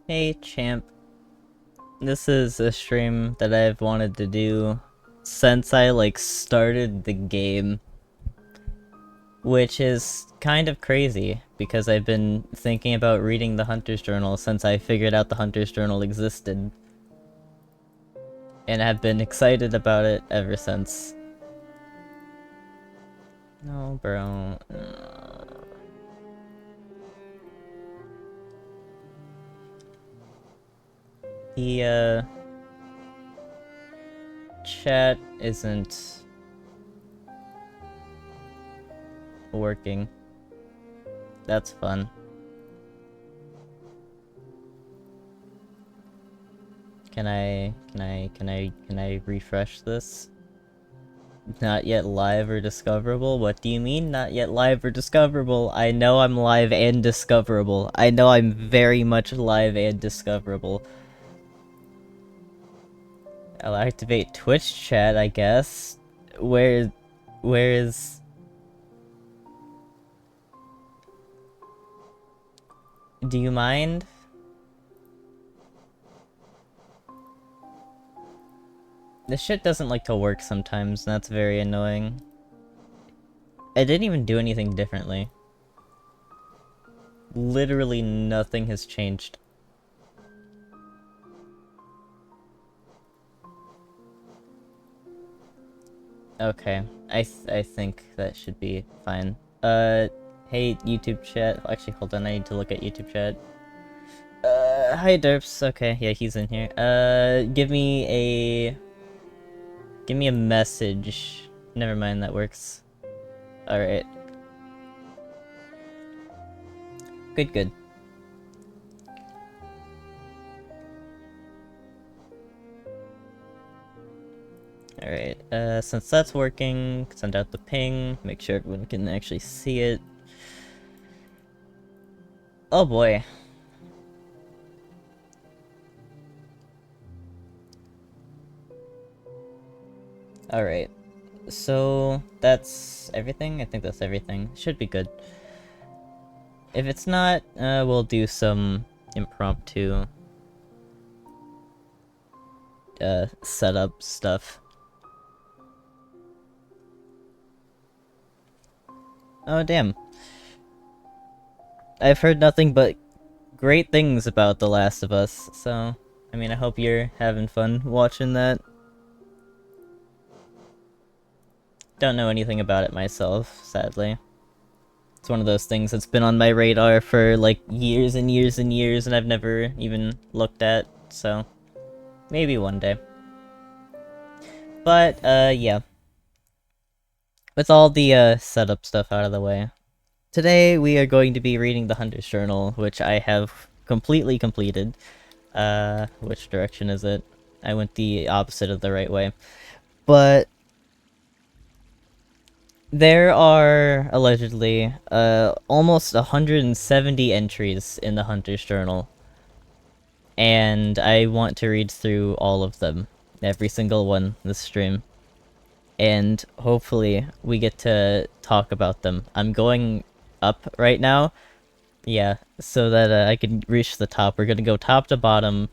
Hey champ, this is a stream that I've wanted to do since I started the game, which is kind of crazy because I've been thinking about reading the Hunter's Journal since I figured out the Hunter's Journal existed, and have been excited about it ever since. No, bro. The chat isn't working. That's fun. Can I refresh this? Not yet live or discoverable? What do you mean, not yet live or discoverable? I know I'm live and discoverable. I know I'm very much live and discoverable. I'll activate Twitch chat, I guess. Where is... Do you mind? This shit doesn't like to work sometimes, and that's very annoying. I didn't even do anything differently. Literally nothing has changed. Okay, I think that should be fine. Hey, YouTube chat. Actually, hold on, I need to look at YouTube chat. Hi Derps. Okay, yeah, he's in here. Give me a... Give me a message. Never mind, that works. Alright. Good, good. Alright, since that's working, send out the ping, make sure everyone can actually see it. Oh boy. Alright. So, that's everything? I think that's everything. Should be good. If it's not, we'll do some impromptu setup stuff. Oh damn. I've heard nothing but great things about The Last of Us, so... I mean, I hope you're having fun watching that. Don't know anything about it myself, sadly. It's one of those things that's been on my radar for, like, years and years and years, and I've never even looked at, so... Maybe one day. But, yeah. With all the, setup stuff out of the way. Today, we are going to be reading the Hunter's Journal, which I have completely completed. Which direction is it? I went the opposite of the right way. But... There are, allegedly, almost 170 entries in the Hunter's Journal. And I want to read through all of them. Every single one this stream. And hopefully we get to talk about them. I'm going up right now. Yeah, so that I can reach the top. We're gonna go top to bottom.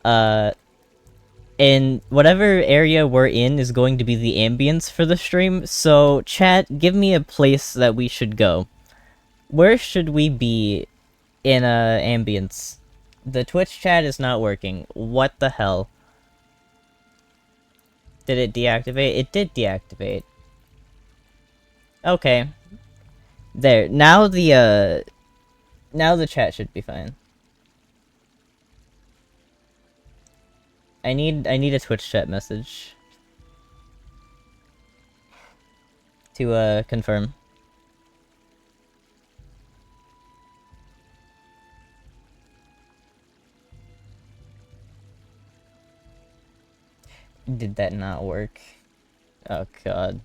And whatever area we're in is going to be the ambience for the stream. So, chat, give me a place that we should go. Where should we be in ambience? The Twitch chat is not working. What the hell? Did it deactivate? It did deactivate. Okay. There. Now the chat should be fine. I need a Twitch chat message. To, confirm. Did that not work? Oh god.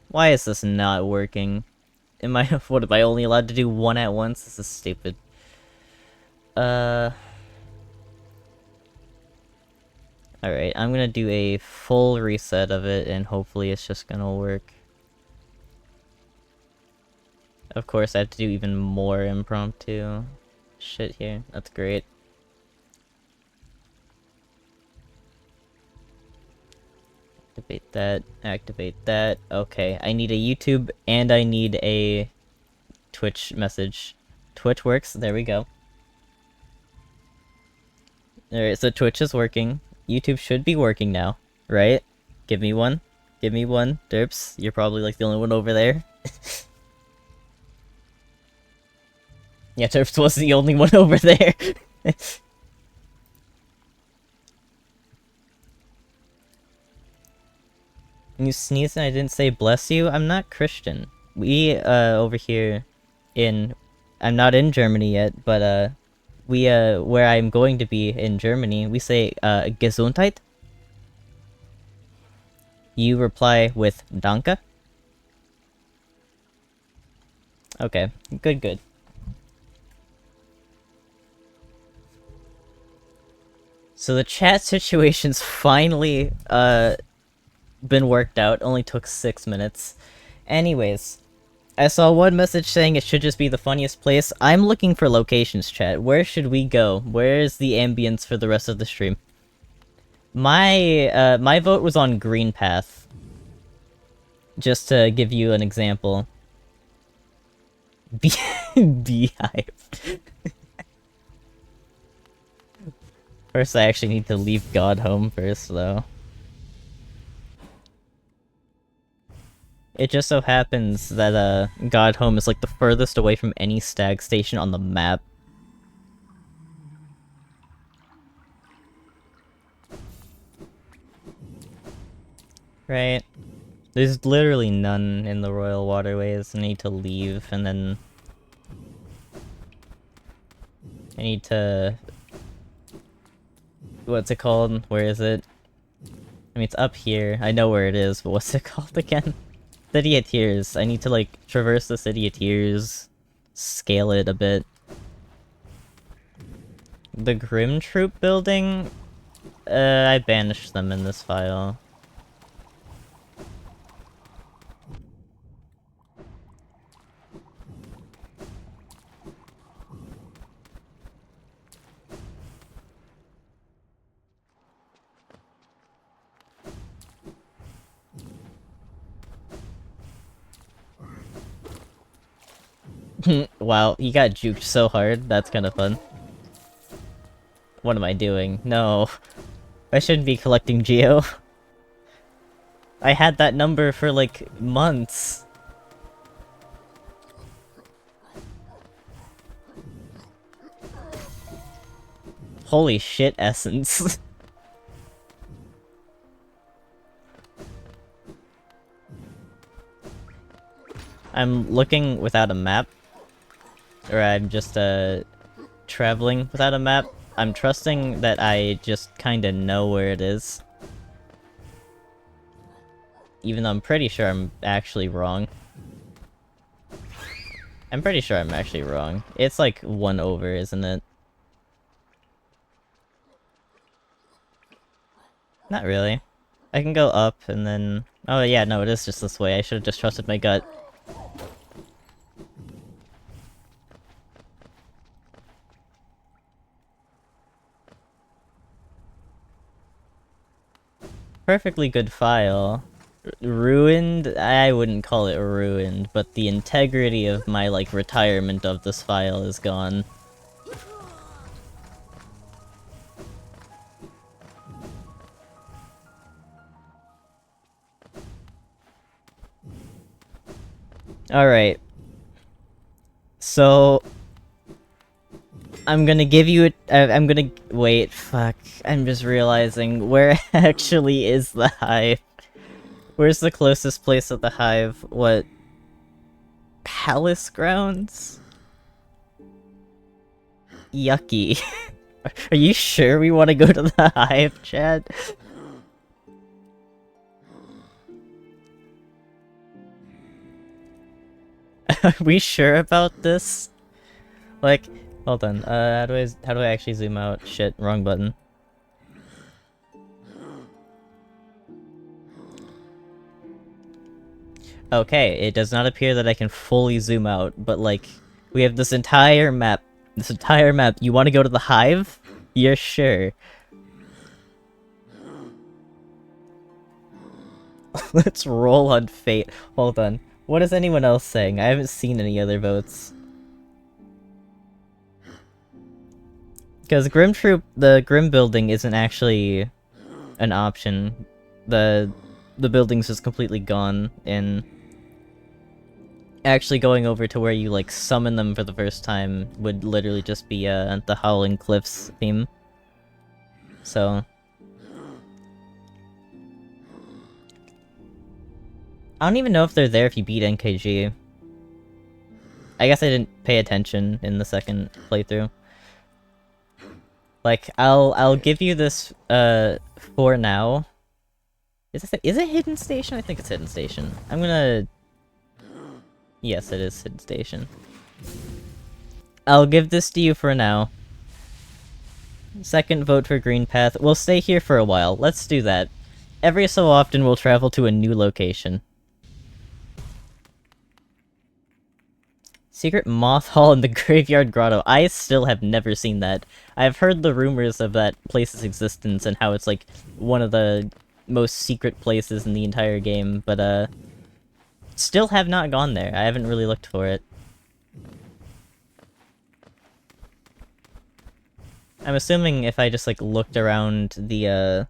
Why is this not working? What, am I only allowed to do one at once? This is stupid. Alright, I'm gonna do a full reset of it, and hopefully it's just gonna work. Of course, I have to do even more impromptu shit here. That's great. Activate that, activate that. Okay, I need a YouTube and I need a Twitch message. Twitch works, there we go. Alright, so Twitch is working. YouTube should be working now, right? Give me one. Give me one. Derps, you're probably like the only one over there. Yeah, Derps was the only one over there. You sneezed and I didn't say bless you? I'm not Christian. We, over here in... I'm not in Germany yet, but, we, where I'm going to be in Germany, we say, Gesundheit. You reply with Danke. Okay, good, good. So the chat situation's finally, been worked out. Only took 6 minutes. Anyways, I saw one message saying it should just be the funniest place. I'm looking for locations, chat. Where should we go? Where is the ambience for the rest of the stream? My vote was on Green Path. Just to give you an example. Beehive. First, I actually need to leave God home first, though. It just so happens that, God Home is like the furthest away from any stag station on the map. Right? There's literally none in the Royal Waterways. I need to leave, and then... I need to... What's it called? Where is it? I mean, it's up here. I know where it is, but what's it called again? City of Tears. I need to, like, traverse the City of Tears. Scale it a bit. The Grim Troop building? I banished them in this file. Wow, he got juked so hard. That's kind of fun. What am I doing? No. I shouldn't be collecting Geo. I had that number for, like, months. Holy shit, Essence. I'm looking without a map. Or I'm just, traveling without a map. I'm trusting that I just kinda know where it is. Even though I'm pretty sure I'm actually wrong. I'm pretty sure I'm actually wrong. It's like 1 over, isn't it? Not really. I can go up and then... Oh yeah, no, it is just this way. I should've just trusted my gut. Perfectly good file. Ruined? I wouldn't call it ruined, but the integrity of my, like, retirement of this file is gone. Alright. So... I'm gonna give you I'm gonna... Wait, fuck. I'm just realizing, where actually is the hive? Where's the closest place of the hive? What? Palace grounds? Yucky. Are you sure we want to go to the hive, Chad? Are we sure about this? Like, hold on. How do I actually zoom out? Shit, wrong button. Okay, it does not appear that I can fully zoom out, but like, we have this entire map. This entire map. You want to go to the hive? You're sure. Let's roll on fate. Hold on. What is anyone else saying? I haven't seen any other votes. Because Grim Troop, the Grim building isn't actually an option. The building's just completely gone, and actually going over to where you, like, summon them for the first time would literally just be, the Howling Cliffs theme. So... I don't even know if they're there if you beat NKG. I guess I didn't pay attention in the second playthrough. Like, I'll give you this, for now. Is it Hidden Station? I think it's Hidden Station. I'm gonna... Yes, it is Hidden Station. I'll give this to you for now. Second vote for Green Path. We'll stay here for a while. Let's do that. Every so often we'll travel to a new location. Secret Moth Hall in the Graveyard Grotto. I still have never seen that. I've heard the rumors of that place's existence and how it's like one of the most secret places in the entire game, but still have not gone there. I haven't really looked for it. I'm assuming if I just like looked around the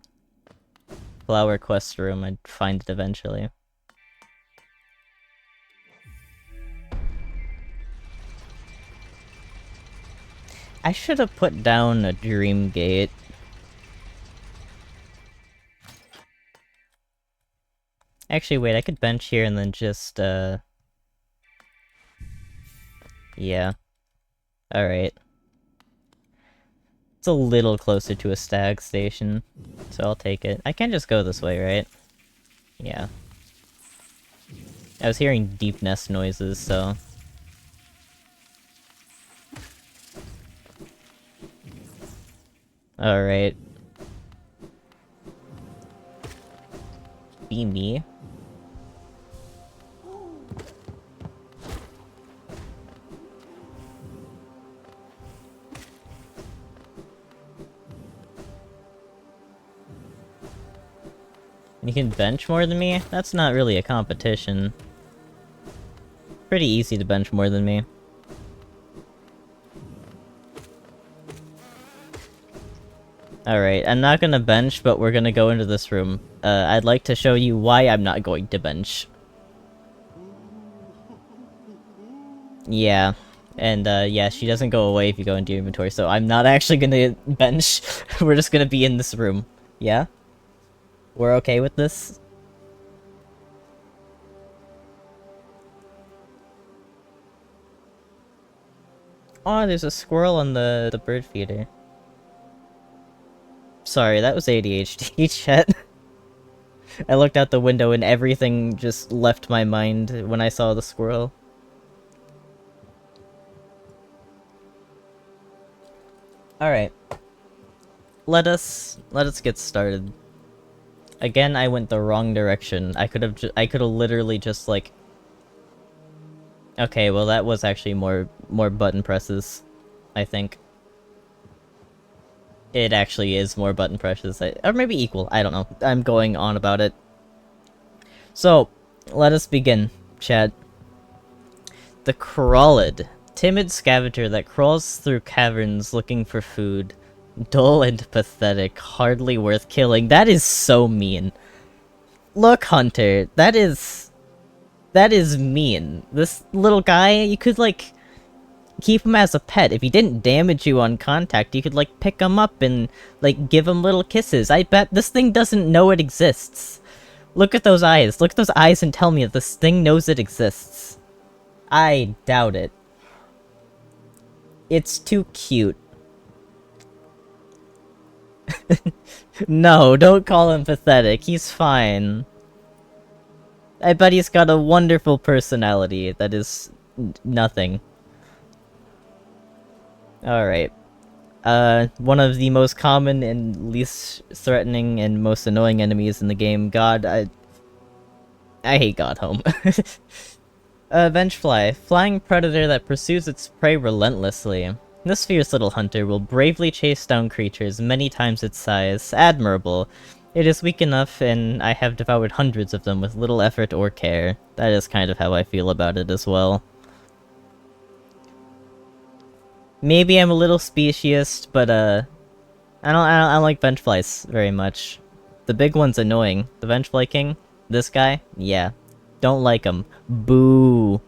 Flower Quest room, I'd find it eventually. I should have put down a Dream Gate. Actually, wait, I could bench here and then just, yeah. Alright. It's a little closer to a stag station, so I'll take it. I can just go this way, right? Yeah. I was hearing deep nest noises, so... Alright. Be me. You can bench more than me? That's not really a competition. Pretty easy to bench more than me. Alright, I'm not gonna bench, but we're gonna go into this room. I'd like to show you why I'm not going to bench. Yeah. And, yeah, she doesn't go away if you go into your inventory, so I'm not actually gonna bench. We're just gonna be in this room. Yeah? We're okay with this? Oh, there's a squirrel on the bird feeder. Sorry, that was ADHD, chat. I looked out the window and everything just left my mind when I saw the squirrel. Alright. Let us get started. Again, I went the wrong direction. I could have literally just, like... Okay, well that was actually more button presses, I think. It actually is more button presses, or maybe equal, I don't know. I'm going on about it. So, let us begin, chat. The Crawlid. Timid scavenger that crawls through caverns looking for food. Dull and pathetic, hardly worth killing. That is so mean. Look, Hunter, that is mean. This little guy, you could, like, keep him as a pet. If he didn't damage you on contact, you could, like, pick him up and, like, give him little kisses. I bet this thing doesn't know it exists. Look at those eyes. Look at those eyes and tell me that this thing knows it exists. I doubt it. It's too cute. No, don't call him pathetic. He's fine. I bet he's got a wonderful personality that is nothing. Alright. One of the most common and least threatening and most annoying enemies in the game. God, I hate God Home. Vengefly, flying predator that pursues its prey relentlessly. This fierce little hunter will bravely chase down creatures many times its size. Admirable. It is weak enough, and I have devoured hundreds of them with little effort or care. That is kind of how I feel about it as well. Maybe I'm a little speciesist, but I don't like Vengeflies very much. The big one's annoying. The Vengefly King? This guy? Yeah. Don't like him. Boo.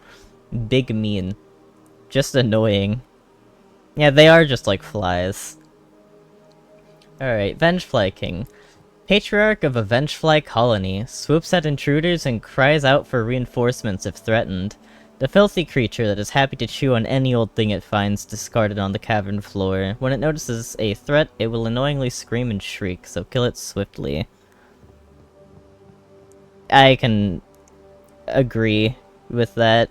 Big mean. Just annoying. Yeah, they are just like flies. Alright, Vengefly King. Patriarch of a Vengefly colony, swoops at intruders and cries out for reinforcements if threatened. The filthy creature that is happy to chew on any old thing it finds discarded on the cavern floor. When it notices a threat, it will annoyingly scream and shriek, so kill it swiftly. I can agree with that.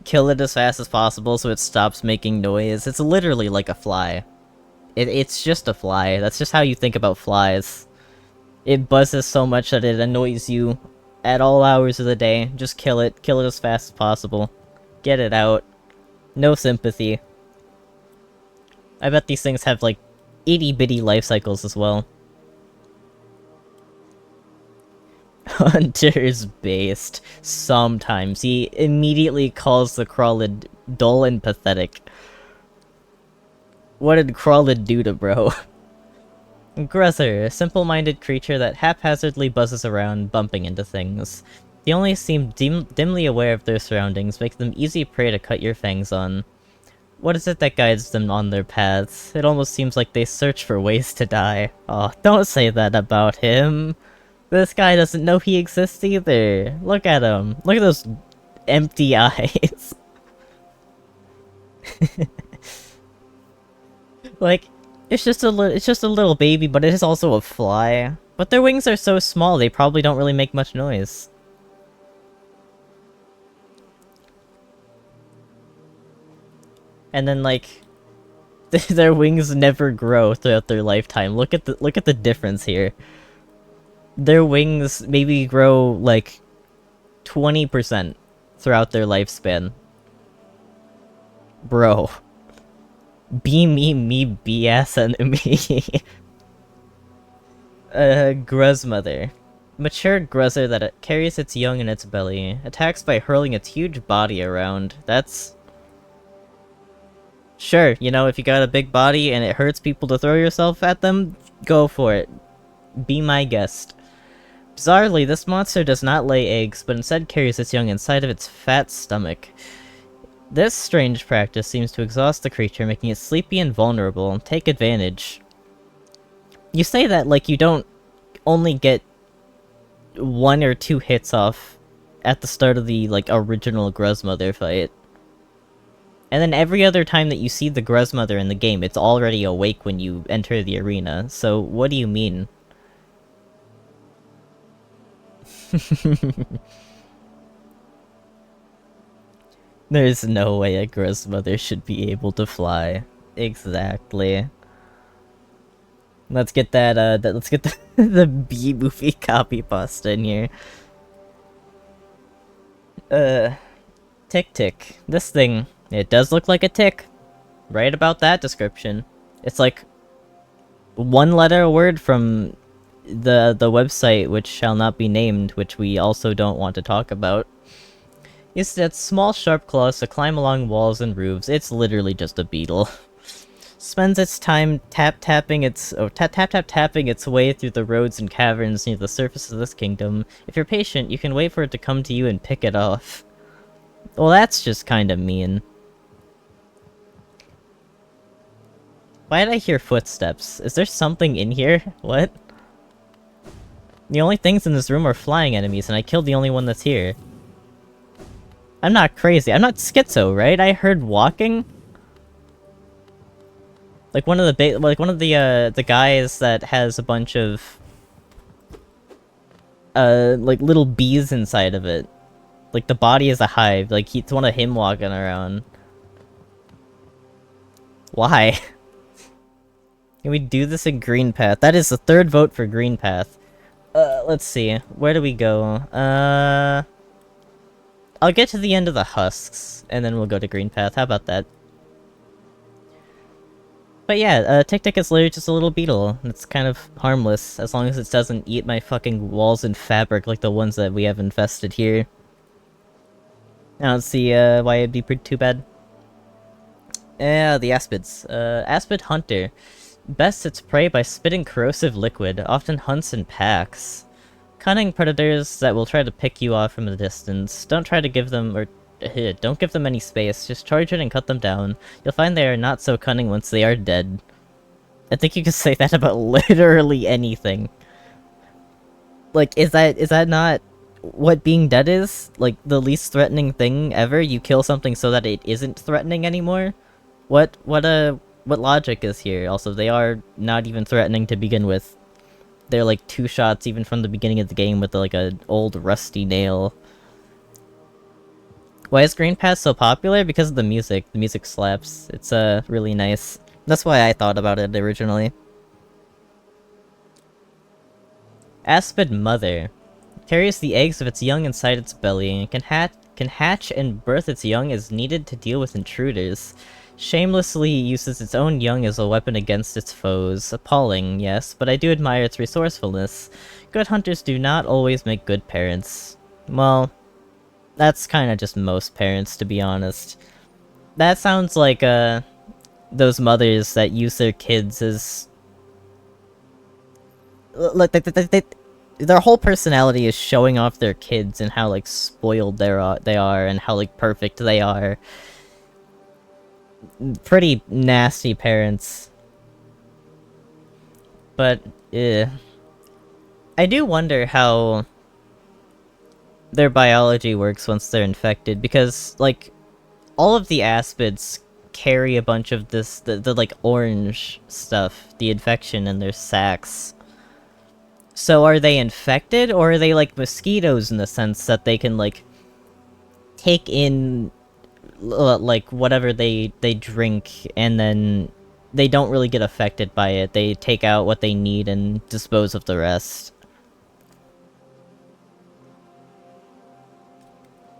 Kill it as fast as possible so it stops making noise. It's literally like a fly. It's just a fly. That's just how you think about flies. It buzzes so much that it annoys you at all hours of the day. Just kill it. Kill it as fast as possible. Get it out. No sympathy. I bet these things have like itty-bitty life cycles as well. Hunter's based. Sometimes. He immediately calls the Crawlid dull and pathetic. What did Crawlid do to bro? Gruther, a simple-minded creature that haphazardly buzzes around, bumping into things. They only seem dimly aware of their surroundings, making them easy prey to cut your fangs on. What is it that guides them on their paths? It almost seems like they search for ways to die. Oh, don't say that about him. This guy doesn't know he exists either. Look at him. Look at those empty eyes. Like, it's just a little baby, but it is also a fly. But their wings are so small, they probably don't really make much noise. And then, like, their wings never grow throughout their lifetime. Look at the difference here. Their wings maybe grow, like, 20% throughout their lifespan. Bro. Be me BS enemy. Gruzmother. Mature Gruzzer that carries its young in its belly. Attacks by hurling its huge body around. That's... Sure, you know, if you got a big body and it hurts people to throw yourself at them, go for it. Be my guest. Bizarrely, this monster does not lay eggs, but instead carries its young inside of its fat stomach. This strange practice seems to exhaust the creature, making it sleepy and vulnerable. Take advantage. You say that like you don't only get 1 or 2 hits off at the start of the, like, original Gruzmother fight. And then every other time that you see the Gruzmother in the game, it's already awake when you enter the arena. So, what do you mean? There's no way a Gruzmother should be able to fly. Exactly. Let's get that, let's get the B-movie copy pasta in here. Tick. This thing, it does look like a tick. Right about that description. It's like one letter word from the website which shall not be named, which we also don't want to talk about. Uses its small sharp claws to climb along walls and roofs. It's literally just a beetle. Spends its time tapping its way through the roads and caverns near the surface of this kingdom. If you're patient, you can wait for it to come to you and pick it off. Well, that's just kinda mean. Why did I hear footsteps? Is there something in here? What? The only things in this room are flying enemies, and I killed the only one that's here. I'm not crazy. I'm not schizo, right? I heard walking. Like one of the guys that has a bunch of like little bees inside of it. Like the body is a hive. Like it's one of him walking around. Why? Can we do this in Green Path? That is the 3rd vote for Green Path. Let's see. Where do we go? I'll get to the end of the husks, and then we'll go to Green Path. How about that? But yeah, Tic Tic is literally just a little beetle. It's kind of harmless, as long as it doesn't eat my fucking walls and fabric like the ones that we have infested here. I don't see, why it'd be too bad. Yeah, the Aspids. Aspid Hunter. Bests its prey by spitting corrosive liquid, often hunts in packs. Cunning predators that will try to pick you off from a distance. Don't try to give them, or don't give them any space, just charge it and cut them down. You'll find they are not so cunning once they are dead. I think you can say that about literally anything. Like, is that not what being dead is? Like, the least threatening thing ever? You kill something so that it isn't threatening anymore? What logic is here? Also, they are not even threatening to begin with. They're like 2 shots even from the beginning of the game with like an old rusty nail. Why is Green Pass so popular? Because of the music. The music slaps. It's really nice. That's why I thought about it originally. Aspid Mother. Carries the eggs of its young inside its belly. Can hatch and birth its young as needed to deal with intruders. Shamelessly uses its own young as a weapon against its foes. Appalling, yes, but I do admire its resourcefulness. Good hunters do not always make good parents. Well, that's kinda just most parents, to be honest. That sounds like, those mothers that use their kids as... like, their whole personality is showing off their kids and how, like, spoiled they are and how, like, perfect they are. Pretty nasty parents. But, I do wonder how their biology works once they're infected, because, like, all of the aspids carry a bunch of this, the like, orange stuff, the infection in their sacs. So are they infected, or are they like mosquitoes in the sense that they can, like, take in like, whatever they drink, and then they don't really get affected by it. They take out what they need and dispose of the rest.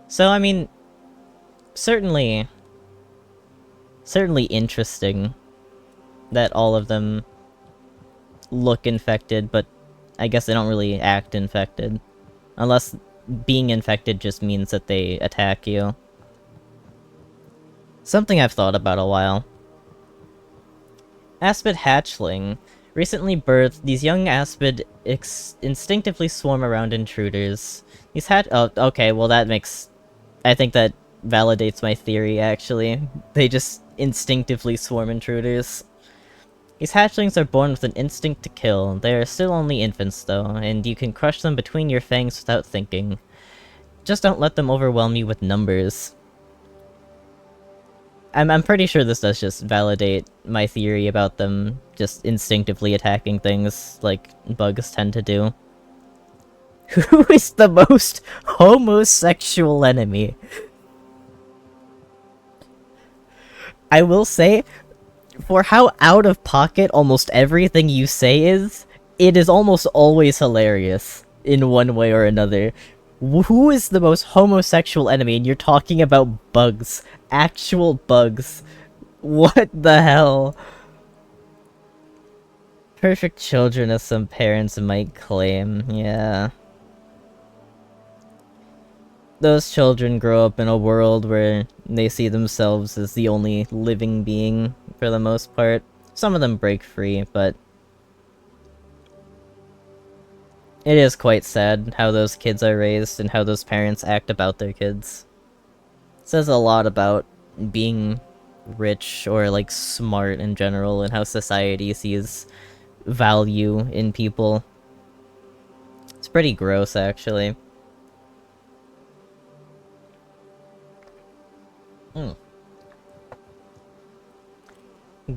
So, I mean, certainly interesting that all of them look infected, but I guess they don't really act infected. Unless being infected just means that they attack you. Something I've thought about a while. Aspid hatchling. Recently birthed, these young aspid instinctively swarm around intruders. These oh, okay, well that makes... I think that validates my theory, actually. They just instinctively swarm intruders. These hatchlings are born with an instinct to kill. They are still only infants, though, and you can crush them between your fangs without thinking. Just don't let them overwhelm you with numbers. I'm pretty sure this does just validate my theory about them just instinctively attacking things, like bugs tend to do. Who is the most homosexual enemy? I will say, for how out of pocket almost everything you say is, it is almost always hilarious, in one way or another. Who is the most homosexual enemy? And you're talking about bugs. Actual bugs. What the hell? Perfect children, as some parents might claim. Yeah. Those children grow up in a world where they see themselves as the only living being, for the most part. Some of them break free, but... it is quite sad how those kids are raised and how those parents act about their kids. It says a lot about being rich or, like, smart in general and how society sees value in people. It's pretty gross, actually.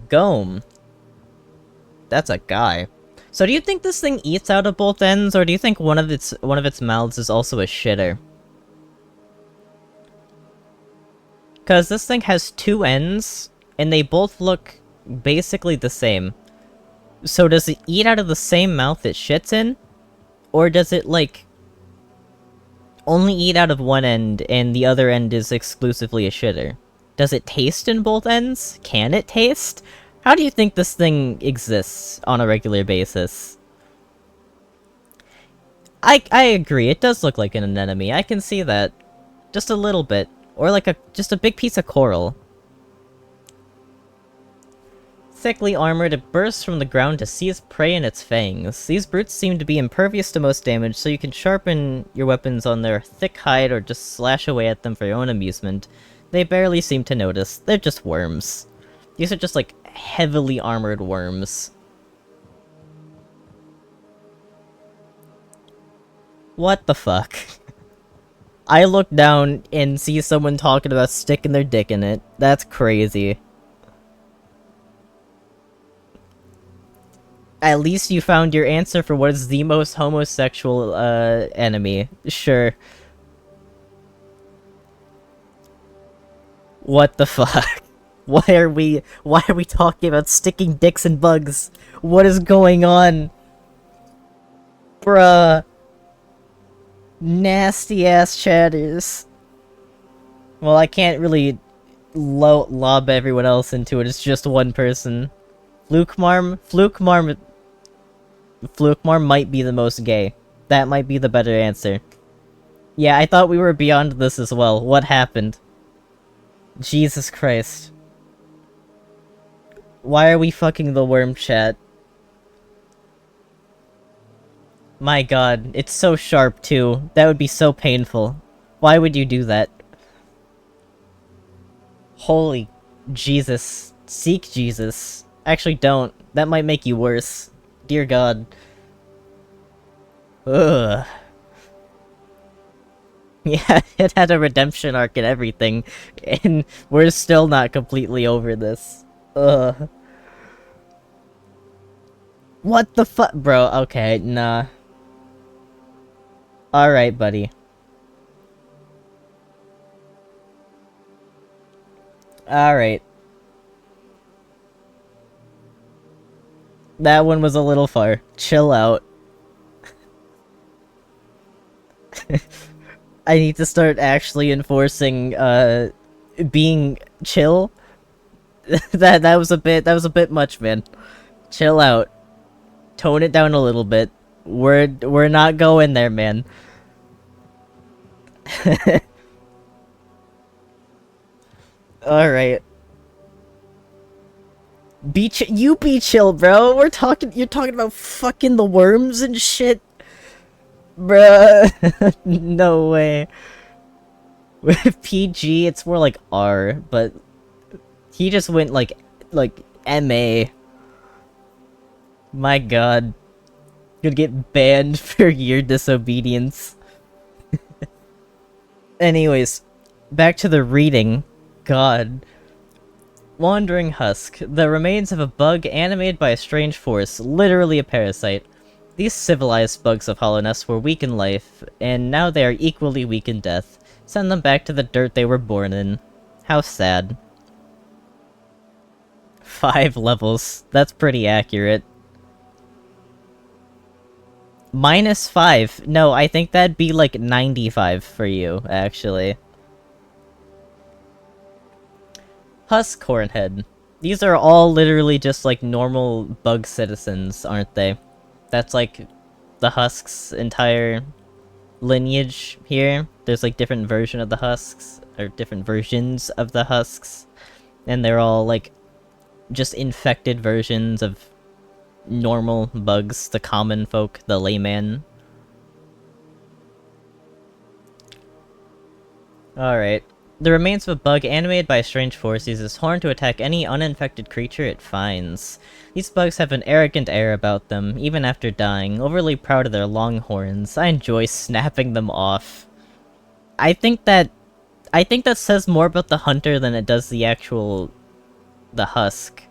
Gome. That's a guy. So do you think this thing eats out of both ends, or do you think one of its mouths is also a shitter? Cause this thing has 2 ends, and they both look basically the same. So does it eat out of the same mouth it shits in? Or does it, like, only eat out of one end and the other end is exclusively a shitter? Does it taste in both ends? Can it taste? How do you think this thing exists on a regular basis? I agree, it does look like an anemone, I can see that. Just a little bit. Or like just a big piece of coral. Thickly armored, it bursts from the ground to seize prey in its fangs. These brutes seem to be impervious to most damage, so you can sharpen your weapons on their thick hide or just slash away at them for your own amusement. They barely seem to notice, they're just worms. These are just like heavily armored worms. What the fuck? I look down and see someone talking about sticking their dick in it. That's crazy. At least you found your answer for what is the most homosexual, enemy. Sure. What the fuck? Why are we talking about sticking dicks in bugs? What is going on? Bruh. Nasty ass chatters. Well, I can't really lob everyone else into it, it's just one person. Flukemarm might be the most gay. That might be the better answer. Yeah, I thought we were beyond this as well. What happened? Jesus Christ. Why are we fucking the worm chat? My god, it's so sharp too. That would be so painful. Why would you do that? Holy Jesus. Seek Jesus. Actually, don't. That might make you worse. Dear God. Ugh. Yeah, it had a redemption arc and everything, and we're still not completely over this. Ugh. What the fuck? Bro, okay, nah. Alright, buddy. Alright. That one was a little far. Chill out. I need to start actually enforcing, being chill. that was a bit much, man. Chill out. Tone it down a little bit. We're not going there, man. Alright. You be chill, bro. You're talking about fucking the worms and shit. Bruh. No way. With PG, it's more like R, but he just went like MA. My god. Could get banned for your disobedience. Anyways, back to the reading. God. Wandering Husk. The remains of a bug animated by a strange force, literally a parasite. These civilized bugs of Hollowness were weak in life, and now they are equally weak in death. Send them back to the dirt they were born in. How sad. 5 levels. That's pretty accurate. -5. No, I think that'd be like 95 for you, actually. Husk Hornhead. These are all literally just like normal bug citizens, aren't they? That's like the Husk's entire lineage here. There's like different version of the Husks, or different versions of the Husks, and they're all like just infected versions of normal bugs, the common folk, the layman. Alright. The remains of a bug animated by a strange force uses its horn to attack any uninfected creature it finds. These bugs have an arrogant air about them, even after dying, overly proud of their long horns. I enjoy snapping them off. I think that says more about the hunter than it does the Husk.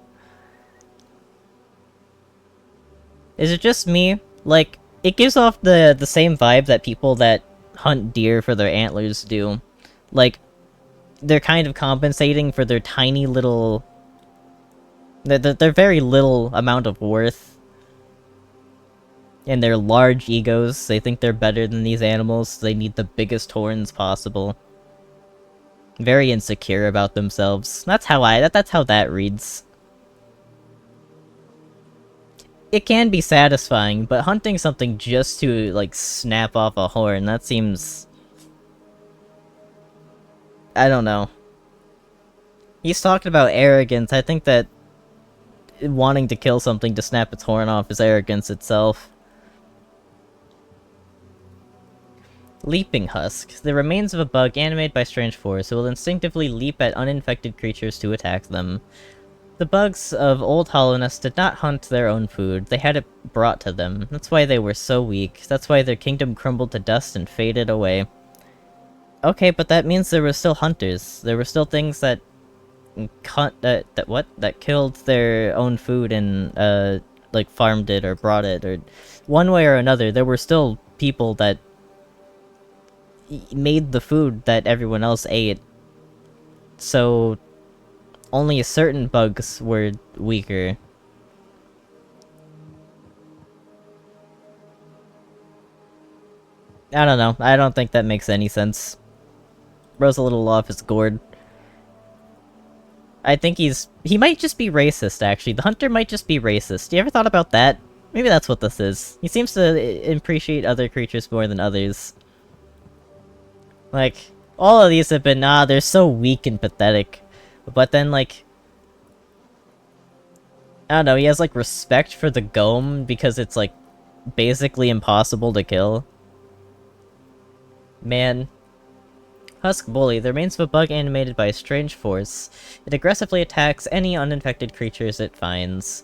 Is it just me? Like, it gives off the same vibe that people that hunt deer for their antlers do. Like, they're kind of compensating for their tiny little... their very little amount of worth. And their large egos, they think they're better than these animals, so they need the biggest horns possible. Very insecure about themselves. That's how that reads. It can be satisfying, but hunting something just to, like, snap off a horn, that seems... I don't know. He's talking about arrogance. I think that wanting to kill something to snap its horn off is arrogance itself. Leaping Husk. The remains of a bug animated by strange force who will instinctively leap at uninfected creatures to attack them. The bugs of Old Hollowness did not hunt their own food, they had it brought to them. That's why they were so weak. That's why their kingdom crumbled to dust and faded away. Okay, but that means there were still hunters. There were still things that that killed their own food and, like, farmed it or brought it, or... One way or another, there were still people that made the food that everyone else ate. So... only certain bugs were weaker. I don't know. I don't think that makes any sense. Bro's a little off his gourd. I think he might just be racist, actually. The hunter might just be racist. You ever thought about that? Maybe that's what this is. He seems to appreciate other creatures more than others. Like, all of these have been, they're so weak and pathetic. But then, like... I don't know, he has, like, respect for the Gome because it's, like, basically impossible to kill. Man. Husk Bully, the remains of a bug animated by a strange force. It aggressively attacks any uninfected creatures it finds.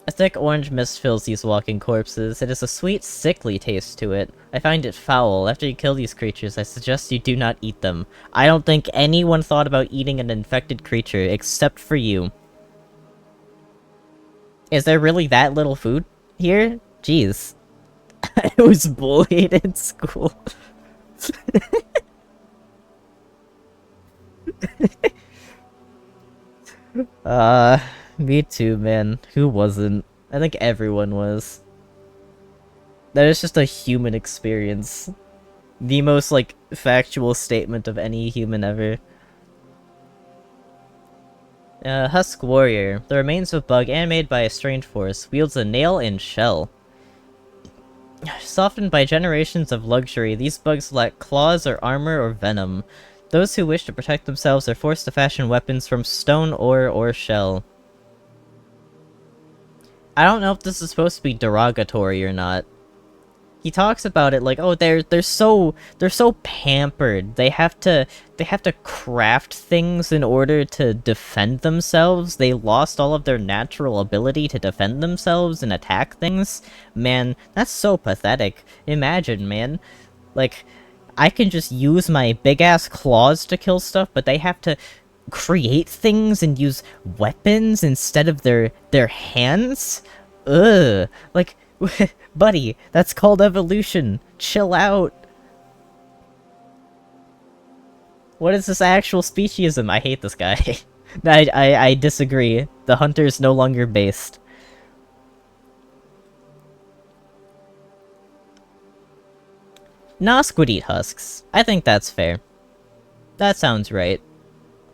A thick orange mist fills these walking corpses. It has a sweet, sickly taste to it. I find it foul. After you kill these creatures, I suggest you do not eat them. I don't think anyone thought about eating an infected creature, except for you. Is there really that little food here? Jeez. I was bullied in school. Me too, man. Who wasn't? I think everyone was. That is just a human experience. The most, like, factual statement of any human ever. Husk Warrior. The remains of a bug animated by a strange force wields a nail and shell. Softened by generations of luxury, these bugs lack claws or armor or venom. Those who wish to protect themselves are forced to fashion weapons from stone, ore, or shell. I don't know if this is supposed to be derogatory or not. He talks about it like, oh, they're so pampered. They have to craft things in order to defend themselves. They lost all of their natural ability to defend themselves and attack things. Man, that's so pathetic. Imagine, man. Like, I can just use my big-ass claws to kill stuff, but they have to create things and use weapons instead of their hands? Ugh. Like, buddy, that's called evolution. Chill out. What is this actual speciesism? I hate this guy. I disagree. The hunter's no longer based. Nosk would eat husks. I think that's fair. That sounds right.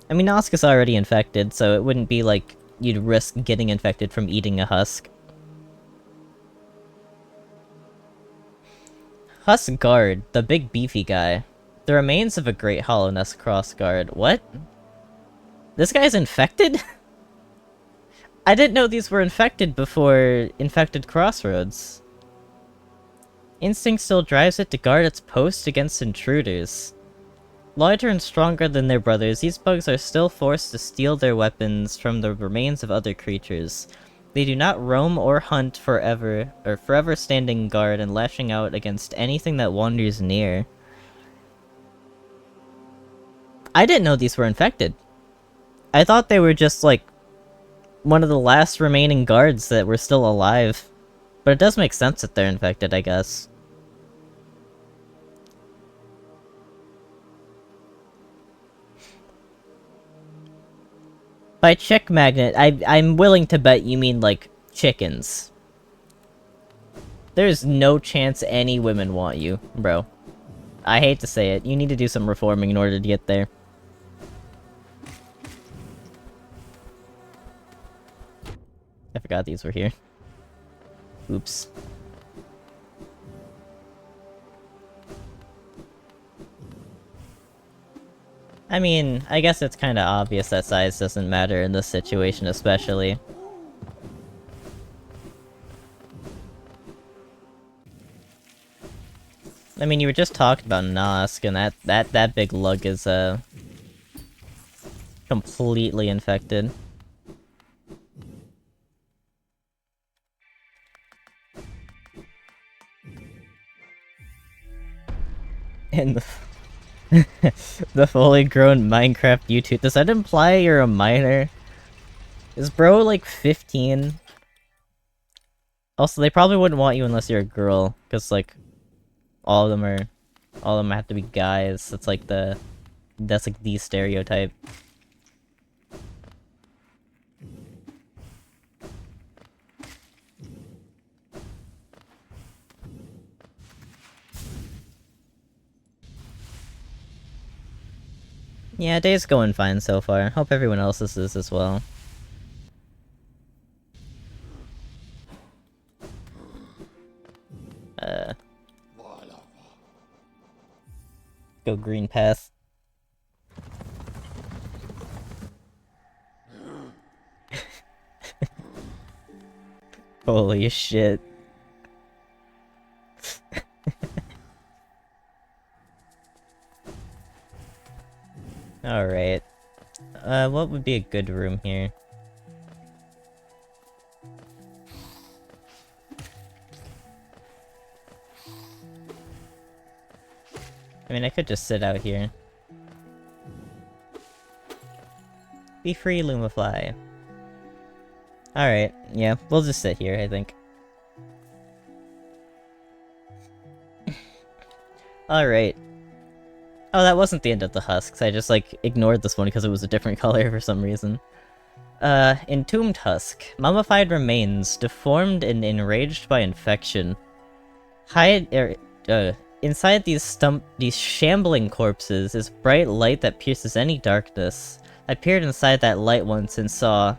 I mean, Nosk is already infected, so it wouldn't be like you'd risk getting infected from eating a husk. Husk Guard, the big beefy guy. The remains of a great hollowness cross guard. What? This guy's infected? I didn't know these were infected before Infected Crossroads. Instinct still drives it to guard its post against intruders. Larger and stronger than their brothers, these bugs are still forced to steal their weapons from the remains of other creatures. They do not roam or hunt forever standing guard and lashing out against anything that wanders near. I didn't know these were infected. I thought they were just, like, one of the last remaining guards that were still alive. But it does make sense that they're infected, I guess. By chick magnet, I'm willing to bet you mean, like, chickens. There's no chance any women want you, bro. I hate to say it. You need to do some reforming in order to get there. I forgot these were here. Oops. I mean, I guess it's kinda obvious that size doesn't matter in this situation especially. I mean, you were just talking about Nosk, and that big lug is, completely infected. And the fully grown Minecraft YouTube. Does that imply you're a minor? Is bro like 15? Also, they probably wouldn't want you unless you're a girl, because like all of them have to be guys. That's like that's like the stereotype. Yeah, day's going fine so far. Hope everyone else's is as well. Go green path. Holy shit. Alright. What would be a good room here? I mean, I could just sit out here. Be free, Lumafly. Alright, yeah, we'll just sit here, I think. Alright. Oh, that wasn't the end of the husks, I just, like, ignored this one because it was a different color for some reason. Entombed husk. Mummified remains, deformed and enraged by infection. Inside these shambling corpses is bright light that pierces any darkness. I peered inside that light once and saw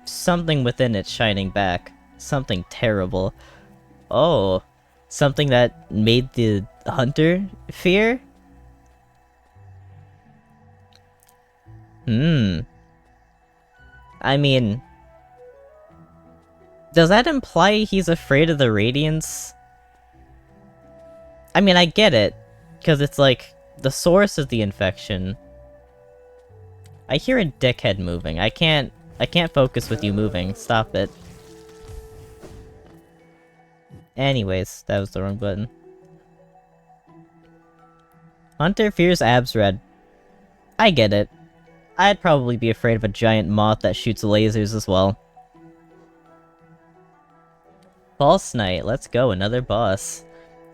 something within it shining back. Something terrible. Oh. Something that made the hunter fear? I mean... does that imply he's afraid of the radiance? I mean, I get it, because it's like, the source of the infection. I hear a dickhead moving. I can't focus with you moving. Stop it. Anyways, that was the wrong button. Hunter fears abs red. I get it. I'd probably be afraid of a giant moth that shoots lasers as well. False Knight, let's go, another boss.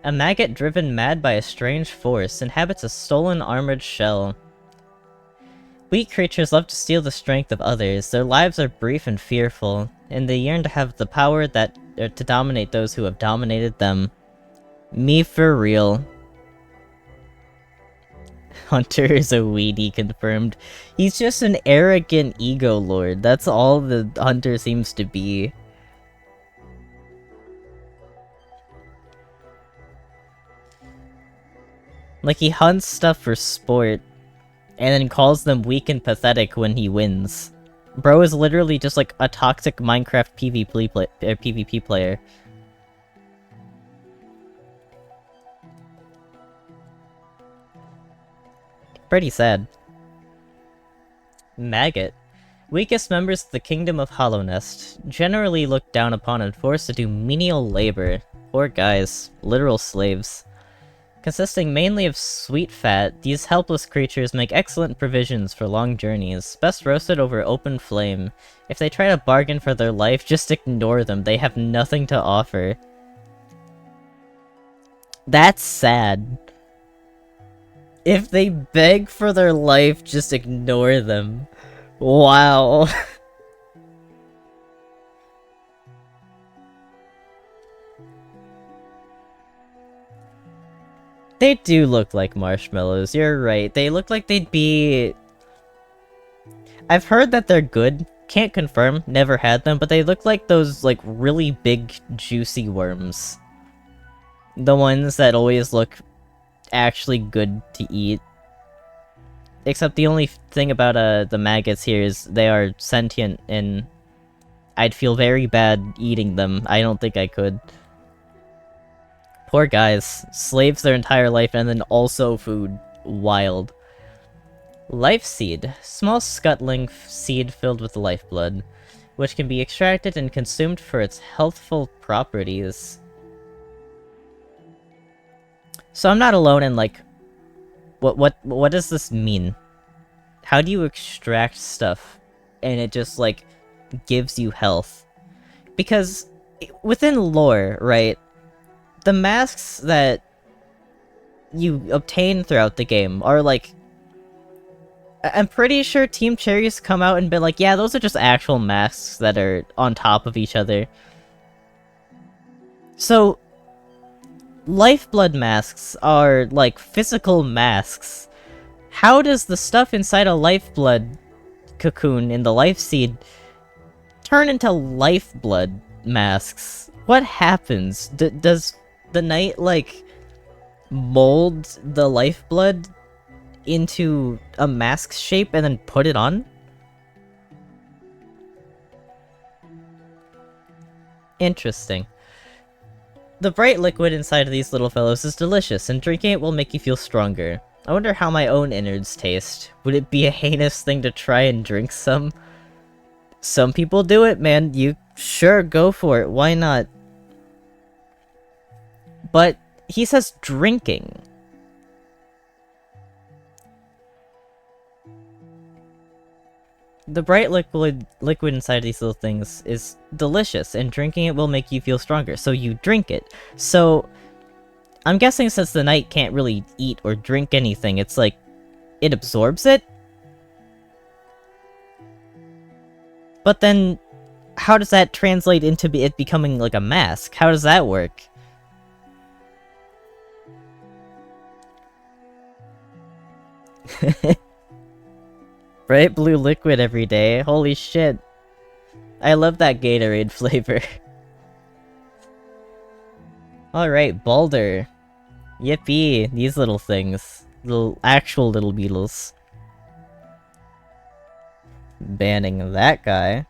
A maggot driven mad by a strange force inhabits a stolen armored shell. Weak creatures love to steal the strength of others. Their lives are brief and fearful, and they yearn to have the power to dominate those who have dominated them. Me for real. Hunter is a weedy confirmed. He's just an arrogant ego lord. That's all the Hunter seems to be. Like, he hunts stuff for sport, and then calls them weak and pathetic when he wins. Bro is literally just like a toxic Minecraft PvP player. Pretty sad. Maggot. Weakest members of the Kingdom of Hollownest, generally looked down upon and forced to do menial labor. Poor guys. Literal slaves. Consisting mainly of sweet fat, these helpless creatures make excellent provisions for long journeys, best roasted over open flame. If they try to bargain for their life, just ignore them, they have nothing to offer. That's sad. If they beg for their life, just ignore them. Wow. They do look like marshmallows, you're right. They look like they'd be... I've heard that they're good. Can't confirm, never had them, but they look like those, like, really big, juicy worms. The ones that always look actually good to eat. Except the only thing about the maggots here is they are sentient, and I'd feel very bad eating them. I don't think I could. Poor guys. Slaves their entire life and then also food. Wild. Life Seed. Small scuttling seed filled with lifeblood, which can be extracted and consumed for its healthful properties. So I'm not alone in, like... What does this mean? How do you extract stuff and it just, like, gives you health? Because within lore, right, the masks that you obtain throughout the game are, like... I'm pretty sure Team Cherry's come out and been like, yeah, those are just actual masks that are on top of each other. So, lifeblood masks are, like, physical masks. How does the stuff inside a lifeblood cocoon in the life seed turn into lifeblood masks? What happens? Does the knight, like, mold the lifeblood into a mask shape and then put it on? Interesting. The bright liquid inside of these little fellows is delicious, and drinking it will make you feel stronger. I wonder how my own innards taste. Would it be a heinous thing to try and drink some? Some people do it, man. You sure go for it. Why not? But he says drinking. The bright liquid inside these little things is delicious, and drinking it will make you feel stronger, so you drink it. So, I'm guessing since the knight can't really eat or drink anything, it's like, it absorbs it? But then, how does that translate into it becoming like a mask? How does that work? Bright blue liquid every day. Holy shit. I love that Gatorade flavor. Alright, Balder. Yippee, these little things. Actual little beetles. Banning that guy.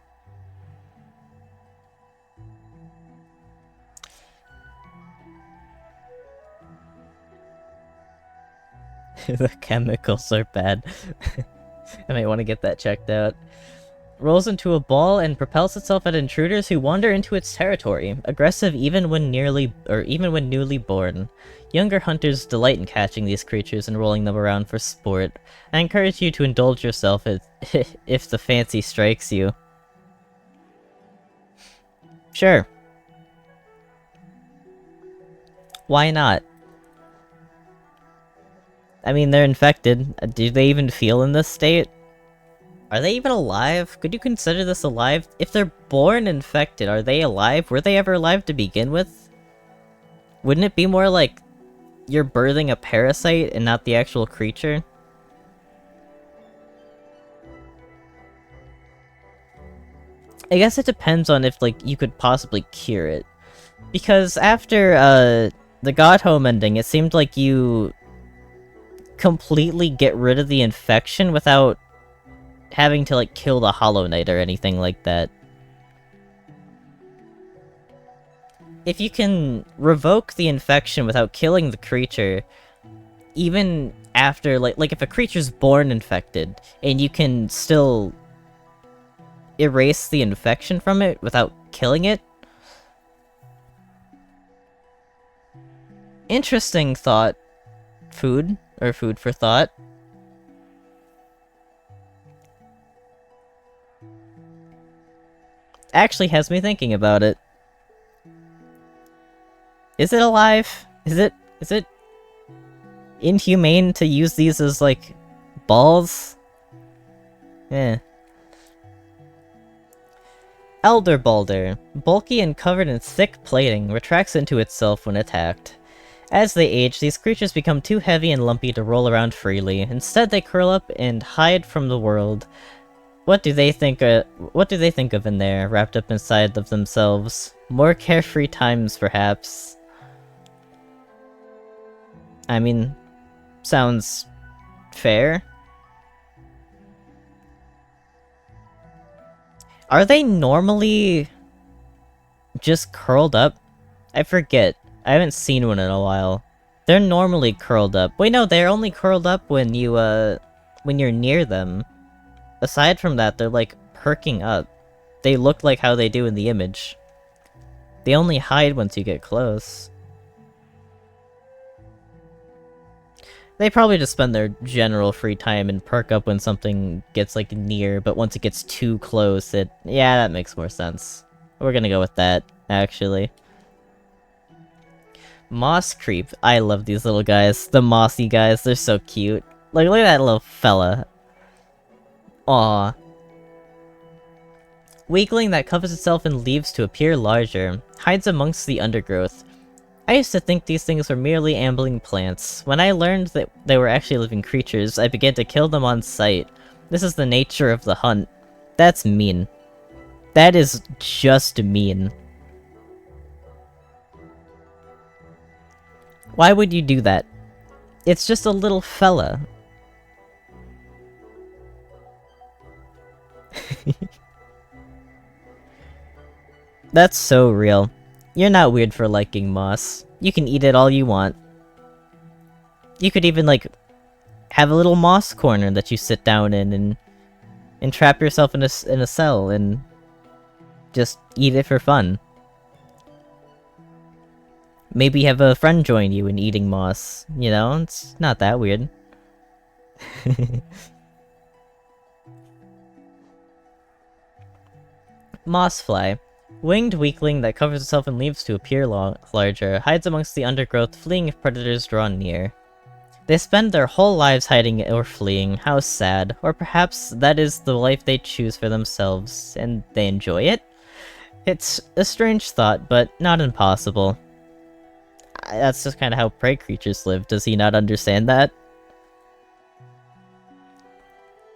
The chemicals are bad. I might want to get that checked out. Rolls into a ball and propels itself at intruders who wander into its territory, aggressive even when newly born. Younger hunters delight in catching these creatures and rolling them around for sport. I encourage you to indulge yourself if the fancy strikes you. Sure. Why not? I mean, they're infected. Do they even feel in this state? Are they even alive? Could you consider this alive? If they're born infected, are they alive? Were they ever alive to begin with? Wouldn't it be more like you're birthing a parasite and not the actual creature? I guess it depends on if, like, you could possibly cure it. Because after, the God Home ending, it seemed like you completely get rid of the infection without having to, like, kill the Hollow Knight or anything like that. If you can revoke the infection without killing the creature, even after, like if a creature's born infected, and you can still erase the infection from it without killing it? Interesting thought. Food for thought. Actually has me thinking about it. Is it alive? Is it inhumane to use these as, like, balls? Eh. Elder Balder. Bulky and covered in thick plating, retracts into itself when attacked. As they age, these creatures become too heavy and lumpy to roll around freely. Instead, they curl up and hide from the world. What do they think of in there, wrapped up inside of themselves? More carefree times, perhaps. I mean, sounds fair. Are they normally just curled up? I forget. I haven't seen one in a while. They're normally curled up. Wait, no, they're only curled up when you're near them. Aside from that, they're like perking up. They look like how they do in the image. They only hide once you get close. They probably just spend their general free time and perk up when something gets, like, near, but once it gets too close, yeah, that makes more sense. We're gonna go with that, actually. Moss Creep. I love these little guys. The mossy guys, they're so cute. Like, look at that little fella. Aww. Weakling that covers itself in leaves to appear larger, hides amongst the undergrowth. I used to think these things were merely ambling plants. When I learned that they were actually living creatures, I began to kill them on sight. This is the nature of the hunt. That's mean. That is just mean. Why would you do that? It's just a little fella. That's so real. You're not weird for liking moss. You can eat it all you want. You could even, like, have a little moss corner that you sit down in and trap yourself in a cell and just eat it for fun. Maybe have a friend join you in eating moss, you know? It's not that weird. Mossfly. Winged weakling that covers itself in leaves to appear larger, hides amongst the undergrowth, fleeing if predators draw near. They spend their whole lives hiding or fleeing, how sad. Or perhaps that is the life they choose for themselves, and they enjoy it? It's a strange thought, but not impossible. That's just kind of how prey creatures live. Does he not understand that?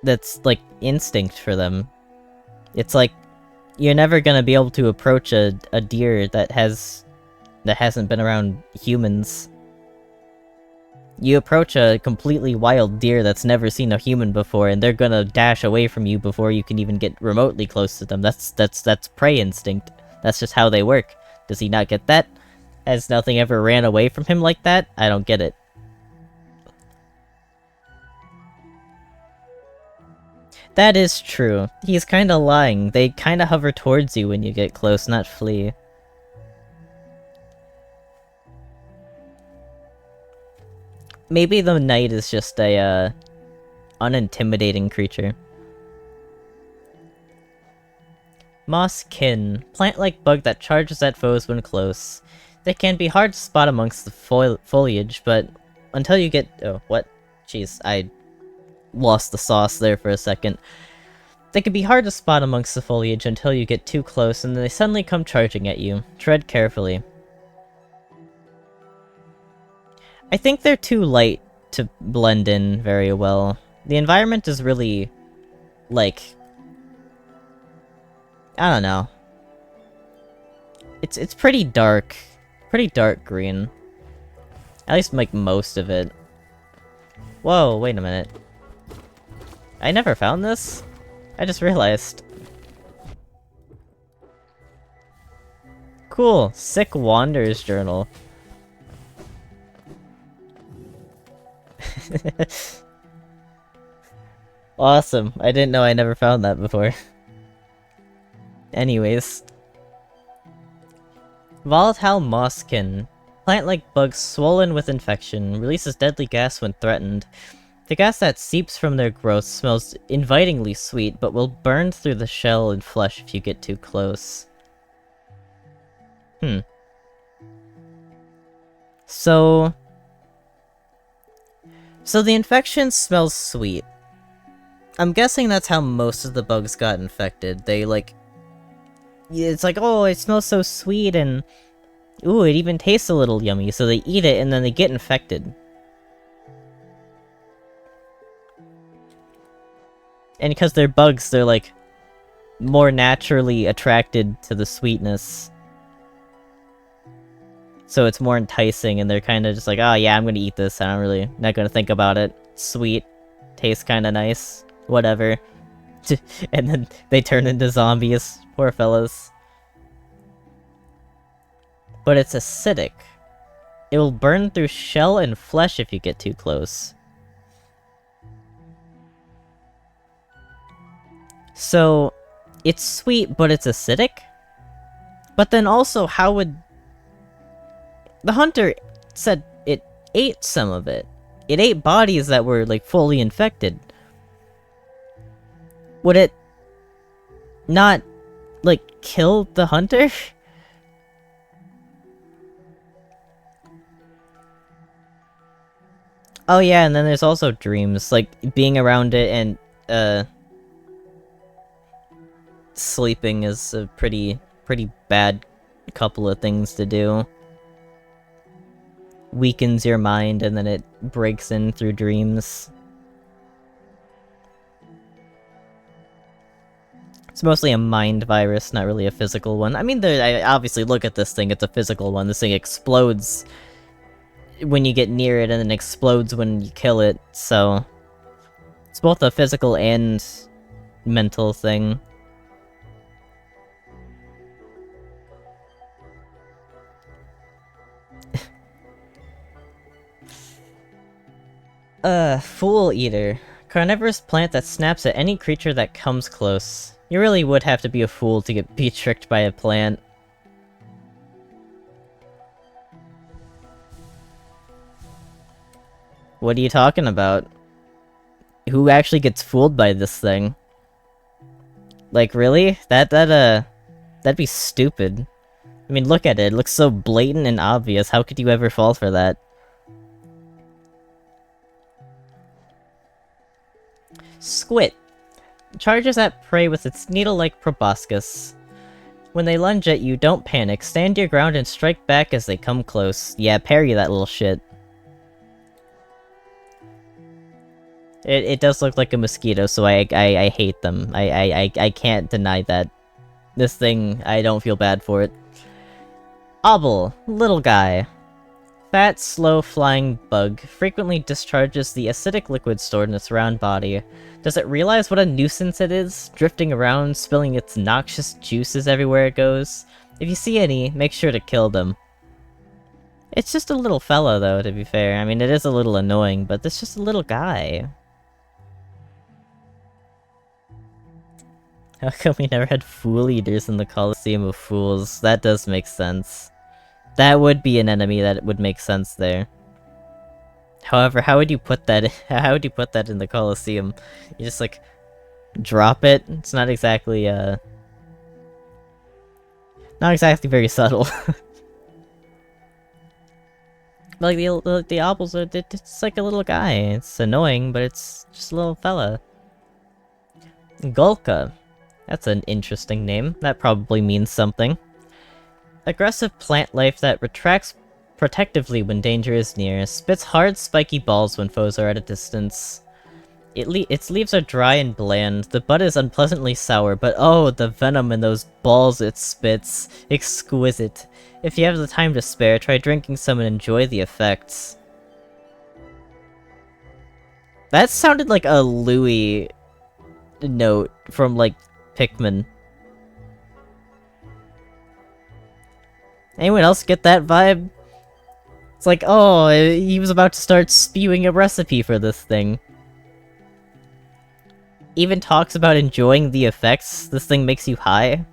That's, like, instinct for them. It's like, you're never gonna be able to approach a deer that hasn't been around humans. You approach a completely wild deer that's never seen a human before, and they're gonna dash away from you before you can even get remotely close to them. That's prey instinct. That's just how they work. Does he not get that? Has nothing ever ran away from him like that? I don't get it. That is true. He's kinda lying. They kinda hover towards you when you get close, not flee. Maybe the knight is just a, unintimidating creature. Mosskin. Plant-like bug that charges at foes when close. They can be hard to spot amongst the foliage, but until you get- oh, what? Jeez, I lost the sauce there for a second. They can be hard to spot amongst the foliage until you get too close, and then they suddenly come charging at you. Tread carefully. I think they're too light to blend in very well. The environment is really, like, I don't know. It's pretty dark. Pretty dark green. At least, like, most of it. Whoa, wait a minute. I never found this? I just realized. Cool. Sick Wanderer's Journal. Awesome. I didn't know I never found that before. Anyways. Volatile Mosskin. Plant-like bug swollen with infection, releases deadly gas when threatened. The gas that seeps from their growth smells invitingly sweet, but will burn through the shell and flesh if you get too close. So the infection smells sweet. I'm guessing that's how most of the bugs got infected. They, like... It's like, oh, it smells so sweet, and Ooh, it even tastes a little yummy, so they eat it and then they get infected. And because they're bugs, they're like more naturally attracted to the sweetness. So it's more enticing, and they're kind of just like, oh yeah, I'm gonna eat this, not gonna think about it. Sweet. Tastes kinda nice. Whatever. And then they turn into zombies. Poor fellas. But it's acidic. It will burn through shell and flesh if you get too close. So, it's sweet, but it's acidic? But then also, how would... The hunter said it ate some of it. It ate bodies that were, like, fully infected. Would it... not, like, kill the hunter? Oh yeah, and then there's also dreams, like, being around it and, sleeping is a pretty bad couple of things to do. Weakens your mind, and then it breaks in through dreams. It's mostly a mind virus, not really a physical one. I mean, I obviously look at this thing, it's a physical one. This thing explodes when you get near it, and then explodes when you kill it, so... It's both a physical and mental thing. Fool Eater. Carnivorous plant that snaps at any creature that comes close. You really would have to be a fool to be tricked by a plant. What are you talking about? Who actually gets fooled by this thing? Like, really? That'd be stupid. I mean, look at it. It looks so blatant and obvious. How could you ever fall for that? Squid. Charges at prey with its needle-like proboscis. When they lunge at you, don't panic. Stand your ground and strike back as they come close. Yeah, parry that little shit. It does look like a mosquito, so I hate them. I can't deny that. This thing, I don't feel bad for it. Obel, little guy. Fat, slow-flying bug, frequently discharges the acidic liquid stored in its round body. Does it realize what a nuisance it is, drifting around, spilling its noxious juices everywhere it goes? If you see any, make sure to kill them. It's just a little fella, though, to be fair. I mean, it is a little annoying, but it's just a little guy. How come we never had fool eaters in the Colosseum of Fools? That does make sense. That would be an enemy that would make sense there. However, how would you put that in the Colosseum? You just, like, drop it? It's not exactly, not exactly very subtle. Like, the Obels are, it's like a little guy. It's annoying, but it's just a little fella. Gulka. That's an interesting name. That probably means something. Aggressive plant life that retracts protectively when danger is near. Spits hard, spiky balls when foes are at a distance. Its leaves are dry and bland. The bud is unpleasantly sour, but oh, the venom in those balls it spits. Exquisite. If you have the time to spare, try drinking some and enjoy the effects. That sounded like a Louis note from, like, Pikmin. Anyone else get that vibe? It's like, oh, he was about to start spewing a recipe for this thing. Even talks about enjoying the effects. This thing makes you high.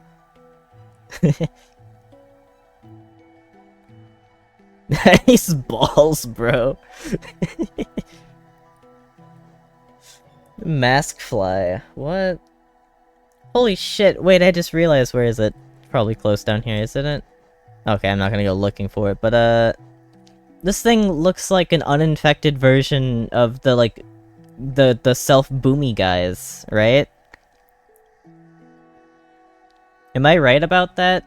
Nice balls, bro. Mask fly. What? Holy shit, wait, I just realized, where is it? Probably close down here, isn't it? Okay, I'm not gonna go looking for it, but, this thing looks like an uninfected version of the, like, the self-boomy guys, right? Am I right about that?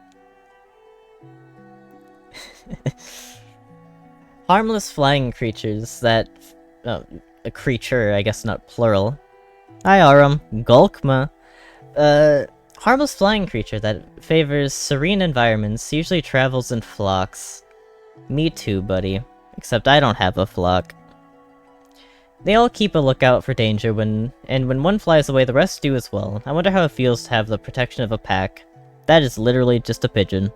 Harmless flying creatures that... a creature, I guess not plural. Hi Aram, Gulkma. Harmless flying creature that favors serene environments, usually travels in flocks. Me too, buddy. Except I don't have a flock. They all keep a lookout for danger and when one flies away, the rest do as well. I wonder how it feels to have the protection of a pack. That is literally just a pigeon.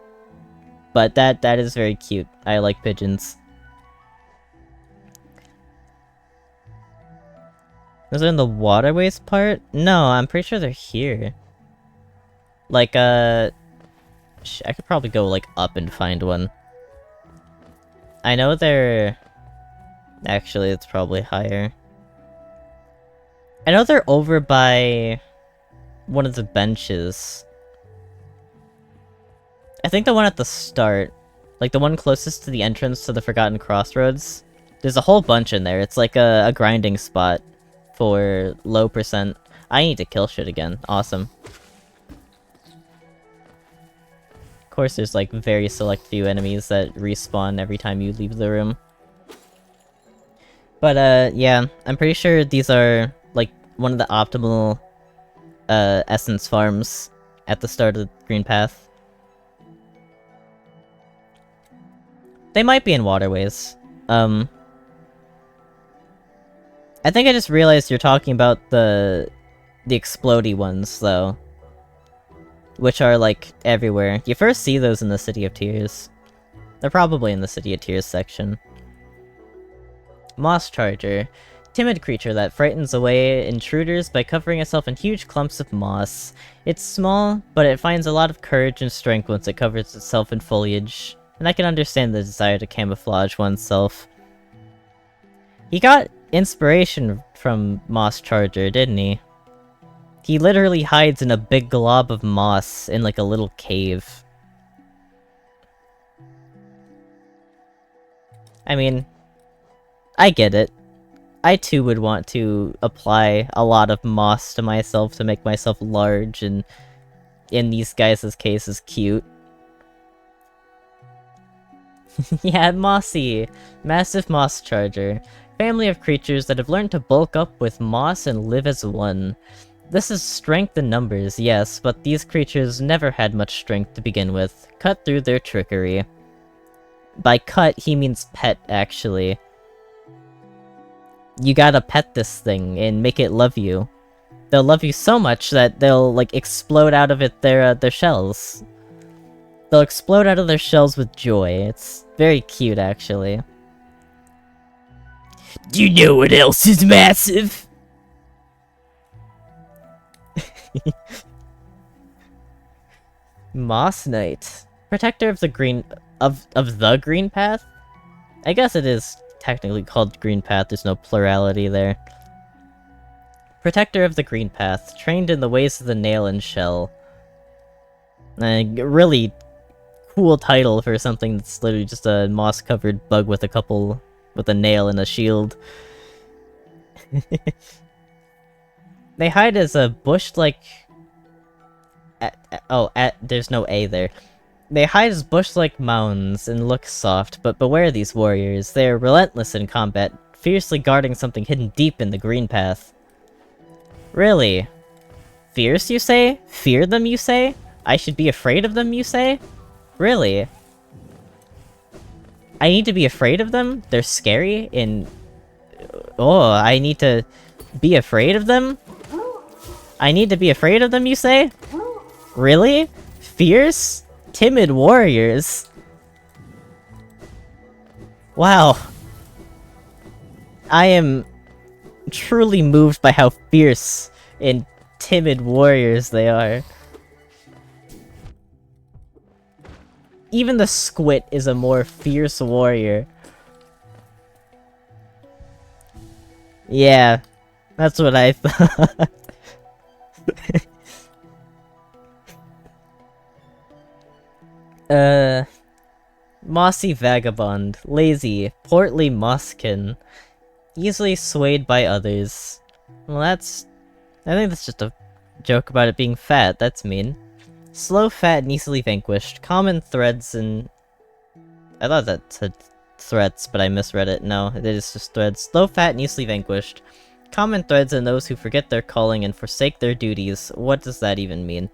But that is very cute. I like pigeons. Was it in the waterways part? No, I'm pretty sure they're here. Like, I could probably go, like, up and find one. I know they're... Actually, it's probably higher. I know they're over by... one of the benches. I think the one at the start. Like, the one closest to the entrance to the Forgotten Crossroads. There's a whole bunch in there. It's like a grinding spot for low percent. I need to kill shit again. Awesome. Of course, there's like very select few enemies that respawn every time you leave the room. But yeah, I'm pretty sure these are like one of the optimal essence farms at the start of the Green Path. They might be in waterways. I think I just realized you're talking about the explodey ones, though. Which are, like, everywhere. You first see those in the City of Tears. They're probably in the City of Tears section. Moss Charger. Timid creature that frightens away intruders by covering itself in huge clumps of moss. It's small, but it finds a lot of courage and strength once it covers itself in foliage. And I can understand the desire to camouflage oneself. He got inspiration from Moss Charger, didn't he? He literally hides in a big glob of moss in like a little cave. I mean, I get it. I too would want to apply a lot of moss to myself to make myself large and, in these guys' cases, cute. Yeah, Mossy! Massive Moss Charger. Family of creatures that have learned to bulk up with moss and live as one. This is strength in numbers, yes, but these creatures never had much strength to begin with. Cut through their trickery. By cut, he means pet, actually. You gotta pet this thing and make it love you. They'll love you so much that they'll, like, explode out of their shells. They'll explode out of their shells with joy. It's very cute, actually. Do you know what else is massive? Moss Knight. Protector of the green... of the Green Path? I guess it is technically called Green Path, there's no plurality there. Protector of the Green Path, trained in the ways of the nail and shell. A really cool title for something that's literally just a moss-covered bug with a nail and a shield. They hide as a bush-like... there's no A there. They hide as bush-like mounds and look soft, but beware these warriors. They are relentless in combat, fiercely guarding something hidden deep in the Green Path. Really? Fierce, you say? Fear them, you say? I should be afraid of them, you say? Really? I need to be afraid of them? They're scary and... Oh, I need to be afraid of them? I need to be afraid of them, you say? Really? Fierce? Timid warriors? Wow. I am truly moved by how fierce and timid warriors they are. Even the squid is a more fierce warrior. Yeah, that's what I thought. Mossy Vagabond. Lazy. Portly Mosskin. Easily swayed by others. Well, I think that's just a joke about it being fat, that's mean. Slow, fat, and easily vanquished. Common threads and... I thought that said threats, but I misread it. No, it is just threads. Low fat and easily vanquished. Common threads in those who forget their calling and forsake their duties. What does that even mean?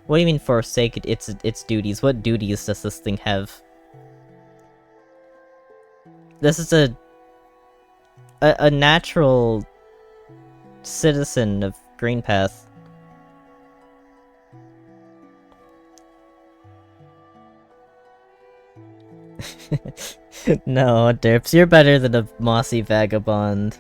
What do you mean forsake its duties? What duties does this thing have? This is a natural citizen of Greenpath. No, Derps, you're better than a mossy vagabond.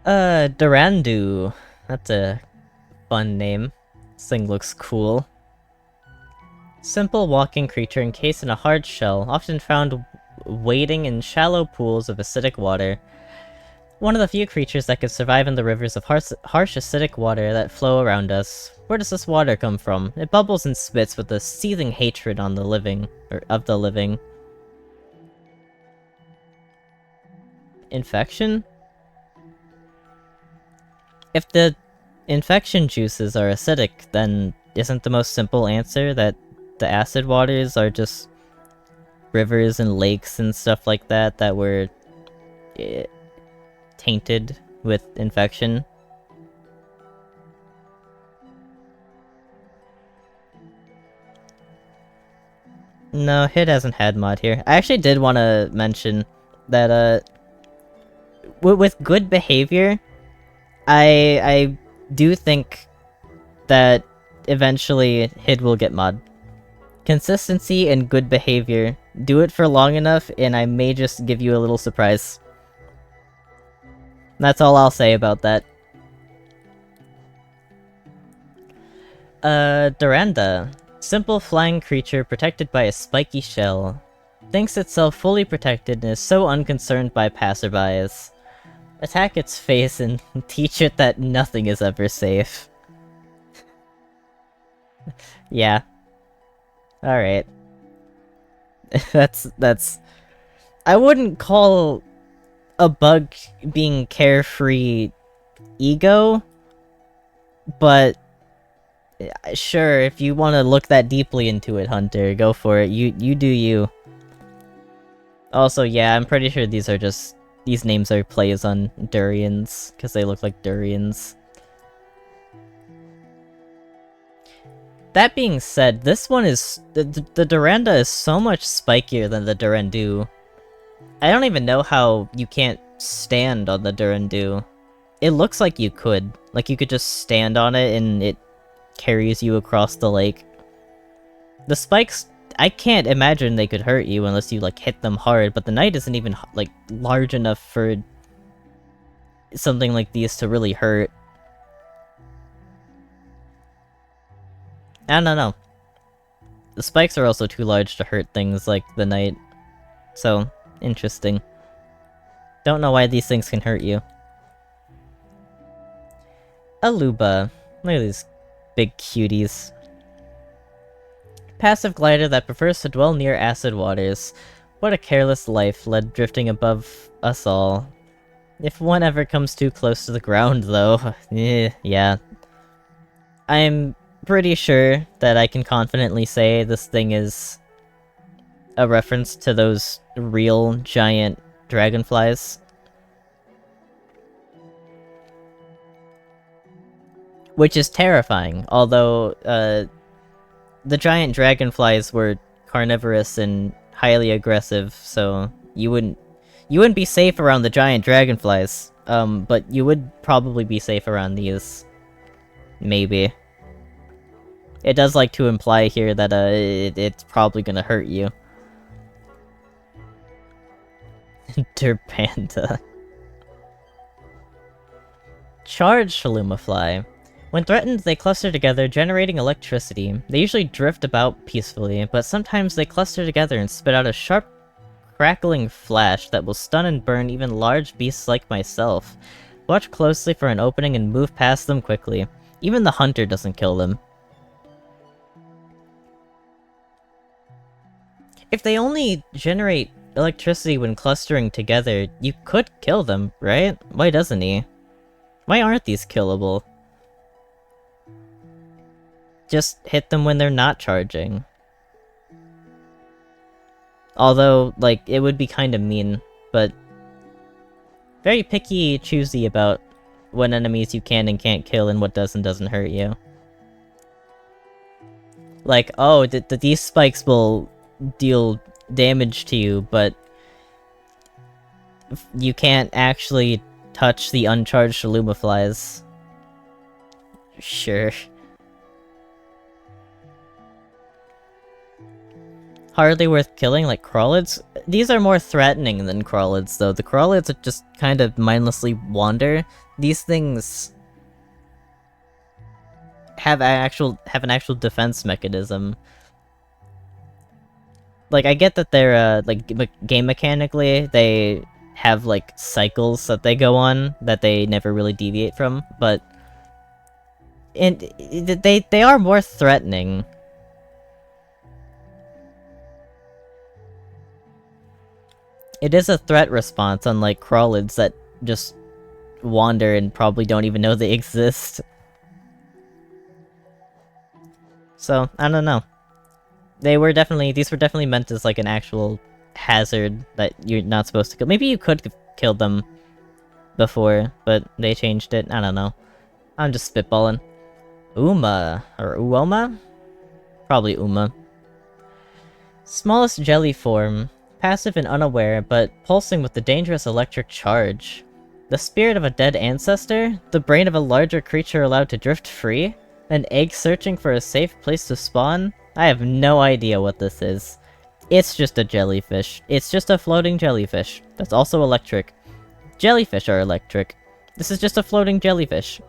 Durandu. That's a fun name. This thing looks cool. Simple walking creature encased in a hard shell, often found wading in shallow pools of acidic water. One of the few creatures that could survive in the rivers of harsh acidic water that flow around us. Where does this water come from? It bubbles and spits with a seething hatred on the living, or of the living. Infection? If the infection juices are acidic, then isn't the most simple answer that the acid waters are just rivers and lakes and stuff like that that were tainted with infection? No, Hid hasn't had mod here. I actually did want to mention that with good behavior, I do think that eventually Hid will get mod. Consistency and good behavior. Do it for long enough, and I may just give you a little surprise. That's all I'll say about that. Duranda. Simple flying creature protected by a spiky shell. Thinks itself fully protected and is so unconcerned by passerbys. Attack its face and teach it that nothing is ever safe. Yeah. Alright. that's... I wouldn't call a bug being carefree ego, but sure, if you want to look that deeply into it, Hunter, go for it. You do you. Also, yeah, I'm pretty sure these are just... These names are plays on durians, because they look like durians. That being said, this one is... The Duranda is so much spikier than the Durandu. I don't even know how you can't stand on the Durandu. It looks like you could. Like, you could just stand on it and it carries you across the lake. The spikes, I can't imagine they could hurt you unless you, like, hit them hard, but the knight isn't even, like, large enough for something like these to really hurt. I don't know. The spikes are also too large to hurt things like the knight. So, interesting. Don't know why these things can hurt you. Aluba. Look at these big cuties. Passive glider that prefers to dwell near acid waters. What a careless life led drifting above us all. If one ever comes too close to the ground, though, yeah. I'm pretty sure that I can confidently say this thing is a reference to those real giant dragonflies. Which is terrifying, although, the giant dragonflies were carnivorous and highly aggressive, so you wouldn't be safe around the giant dragonflies. But you would probably be safe around these. Maybe. It does like to imply here that, it's probably gonna hurt you. Derpanda. Charged Lumafly. When threatened, they cluster together, generating electricity. They usually drift about peacefully, but sometimes they cluster together and spit out a sharp, crackling flash that will stun and burn even large beasts like myself. Watch closely for an opening and move past them quickly. Even the hunter doesn't kill them. If they only generate electricity when clustering together, you could kill them, right? Why doesn't he? Why aren't these killable? Just hit them when they're not charging. Although, like, it would be kinda mean, but... very picky, choosy about what enemies you can and can't kill and what does and doesn't hurt you. Like, oh, these spikes will deal damage to you, but... you can't actually touch the uncharged Lumaflies. Sure. Hardly worth killing, like crawlids? These are more threatening than crawlids, though. The crawlids just kind of mindlessly wander. These things... have an actual defense mechanism. Like, I get that they're, like, game mechanically, they have, like, cycles that they go on that they never really deviate from, but... and they are more threatening. It is a threat response, unlike crawlids that just wander and probably don't even know they exist. So, I don't know. These were definitely meant as like an actual hazard that you're not supposed to kill. Maybe you could have killed them before, but they changed it. I don't know. I'm just spitballing. Uma, or Uoma? Probably Uma. Smallest jelly form. Passive and unaware, but pulsing with the dangerous electric charge. The spirit of a dead ancestor? The brain of a larger creature allowed to drift free? An egg searching for a safe place to spawn? I have no idea what this is. It's just a jellyfish. It's just a floating jellyfish. That's also electric. Jellyfish are electric. This is just a floating jellyfish.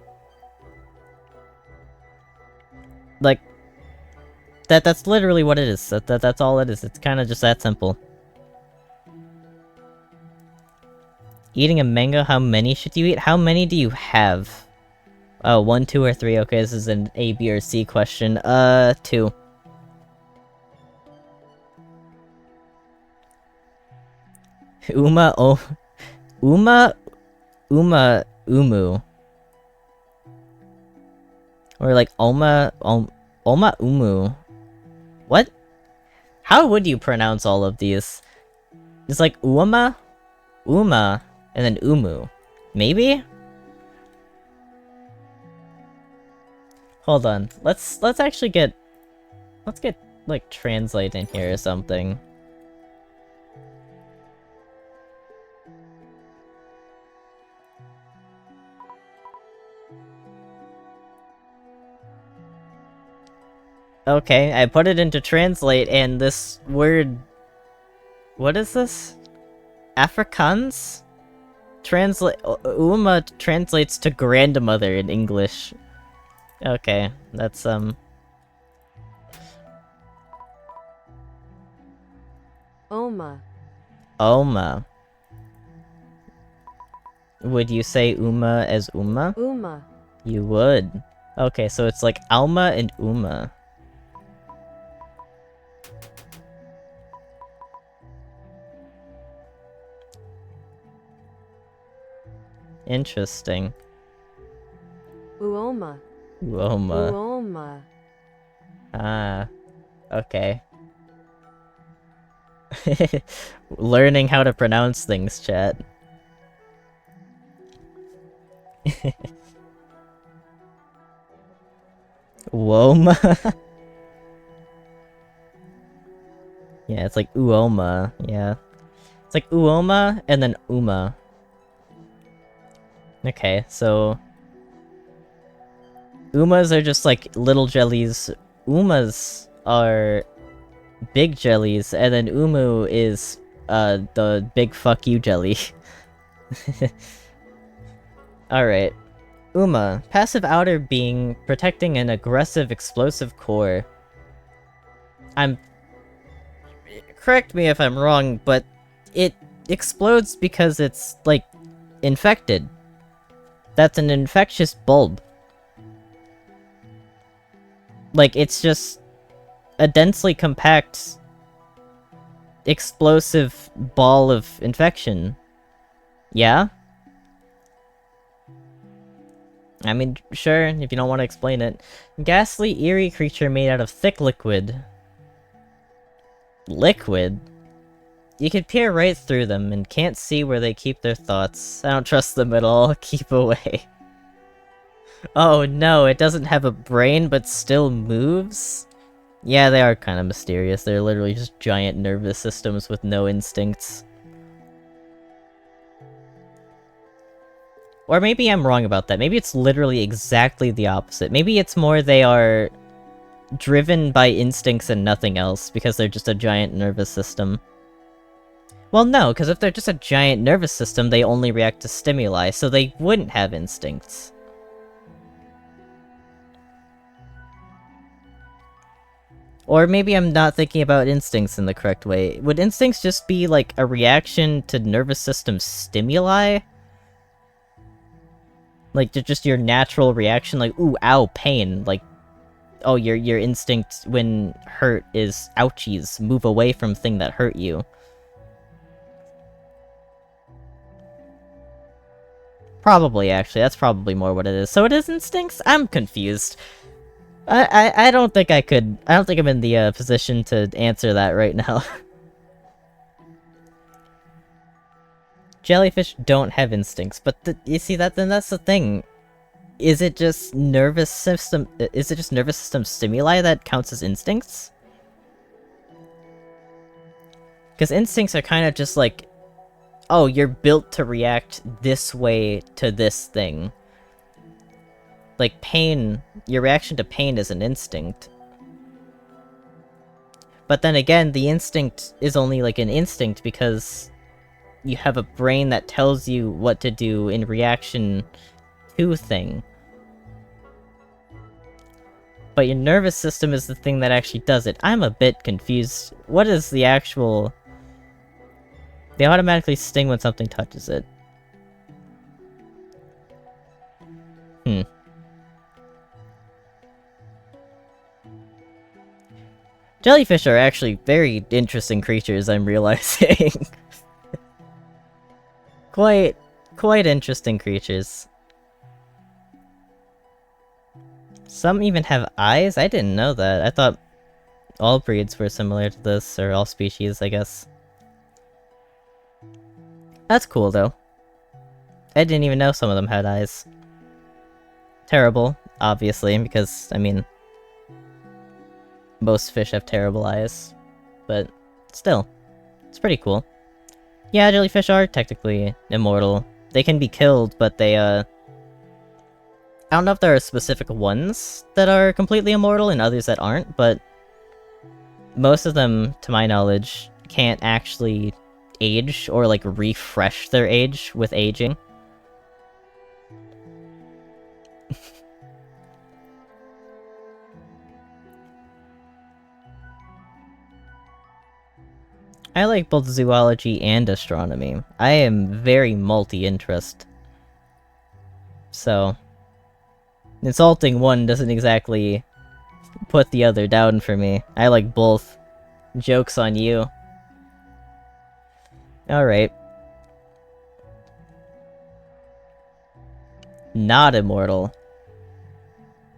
Like, that's literally what it is. That's all it is. It's kinda just that simple. Eating a mango, how many should you eat? How many do you have? Oh, 1, 2, or 3. Okay, this is an A, B, or C question. 2. Uma, oh... Umu. Or like, Oma Umu. What? How would you pronounce all of these? It's like, Uma, and then Umu. Maybe? Hold on. Let's actually get... let's get, like, translate in here or something. Okay, I put it into translate, and this word... what is this? Afrikaans? Uma translates to grandmother in English. Okay, that's, Oma. Oma. Would you say Uma as Uma? Uma. You would. Okay, so it's like Alma and Uma. Interesting. Uoma. Uoma. Uoma. Ah. Okay. Learning how to pronounce things, chat. Uoma? Yeah, it's like Uoma, yeah. It's like Uoma and then Uma. Okay, so... Umas are just like little jellies. Umas are big jellies, and then Umu is the big fuck you jelly. Alright. Uma. Passive outer being, protecting an aggressive explosive core. Correct me if I'm wrong, but it explodes because it's, like, infected. That's an infectious bulb. Like, it's just a densely compact, explosive ball of infection. Yeah? I mean, sure, if you don't want to explain it. Ghastly, eerie creature made out of thick liquid. Liquid? You can peer right through them and can't see where they keep their thoughts. I don't trust them at all. Keep away. Oh no, it doesn't have a brain but still moves? Yeah, they are kind of mysterious. They're literally just giant nervous systems with no instincts. Or maybe I'm wrong about that. Maybe it's literally exactly the opposite. Maybe it's more they are driven by instincts and nothing else, because they're just a giant nervous system. Well, no, because if they're just a giant nervous system, they only react to stimuli, so they wouldn't have instincts. Or maybe I'm not thinking about instincts in the correct way. Would instincts just be, like, a reaction to nervous system stimuli? Like, just your natural reaction, like, ooh, ow, pain, like, oh, your instinct when hurt is, ouchies, move away from thing that hurt you. Probably, actually, that's probably more what it is. So it is instincts? I'm confused. I don't think I could, I don't think I'm in the, position to answer that right now. Jellyfish don't have instincts, but you see that, then that's the thing. Is it just nervous system stimuli that counts as instincts? Because instincts are kind of just like, oh, you're built to react this way to this thing. Like pain, your reaction to pain is an instinct. But then again, the instinct is only like an instinct because you have a brain that tells you what to do in reaction to thing. But your nervous system is the thing that actually does it. I'm a bit confused. What is the actual... They automatically sting when something touches it. Jellyfish are actually very interesting creatures, I'm realizing. Quite interesting creatures. Some even have eyes? I didn't know that. I thought all breeds were similar to this, or all species, I guess. That's cool, though. I didn't even know some of them had eyes. Terrible, obviously, because, I mean... most fish have terrible eyes. But, still. It's pretty cool. Yeah, jellyfish are technically immortal. They can be killed, but they, I don't know if there are specific ones that are completely immortal and others that aren't, but... most of them, to my knowledge, can't actually age or, like, refresh their age with aging. I like both zoology and astronomy. I am very multi-interest. So... insulting one doesn't exactly put the other down for me. I like both. Joke's on you. Alright. Not immortal.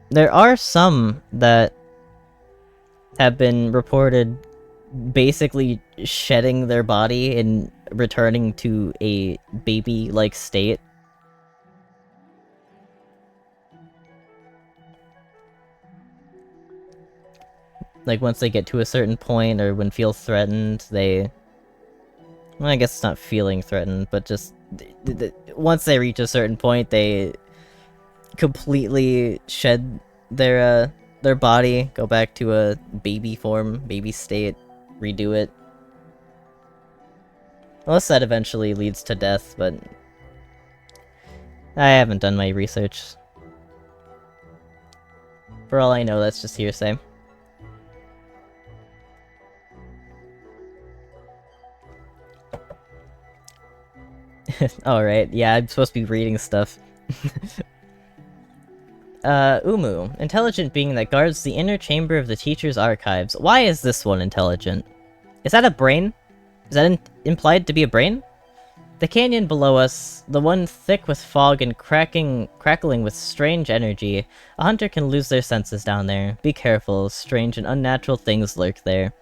There are some that have been reported basically shedding their body and returning to a baby-like state. Like, once they get to a certain point, or when feel threatened, they... well, I guess it's not feeling threatened, but just... once they reach a certain point, they... completely shed their body, go back to a baby form, baby state, redo it. Unless that eventually leads to death, but... I haven't done my research. For all I know, that's just hearsay. Alright, yeah, I'm supposed to be reading stuff. Umu. Intelligent being that guards the inner chamber of the teacher's archives. Why is this one intelligent? Is that a brain? Is that implied to be a brain? The canyon below us, the one thick with fog and crackling with strange energy. A hunter can lose their senses down there. Be careful, strange and unnatural things lurk there.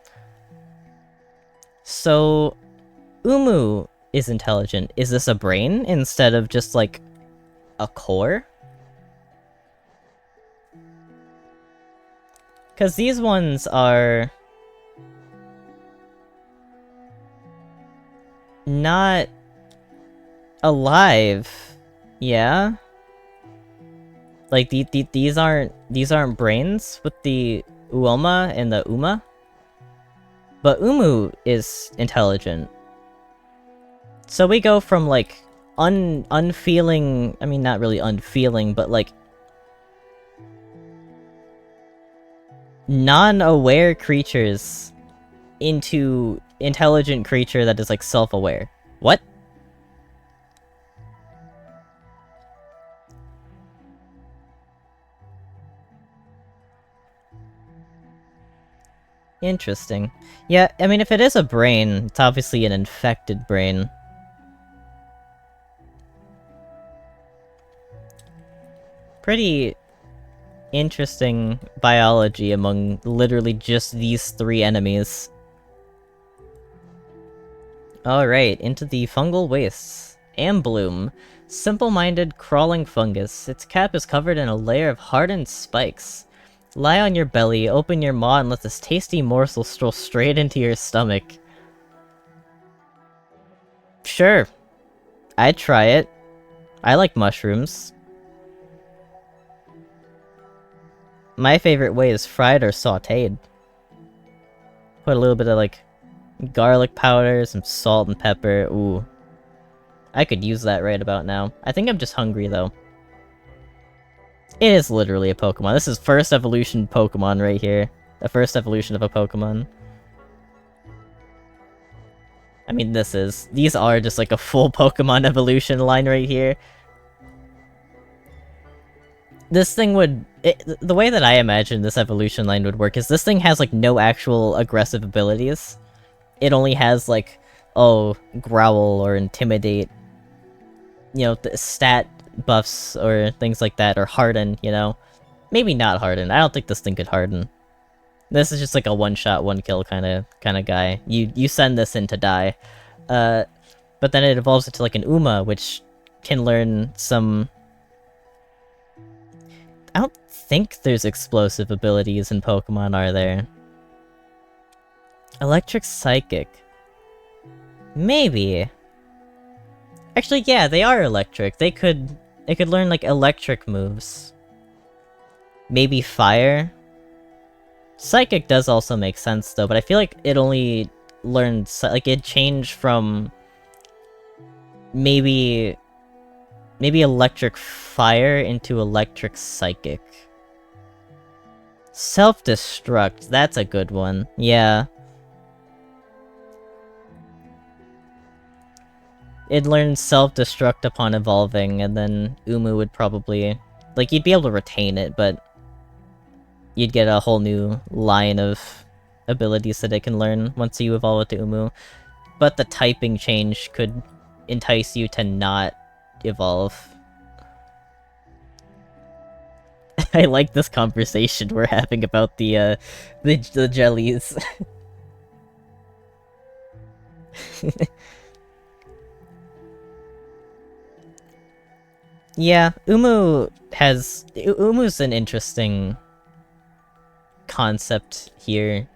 So, Umu is intelligent. Is this a brain instead of just, like, a core? Because these ones are not alive. Yeah? Like, these aren't brains with the Uoma and the Uma? But Umu is intelligent. So we go from, like, unfeeling... I mean, not really unfeeling, but, like... non-aware creatures into intelligent creature that is, like, self-aware. What? Interesting. Yeah, I mean, if it is a brain, it's obviously an infected brain. Pretty interesting biology among literally just these 3 enemies. Alright, into the fungal wastes. Ambloom. Simple-minded, crawling fungus. Its cap is covered in a layer of hardened spikes. Lie on your belly, open your maw, and let this tasty morsel stroll straight into your stomach. Sure. I'd try it. I like mushrooms. My favorite way is fried or sauteed. Put a little bit of, like, garlic powder, some salt and pepper. Ooh. I could use that right about now. I think I'm just hungry, though. It is literally a Pokemon. This is first evolution Pokemon right here. The first evolution of a Pokemon. I mean, these are just like a full Pokemon evolution line right here. This thing would... the way that I imagine this evolution line would work is this thing has, like, no actual aggressive abilities. It only has, like, oh, growl or intimidate. You know, the stat buffs or things like that, or harden, you know? Maybe not harden. I don't think this thing could harden. This is just like a one-shot, one-kill kind of guy. You send this in to die. But then it evolves into like an Uma, which can learn some... I don't think there's explosive abilities in Pokemon, are there? Electric Psychic. Maybe. Actually, yeah, they are electric. They could learn, like, electric moves. Maybe fire? Psychic does also make sense, though, but I feel like it only learned... like, it changed from... Maybe electric fire into electric psychic. Self-destruct, that's a good one. Yeah. It learns self-destruct upon evolving, and then Umu would probably... like, you'd be able to retain it, but... you'd get a whole new line of abilities that it can learn once you evolve it to Umu. But the typing change could entice you to not evolve. I like this conversation we're having about the jellies. Yeah, Umu's an interesting concept here.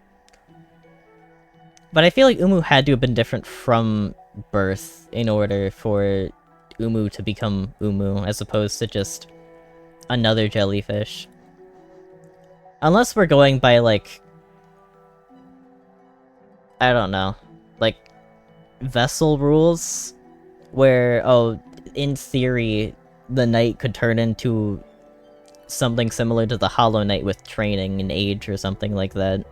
But I feel like Umu had to have been different from birth in order for Umu to become Umu, as opposed to just another jellyfish. Unless we're going by, like... I don't know. Like, vessel rules? Where, oh, in theory, the knight could turn into something similar to the Hollow Knight with training and age or something like that.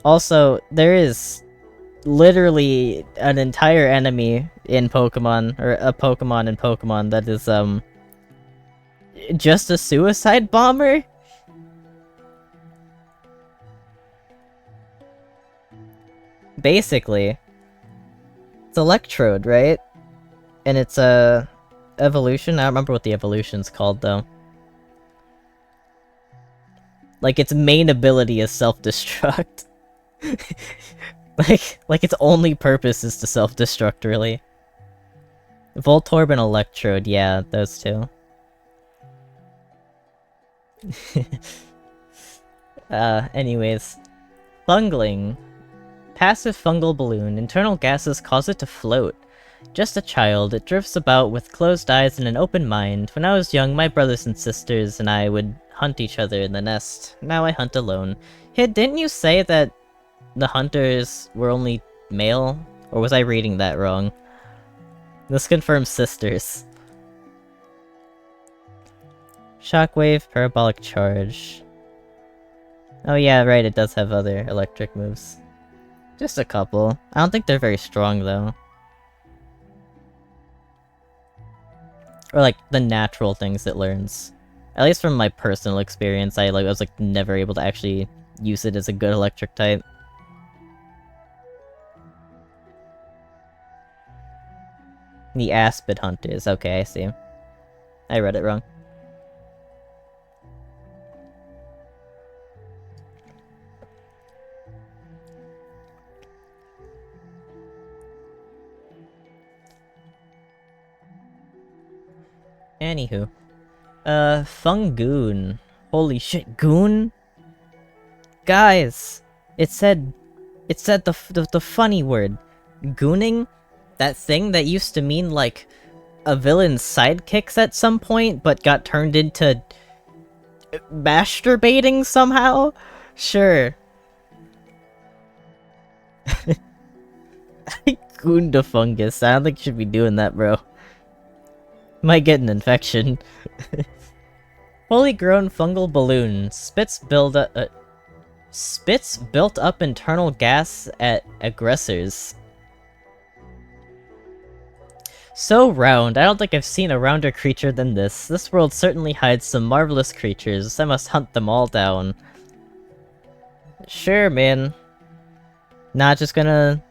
Also, there is literally an entire enemy in Pokemon, or a Pokemon in Pokemon that is, just a suicide bomber? Basically. It's Electrode, right? And it's a evolution. I don't remember what the evolution's called though. Like its main ability is self-destruct. like its only purpose is to self-destruct, really. Voltorb and Electrode, yeah, those two. Anyways. Fungling. Passive fungal balloon. Internal gases cause it to float. Just a child, it drifts about with closed eyes and an open mind. When I was young, my brothers and sisters and I would hunt each other in the nest. Now I hunt alone. Hey, didn't you say that the hunters were only male? Or was I reading that wrong? This confirms sisters. Shockwave, parabolic charge. Oh yeah, right, it does have other electric moves. Just a couple. I don't think they're very strong, though. Or, like, the natural things it learns. At least from my personal experience, I was, like, never able to actually use it as a good electric type. The Aspid Hunters. Okay, I see. I read it wrong. Anywho. Fungoon. Holy shit, goon? Guys! It said the funny word. Gooning? That thing that used to mean, like, a villain's sidekicks at some point, but got turned into masturbating somehow? Sure. Goondafungus. I don't think you should be doing that, bro. Might get an infection. Fully grown fungal balloon. Spits built up internal gas at aggressors. So round. I don't think I've seen a rounder creature than this. This world certainly hides some marvelous creatures. I must hunt them all down. Sure, man. Not just gonna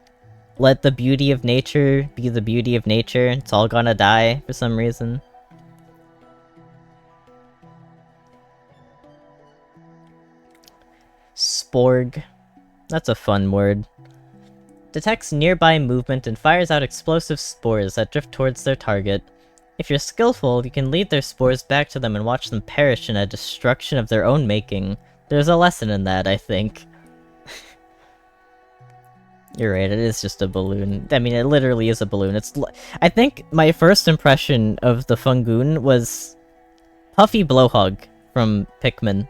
let the beauty of nature be the beauty of nature. It's all gonna die for some reason. Sporg. That's a fun word. Detects nearby movement and fires out explosive spores that drift towards their target. If you're skillful, you can lead their spores back to them and watch them perish in a destruction of their own making. There's a lesson in that, I think. You're right, it is just a balloon. I mean, it literally is a balloon. I think my first impression of the Fungoon was Puffy Blowhog from Pikmin.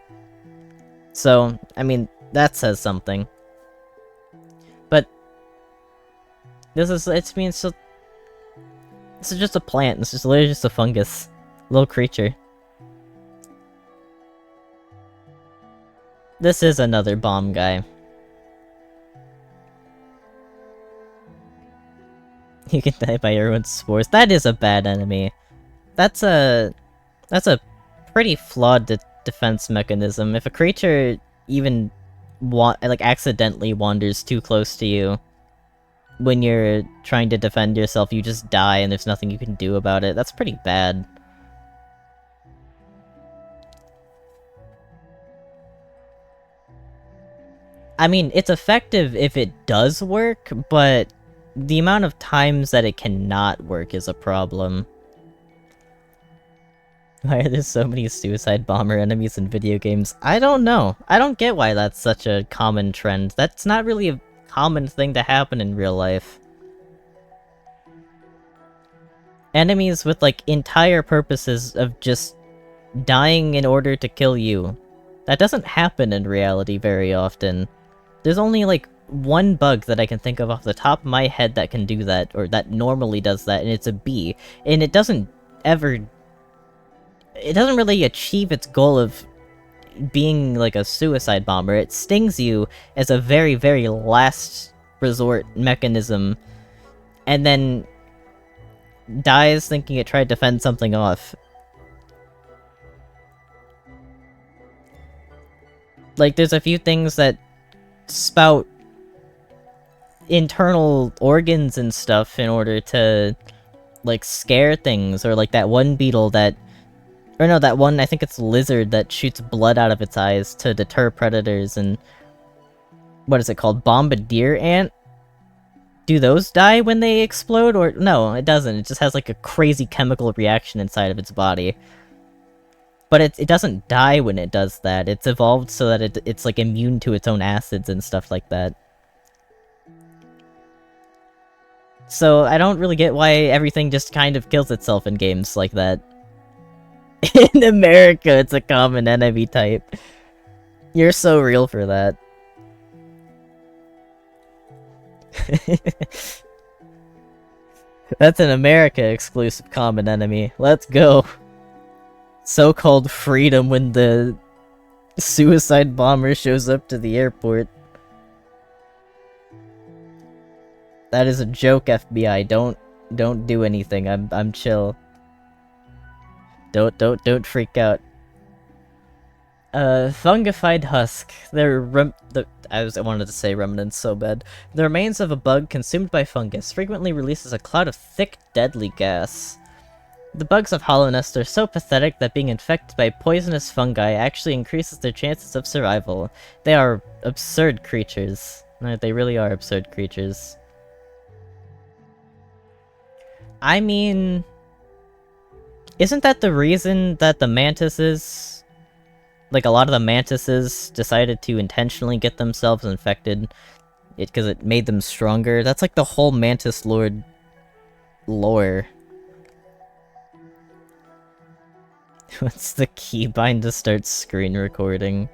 So, I mean, that says something. But this is just a plant. This is literally just a fungus. Little creature. This is another bomb guy. You can die by your own spores. That is a bad enemy. That's a pretty flawed defense mechanism. If a creature even accidentally wanders too close to you when you're trying to defend yourself, you just die and there's nothing you can do about it. That's pretty bad. I mean, it's effective if it does work, but the amount of times that it cannot work is a problem. Why are there so many suicide bomber enemies in video games? I don't know. I don't get why that's such a common trend. That's not really a common thing to happen in real life. Enemies with, like, entire purposes of just dying in order to kill you. That doesn't happen in reality very often. There's only, like, one bug that I can think of off the top of my head that can do that, or that normally does that, and it's a bee. And it doesn't really achieve its goal of being like a suicide bomber. It stings you as a very, very last resort mechanism, and then dies thinking it tried to fend something off. Like, there's a few things that spout internal organs and stuff in order to, like, scare things, or like that one beetle that... Or no, that one, I think it's lizard that shoots blood out of its eyes to deter predators, and... What is it called? Bombardier ant? Do those die when they explode, or... No, it doesn't. It just has, like, a crazy chemical reaction inside of its body. But it doesn't die when it does that. It's evolved so that it's, like, immune to its own acids and stuff like that. So, I don't really get why everything just kind of kills itself in games like that. In America, it's a common enemy type. You're so real for that. That's an America-exclusive common enemy. Let's go. So-called freedom when the suicide bomber shows up to the airport. That is a joke, FBI. Don't do anything. I'm chill. Don't freak out. Fungified husk. I wanted to say remnants so bad. The remains of a bug consumed by fungus frequently releases a cloud of thick, deadly gas. The bugs of Hollow Nest are so pathetic that being infected by poisonous fungi actually increases their chances of survival. They are absurd creatures. No, they really are absurd creatures. I mean... Isn't that the reason that the mantises... Like, a lot of the mantises decided to intentionally get themselves infected? Because it made them stronger? That's like the whole Mantis Lord lore. What's the keybind to start screen recording?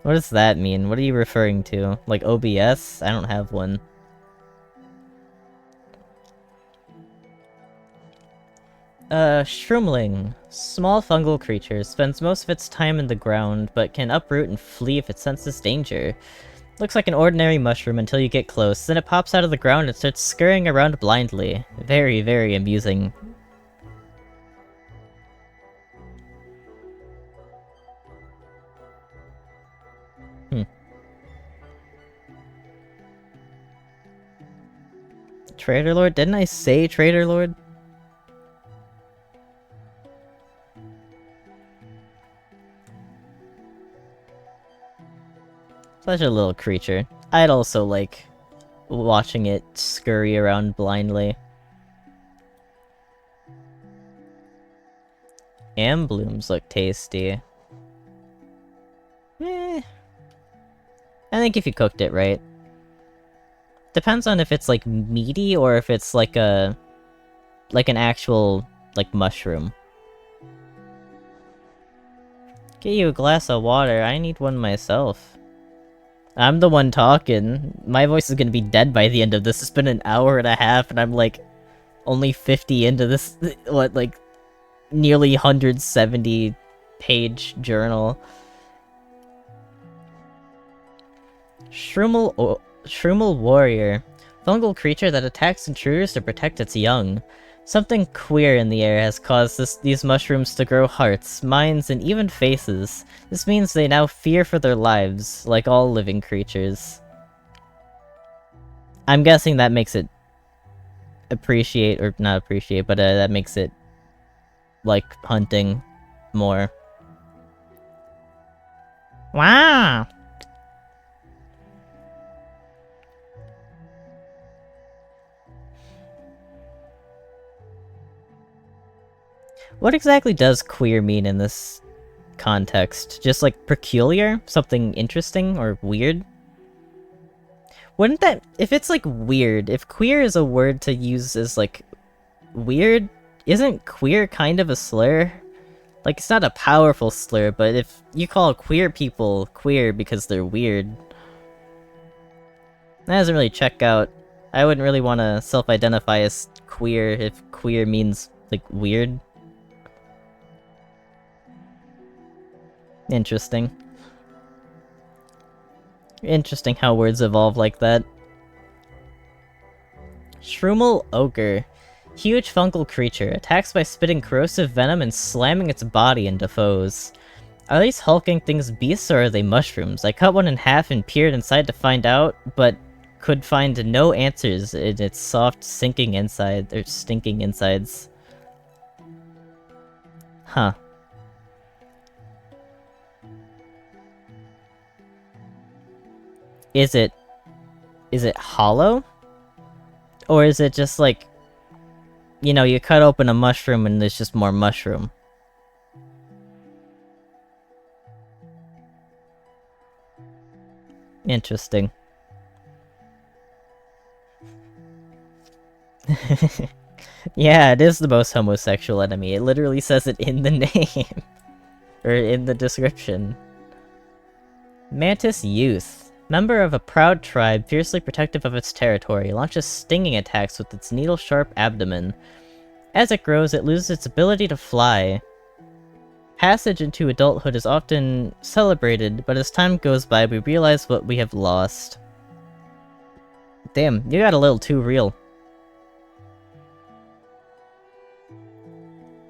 What does that mean? What are you referring to? Like OBS? I don't have one. Shroomling. Small fungal creature. Spends most of its time in the ground, but can uproot and flee if it senses danger. Looks like an ordinary mushroom until you get close, then it pops out of the ground and starts scurrying around blindly. Very, very amusing. Trader Lord? Didn't I say Trader Lord? Such a little creature. I'd also like watching it scurry around blindly. Blooms look tasty. I think if you cooked it right. Depends on if it's like meaty or if it's like an actual like mushroom. Get you a glass of water. I need one myself. I'm the one talking. My voice is gonna be dead by the end of this. It's been an hour and a half and I'm like only 50 into this, what, like nearly 170 page journal. Shroomel Warrior. Fungal creature that attacks intruders to protect its young. Something queer in the air has caused these mushrooms to grow hearts, minds, and even faces. This means they now fear for their lives, like all living creatures. I'm guessing that makes it appreciate, or not appreciate, but that makes it like hunting more. Wow! What exactly does queer mean in this context? Just like peculiar? Something interesting or weird? Wouldn't that... If it's like weird, if queer is a word to use as like weird, isn't queer kind of a slur? Like, it's not a powerful slur, but if you call queer people queer because they're weird, that doesn't really check out. I wouldn't really want to self-identify as queer if queer means like weird. Interesting. Interesting how words evolve like that. Shroomel Ogre. Huge fungal creature. Attacks by spitting corrosive venom and slamming its body into foes. Are these hulking things beasts or are they mushrooms? I cut one in half and peered inside to find out, but could find no answers in its soft, sinking inside, or stinking insides. Huh. Is it hollow? Or is it just like, you know, you cut open a mushroom and there's just more mushroom? Interesting. Yeah, it is the most homosexual enemy. It literally says it in the name. Or in the description. Mantis Youth. Member of a proud tribe, fiercely protective of its territory, launches stinging attacks with its needle-sharp abdomen. As it grows, it loses its ability to fly. Passage into adulthood is often celebrated, but as time goes by, we realize what we have lost. Damn, you got a little too real.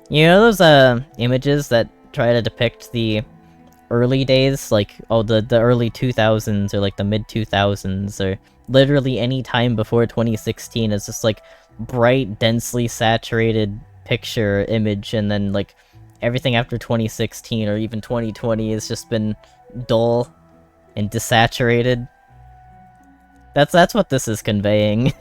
You know those, images that try to depict the early days? Like, oh, the early 2000s, or like the mid-2000s, or literally any time before 2016 is just like bright, densely saturated picture image, and then like everything after 2016 or even 2020 has just been dull and desaturated. That's what this is conveying.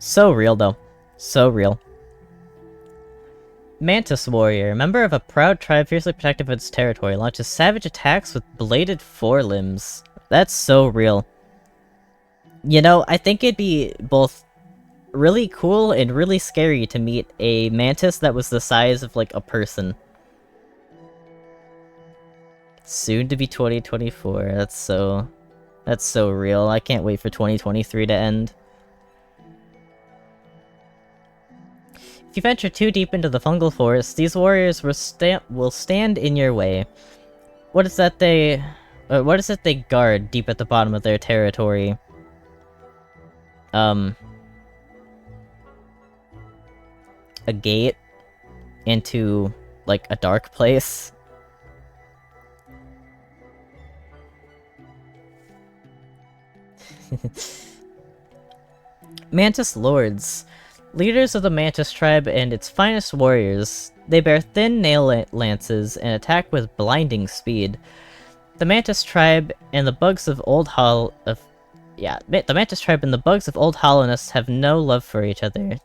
So real, though. So real. Mantis Warrior, member of a proud tribe fiercely protective of its territory, launches savage attacks with bladed forelimbs. That's so real. You know, I think it'd be both really cool and really scary to meet a mantis that was the size of, like, a person. Soon to be 2024, that's so real. I can't wait for 2023 to end. If you venture too deep into the fungal forest, these warriors will stand in your way. What is it they guard deep at the bottom of their territory? A gate into, like, a dark place? Mantis Lords. Leaders of the Mantis tribe and its finest warriors. They bear thin nail lances and attack with blinding speed. The Mantis tribe and the bugs of Old the Mantis tribe and the bugs of Old Hollowness have no love for each other.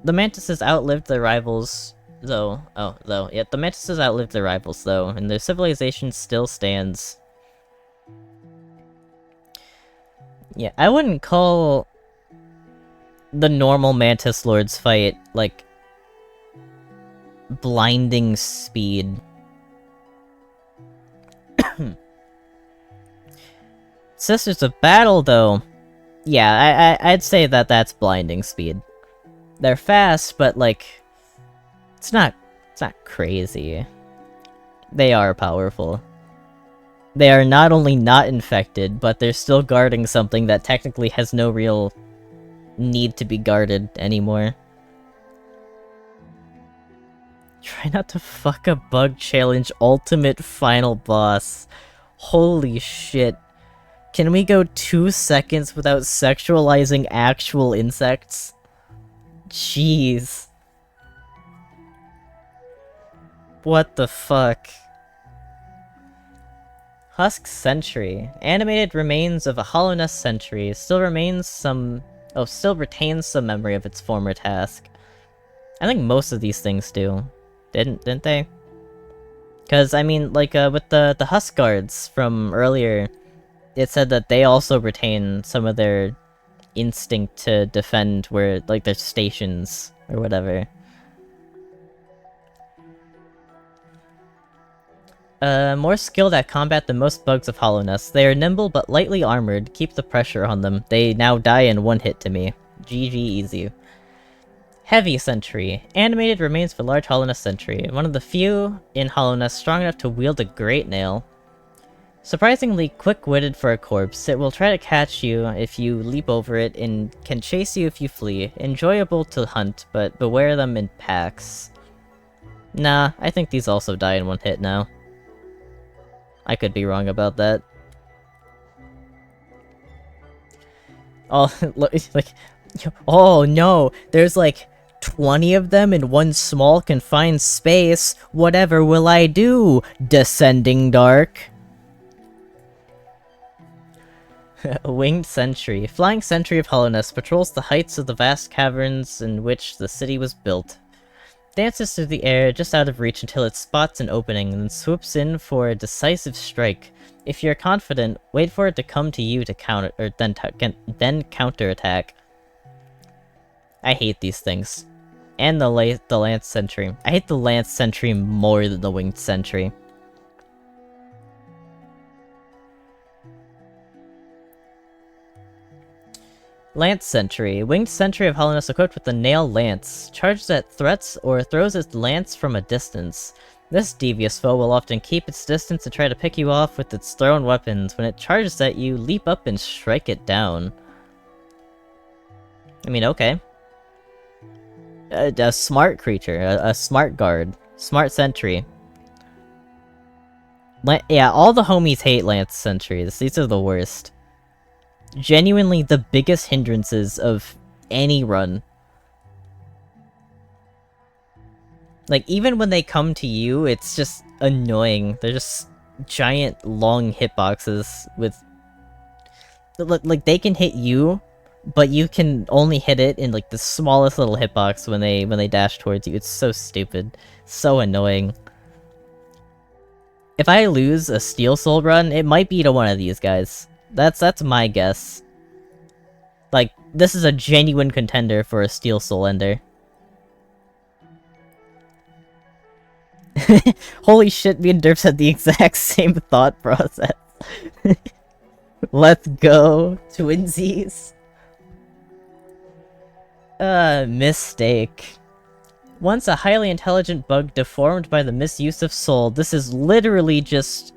The Mantises outlived their rivals, though. The Mantises outlived their rivals, though, and their civilization still stands. Yeah, I wouldn't call the normal Mantis Lords fight, like, blinding speed. Sisters of Battle, though, yeah, I'd say that that's blinding speed. They're fast, but, like, it's not crazy. They are powerful. They are not only not infected, but they're still guarding something that technically has no real need to be guarded anymore. Try not to fuck a bug challenge ultimate final boss. Holy shit. Can we go 2 seconds without sexualizing actual insects? Jeez. What the fuck? Husk Sentry. Animated remains of a Hollowness sentry. Still retains some memory of its former task. I think most of these things do. Didn't they? Because, I mean, like, with the Husk Guards from earlier, it said that they also retain some of their instinct to defend where, like, their stations, or whatever. More skilled at combat than most bugs of Hollowness. They are nimble but lightly armored. Keep the pressure on them. They now die in one hit to me. GG easy. Heavy Sentry. Animated remains of a large Hollowness sentry. One of the few in Hollowness strong enough to wield a great nail. Surprisingly quick-witted for a corpse, it will try to catch you if you leap over it and can chase you if you flee. Enjoyable to hunt, but beware them in packs. Nah, I think these also die in one hit now. I could be wrong about that. Oh, look, like... Oh no, there's like 20 of them in one small confined space. Whatever will I do, Descending Dark? A winged sentry. Flying sentry of hollowness patrols the heights of the vast caverns in which the city was built. Dances through the air just out of reach until it spots an opening and then swoops in for a decisive strike. If you're confident, wait for it to come to you to counter, or then counterattack. I hate these things. And the Lance Sentry. I hate the Lance Sentry more than the Winged Sentry. Lance Sentry. Winged Sentry of Hollowness equipped with the Nail Lance. Charges at threats or throws its lance from a distance. This devious foe will often keep its distance and try to pick you off with its thrown weapons. When it charges at you, leap up and strike it down. I mean, okay. A smart creature, a smart guard, smart sentry. Yeah, all the homies hate Lance Sentries. These are the worst. Genuinely the biggest hindrances of any run. Like, even when they come to you, it's just annoying. They're just giant, long hitboxes with... Like, they can hit you, but you can only hit it in, like, the smallest little hitbox when they dash towards you. It's so stupid. So annoying. If I lose a Steel Soul run, it might be to one of these guys. That's my guess. Like, this is a genuine contender for a Steel Soul ender. Holy shit, me and Derps had the exact same thought process. Let's go, twinsies. Mistake. Once a highly intelligent bug deformed by the misuse of soul, this is literally just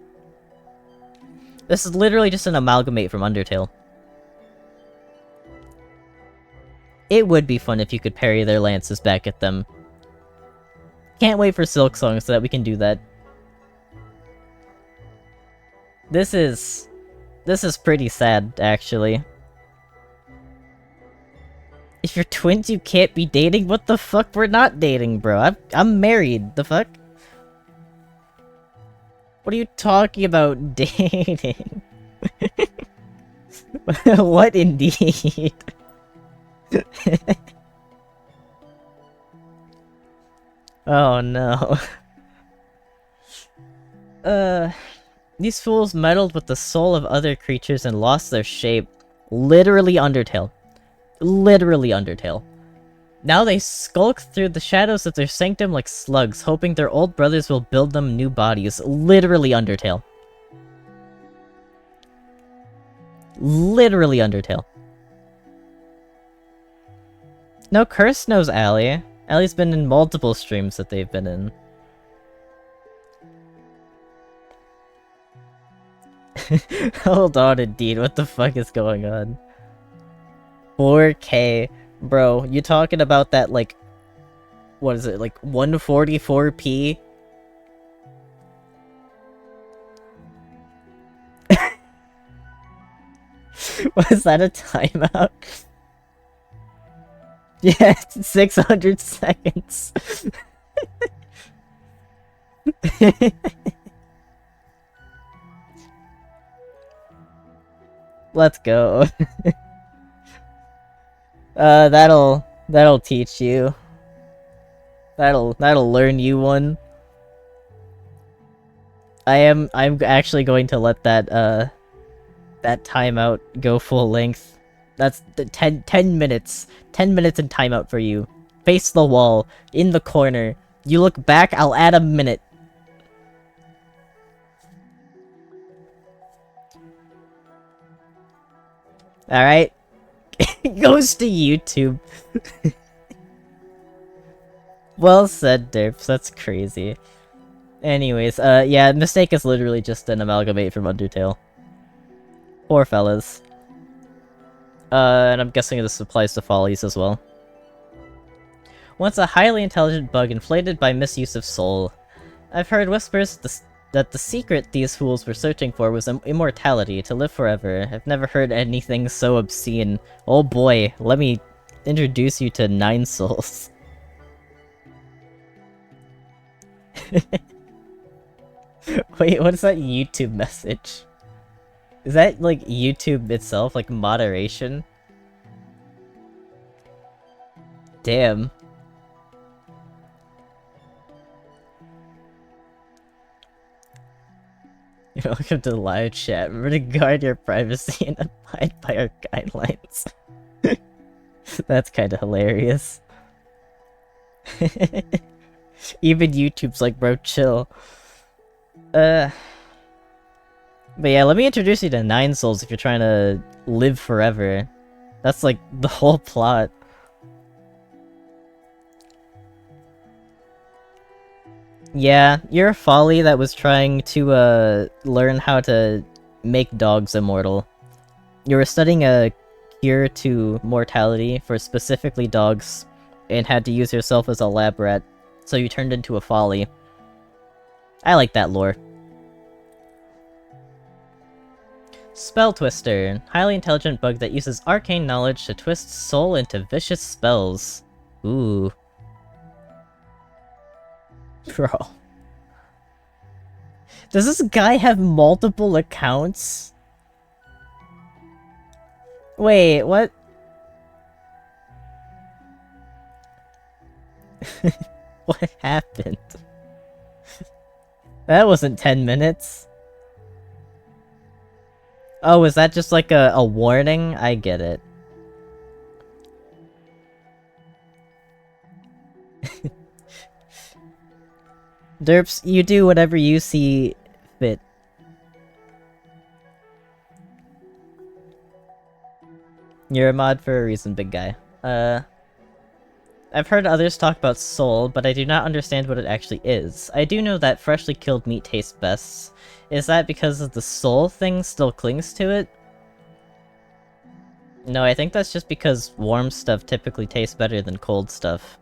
an amalgamate from Undertale. It would be fun if you could parry their lances back at them. Can't wait for Silksong so that we can do that. This is pretty sad, actually. If you're twins, you can't be dating? What the fuck? We're not dating, bro. I'm married. The fuck? What are you talking about dating? What indeed? Oh no. These fools meddled with the soul of other creatures and lost their shape. Literally Undertale. Literally Undertale. Now they skulk through the shadows of their sanctum like slugs, hoping their old brothers will build them new bodies. Literally Undertale. Literally Undertale. No, Curse knows Allie. Allie's been in multiple streams that they've been in. Hold on, indeed. What the fuck is going on? 4K. Bro, you talking about that, like... What is it, like 144p? Was that a timeout? Yeah, it's 600 seconds. Let's go. That'll teach you. That'll learn you one. I'm actually going to let that that timeout go full length. That's the 10 minutes. 10 minutes in timeout for you. Face the wall, in the corner. You look back, I'll add a minute. Alright? It goes to YouTube. Well said, Derps. That's crazy. Anyways, yeah, Mistake is literally just an amalgamate from Undertale. Poor fellas. And I'm guessing this applies to Follies as well. Once a highly intelligent bug inflated by misuse of soul. I've heard whispers that the secret these fools were searching for was immortality, to live forever. I've never heard anything so obscene. Oh boy, let me introduce you to Nine Souls. Wait, what is that YouTube message? Is that, like, YouTube itself? Like, moderation? Damn. Welcome to the live chat. Remember to guard your privacy and abide by our guidelines. That's kinda hilarious. Even YouTube's like, bro, chill. But yeah, let me introduce you to Nine Souls if you're trying to live forever. That's like the whole plot. Yeah, you're a folly that was trying to learn how to make dogs immortal. You were studying a cure to mortality for specifically dogs, and had to use yourself as a lab rat, so you turned into a folly. I like that lore. Spell Twister. Highly intelligent bug that uses arcane knowledge to twist soul into vicious spells. Ooh. Bro. Does this guy have multiple accounts? Wait, what? What happened? That wasn't 10 minutes. Oh, is that just like a warning? I get it. Derps, you do whatever you see fit. You're a mod for a reason, big guy. I've heard others talk about soul, but I do not understand what it actually is. I do know that freshly killed meat tastes best. Is that because of the soul thing still clings to it? No, I think that's just because warm stuff typically tastes better than cold stuff.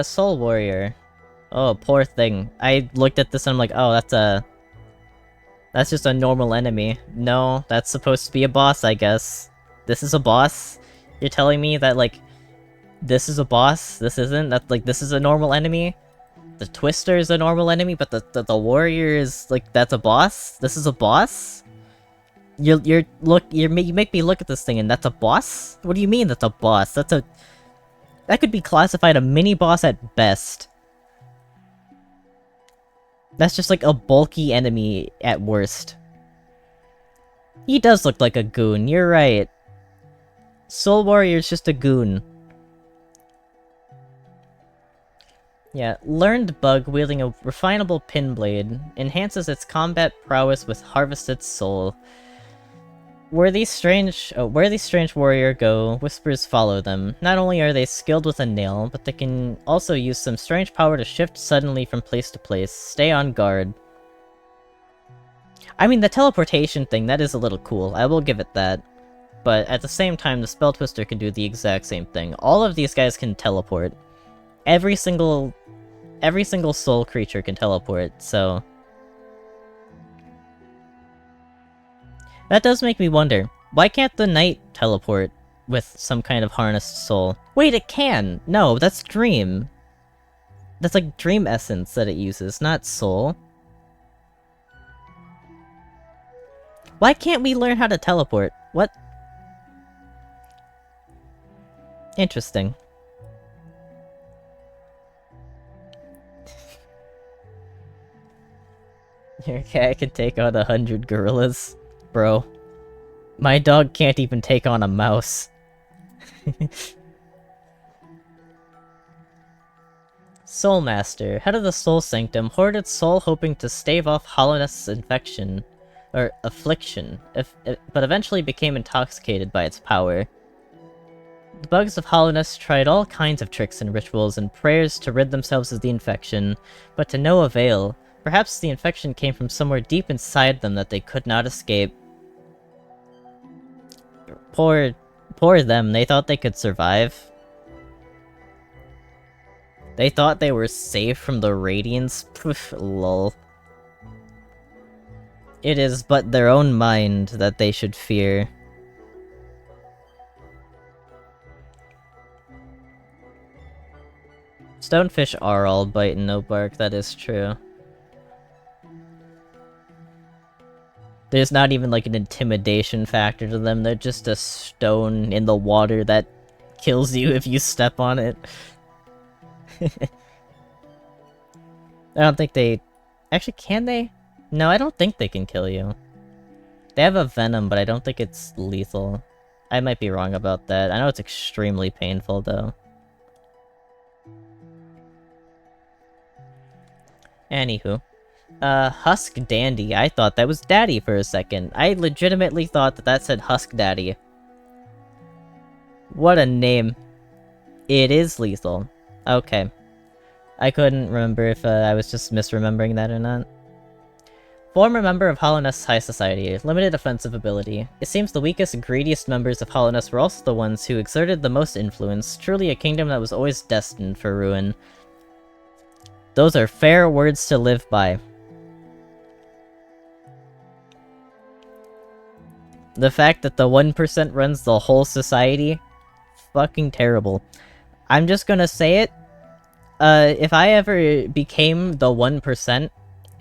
Soul Warrior. Oh, poor thing. I looked at this and I'm like, oh, that's just a normal enemy. No, that's supposed to be a boss, I guess. This is a boss? You're telling me that, like, this is a boss? This isn't? That, like, this is a normal enemy? The Twister is a normal enemy, but the Warrior is, like, that's a boss? This is a boss? You make me look at this thing and that's a boss? What do you mean that's a boss? That could be classified a mini-boss at best. That's just like a bulky enemy at worst. He does look like a goon, you're right. Soul Warrior's just a goon. Yeah, learned bug wielding a refinable pin blade enhances its combat prowess with harvested soul. Where these strange warrior go, whispers follow them. Not only are they skilled with a nail, but they can also use some strange power to shift suddenly from place to place. Stay on guard. I mean, the teleportation thing, that is a little cool. I will give it that. But at the same time, the Spell Twister can do the exact same thing. All of these guys can teleport. Every single soul creature can teleport, so... That does make me wonder, why can't the knight teleport with some kind of harnessed soul? Wait, it can! No, that's dream. That's like dream essence that it uses, not soul. Why can't we learn how to teleport? What? Interesting. Your cat can take on 100 gorillas. Bro. My dog can't even take on a mouse. Soulmaster, head of the Soul Sanctum, hoarded soul hoping to stave off Hollowness' infection. Or affliction, but eventually became intoxicated by its power. The bugs of Hollowness tried all kinds of tricks and rituals and prayers to rid themselves of the infection, but to no avail. Perhaps the infection came from somewhere deep inside them that they could not escape. Poor them. They thought they could survive. They thought they were safe from the radiance. Pff, lol. It is but their own mind that they should fear. Stonefish are all bite and no bark, that is true. There's not even like an intimidation factor to them, they're just a stone in the water that kills you if you step on it. I don't think they... Actually, can they? No, I don't think they can kill you. They have a venom, but I don't think it's lethal. I might be wrong about that. I know it's extremely painful, though. Anywho. Husk Dandy. I thought that was Daddy for a second. I legitimately thought that that said Husk Daddy. What a name. It is lethal. Okay. I couldn't remember if I was just misremembering that or not. Former member of Hollownest's High Society. Limited offensive ability. It seems the weakest and greediest members of Hollownest were also the ones who exerted the most influence. Truly a kingdom that was always destined for ruin. Those are fair words to live by. The fact that the 1% runs the whole society? Fucking terrible. I'm just gonna say it. If I ever became the 1%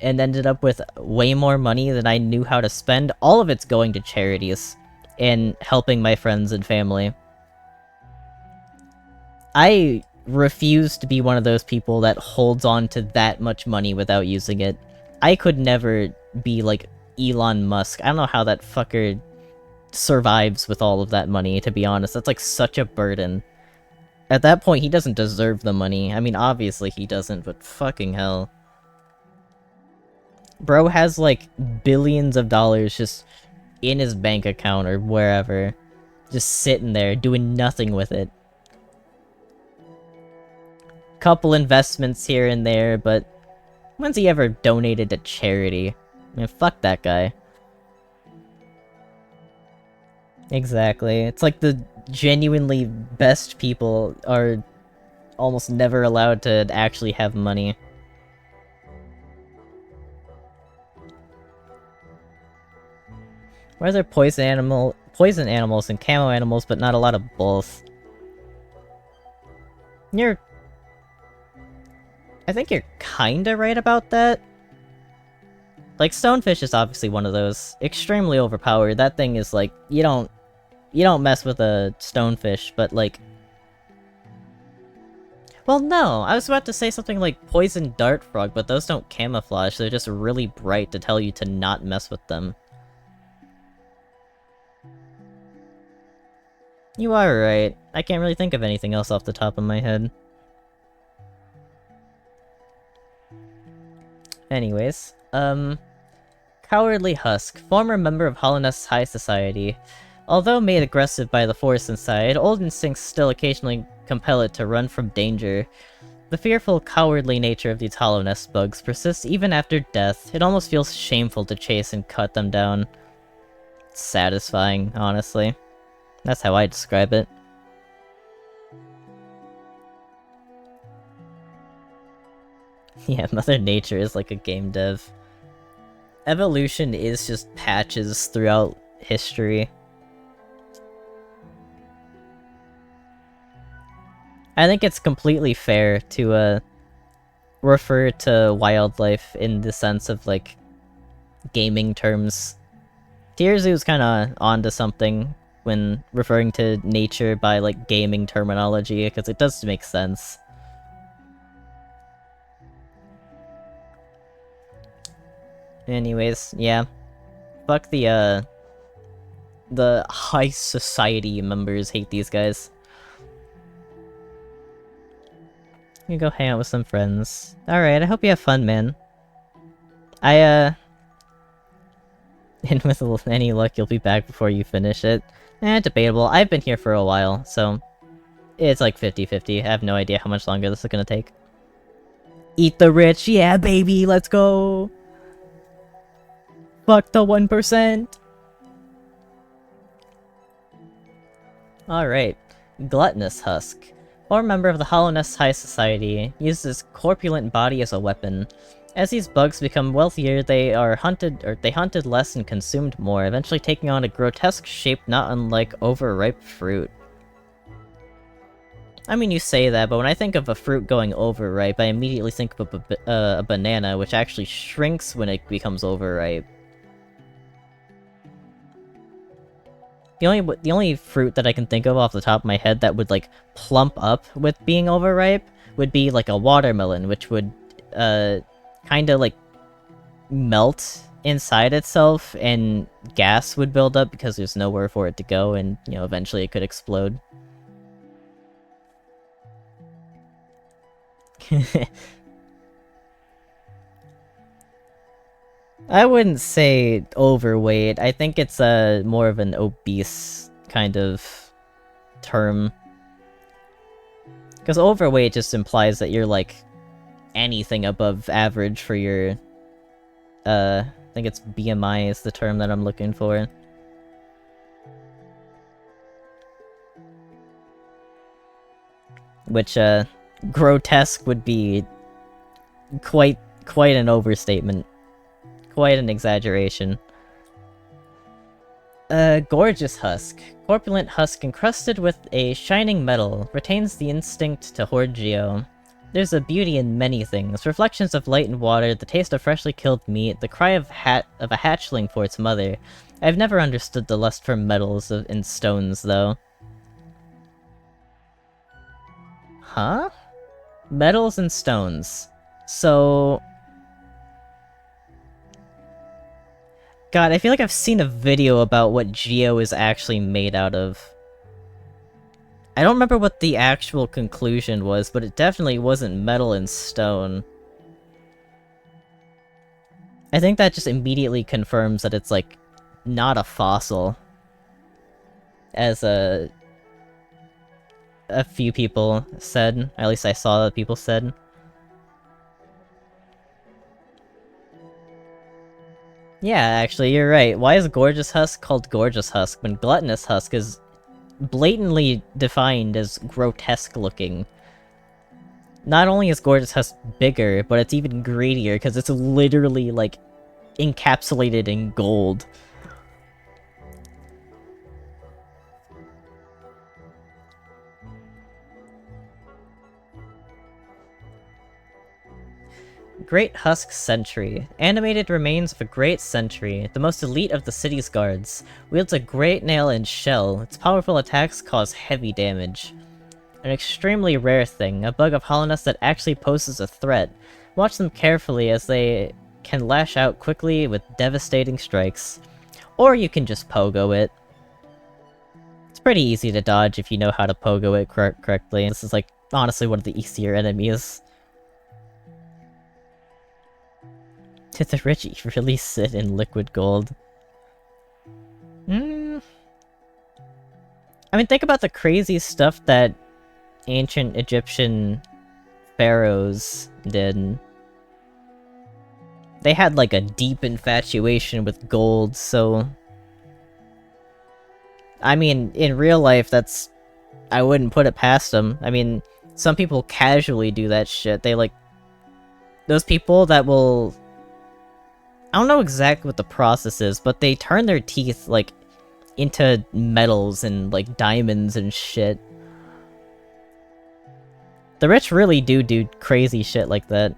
and ended up with way more money than I knew how to spend, all of it's going to charities and helping my friends and family. I refuse to be one of those people that holds on to that much money without using it. I could never be like Elon Musk. I don't know how that fucker survives with all of that money, to be honest. That's like such a burden. At that point, he doesn't deserve the money. I mean, obviously he doesn't, but fucking hell. Bro has like billions of dollars just in his bank account or wherever. Just sitting there, doing nothing with it. Couple investments here and there, but when's he ever donated to charity? I mean, fuck that guy. Exactly. It's like the genuinely best people are almost never allowed to actually have money. Why are there poison animals and camo animals, but not a lot of both? I think you're kinda right about that. Like, Stonefish is obviously one of those. Extremely overpowered. That thing is like, you don't mess with a stonefish, but like... Well, no, I was about to say something like poison dart frog, but those don't camouflage, they're just really bright to tell you to not mess with them. You are right. I can't really think of anything else off the top of my head. Anyways, Cowardly Husk, former member of Hollownest's High Society. Although made aggressive by the force inside, old instincts still occasionally compel it to run from danger. The fearful, cowardly nature of these Hollownest bugs persists even after death. It almost feels shameful to chase and cut them down. It's satisfying, honestly. That's how I describe it. Yeah, Mother Nature is like a game dev. Evolution is just patches throughout history. I think it's completely fair to, refer to wildlife in the sense of, like, gaming terms. Tierzoo's kinda onto something when referring to nature by, like, gaming terminology, because it does make sense. Anyways, yeah. Fuck the high society members hate these guys. You go hang out with some friends. Alright, I hope you have fun, man. And with any luck, you'll be back before you finish it. Debatable. I've been here for a while, so... It's like 50-50. I have no idea how much longer this is gonna take. Eat the rich! Yeah, baby! Let's go! Fuck the 1%! Alright. Gluttonous Husk. Or member of the Hollowness High Society, uses his corpulent body as a weapon. As these bugs become wealthier, they hunted less and consumed more, eventually taking on a grotesque shape not unlike overripe fruit. I mean, you say that, but when I think of a fruit going overripe, I immediately think of a banana, which actually shrinks when it becomes overripe. The only fruit that I can think of off the top of my head that would, like, plump up with being overripe would be, like, a watermelon, which would, kinda, like, melt inside itself, and gas would build up because there's nowhere for it to go, and, you know, eventually it could explode. I wouldn't say overweight. I think it's more of an obese kind of term. Because overweight just implies that you're, like, anything above average for your... I think it's BMI is the term that I'm looking for. Which, grotesque would be quite an overstatement. Quite an exaggeration. Gorgeous Husk. Corpulent husk encrusted with a shining metal, retains the instinct to hoard geo. There's a beauty in many things. Reflections of light and water, the taste of freshly killed meat, the cry of a hatchling for its mother. I've never understood the lust for metals and stones, though. Huh? Metals and stones. So... God, I feel like I've seen a video about what Geo is actually made out of. I don't remember what the actual conclusion was, but it definitely wasn't metal and stone. I think that just immediately confirms that it's, like, not a fossil. As a few people said. At least I saw that people said. Yeah, actually, you're right. Why is Gorgeous Husk called Gorgeous Husk when Gluttonous Husk is blatantly defined as grotesque looking? Not only is Gorgeous Husk bigger, but it's even greedier because it's literally, like, encapsulated in gold. Great Husk Sentry. Animated remains of a great sentry, the most elite of the city's guards. Wields a great nail and shell. Its powerful attacks cause heavy damage. An extremely rare thing, a bug of hollowness that actually poses a threat. Watch them carefully as they can lash out quickly with devastating strikes. Or you can just pogo it. It's pretty easy to dodge if you know how to pogo it correctly. This is, like, honestly one of the easier enemies. Did the rich really sit in liquid gold? I mean, think about the crazy stuff that ancient Egyptian pharaohs did. They had, like, a deep infatuation with gold, so... I mean, in real life, that's... I wouldn't put it past them. I mean, some people casually do that shit. They, like... Those people that will... I don't know exactly what the process is, but they turn their teeth, like, into metals and, like, diamonds and shit. The rich really do crazy shit like that.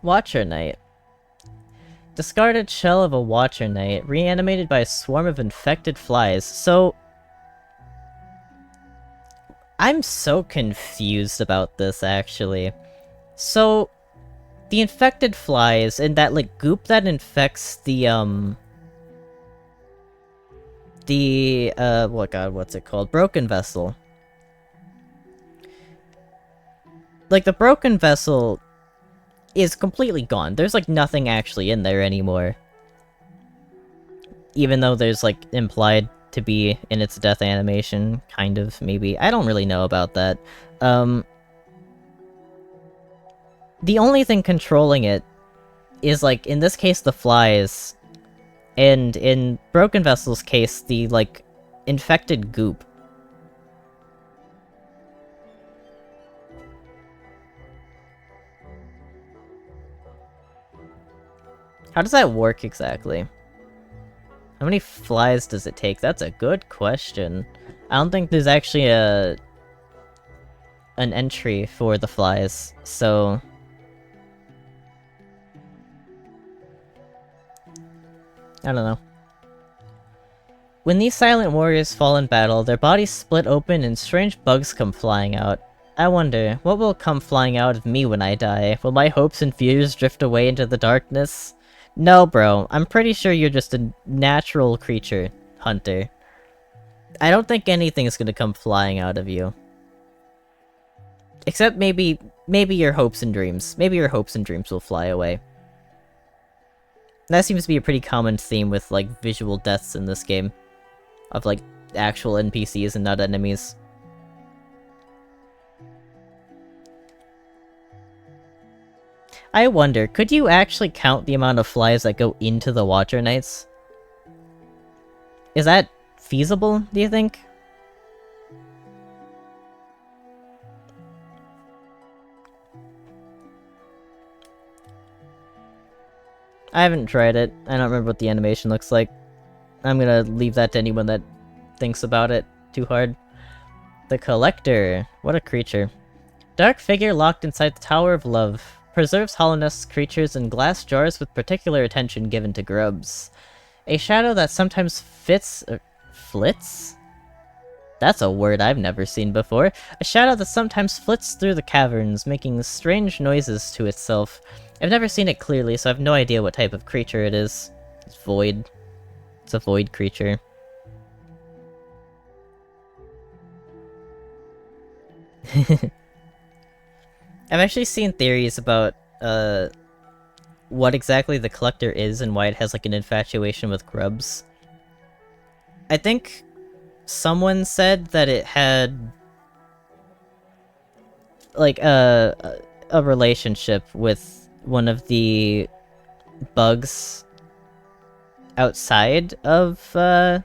Watcher Knight. Discarded shell of a Watcher Knight, reanimated by a swarm of infected flies. So... I'm so confused about this, actually. So... The infected flies, and that, like, goop that infects the, oh god, what's it called? Broken Vessel. Like, the Broken Vessel is completely gone. There's, like, nothing actually in there anymore. Even though there's, like, implied to be in its death animation, kind of, maybe. I don't really know about that. the only thing controlling it is, like, in this case, the flies, and in Broken Vessel's case, the, like, infected goop. How does that work exactly? How many flies does it take? That's a good question. I don't think there's actually an entry for the flies, so... I don't know. When these silent warriors fall in battle, their bodies split open and strange bugs come flying out. I wonder, what will come flying out of me when I die? Will my hopes and fears drift away into the darkness? No, bro. I'm pretty sure you're just a natural creature, Hunter. I don't think anything's gonna come flying out of you. Except maybe your hopes and dreams. Maybe your hopes and dreams will fly away. That seems to be a pretty common theme with, like, visual deaths in this game. Of, like, actual NPCs and not enemies. I wonder, could you actually count the amount of flies that go into the Watcher Knights? Is that feasible, do you think? I haven't tried it. I don't remember what the animation looks like. I'm gonna leave that to anyone that thinks about it too hard. The Collector. What a creature. Dark figure locked inside the Tower of Love. Preserves hollowness creatures in glass jars with particular attention given to grubs. A shadow that sometimes flits? That's a word I've never seen before. A shadow that sometimes flits through the caverns, making strange noises to itself. I've never seen it clearly, so I have no idea what type of creature it is. It's void. It's a void creature. I've actually seen theories about, what exactly the Collector is and why it has, like, an infatuation with grubs. I think someone said that it had, like, a relationship with one of the bugs outside of, I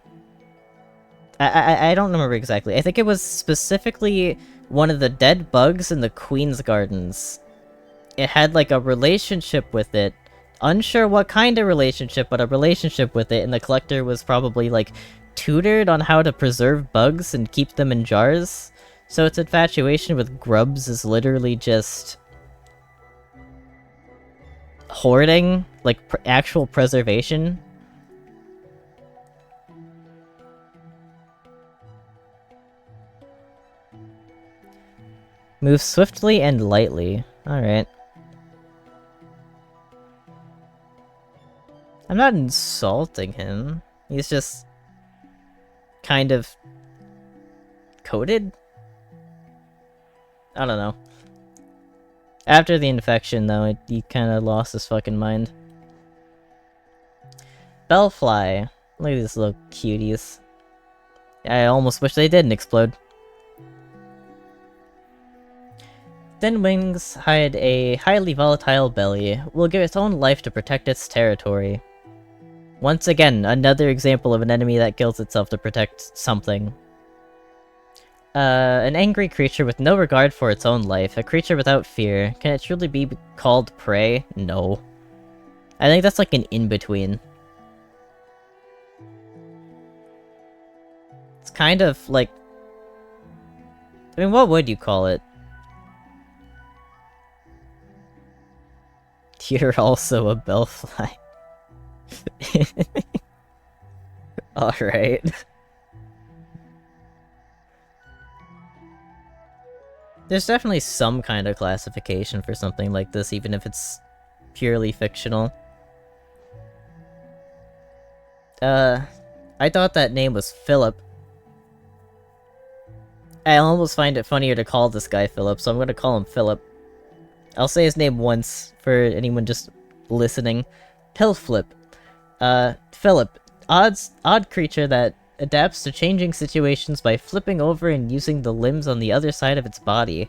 don't remember exactly. I think it was specifically one of the dead bugs in the Queen's Gardens. It had, like, a relationship with it. Unsure what kind of relationship, but a relationship with it, and the Collector was probably, like, tutored on how to preserve bugs and keep them in jars. So its infatuation with grubs is literally just... hoarding? Like, actual preservation? Move swiftly and lightly. Alright. I'm not insulting him. He's just... kind of... coded? I don't know. After the infection, though, he kinda lost his fucking mind. Bellfly. Look at these little cuties. I almost wish they didn't explode. Thin wings hide a highly volatile belly. Will give its own life to protect its territory. Once again, another example of an enemy that kills itself to protect something. An angry creature with no regard for its own life. A creature without fear. Can it truly be called prey? No. I think that's like an in-between. It's kind of like... I mean, what would you call it? You're also a bellfly. Alright. There's definitely some kind of classification for something like this, even if it's purely fictional. I thought that name was Philip. I almost find it funnier to call this guy Philip, so I'm gonna call him Philip. I'll say his name once, for anyone just listening. Pillflip. Philip. Odd creature that adapts to changing situations by flipping over and using the limbs on the other side of its body.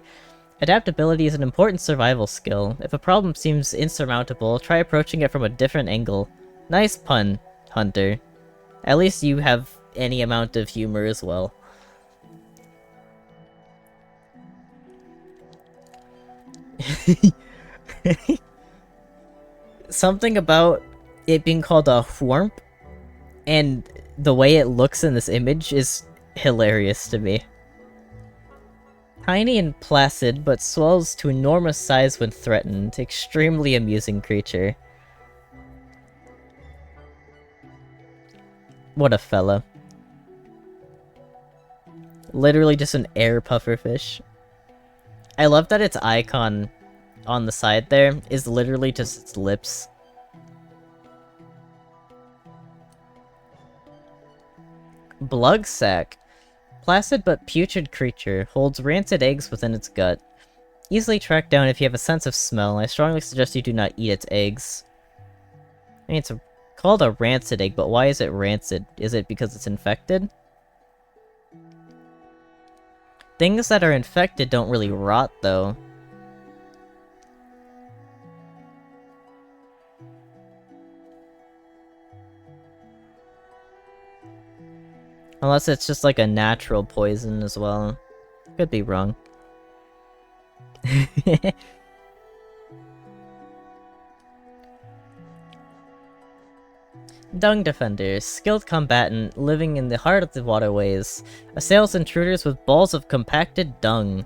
Adaptability is an important survival skill. If a problem seems insurmountable, try approaching it from a different angle. Nice pun, Hunter. At least you have any amount of humor as well. Something about it being called a whormp and the way it looks in this image is hilarious to me. Tiny and placid, but swells to enormous size when threatened. Extremely amusing creature. What a fella. Literally just an air pufferfish. I love that its icon on the side there is literally just its lips. Blugsack. Placid but putrid creature, holds rancid eggs within its gut. Easily tracked down if you have a sense of smell. I strongly suggest you do not eat its eggs. I mean, it's called a rancid egg, but why is it rancid? Is it because it's infected? Things that are infected don't really rot, though. Unless it's just like a natural poison as well. Could be wrong. Dung Defender, skilled combatant living in the heart of the waterways, assails intruders with balls of compacted dung.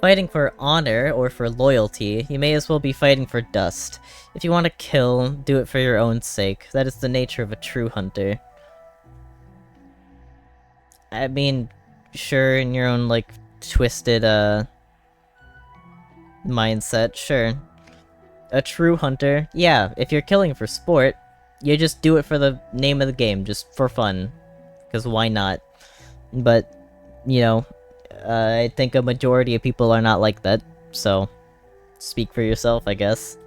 Fighting for honor or for loyalty, you may as well be fighting for dust. If you want to kill, do it for your own sake. That is the nature of a true hunter. I mean, sure, in your own, like, twisted, mindset, sure. A true hunter, yeah, if you're killing for sport, you just do it for the name of the game, just for fun. Because why not? But, you know, I think a majority of people are not like that, so speak for yourself, I guess.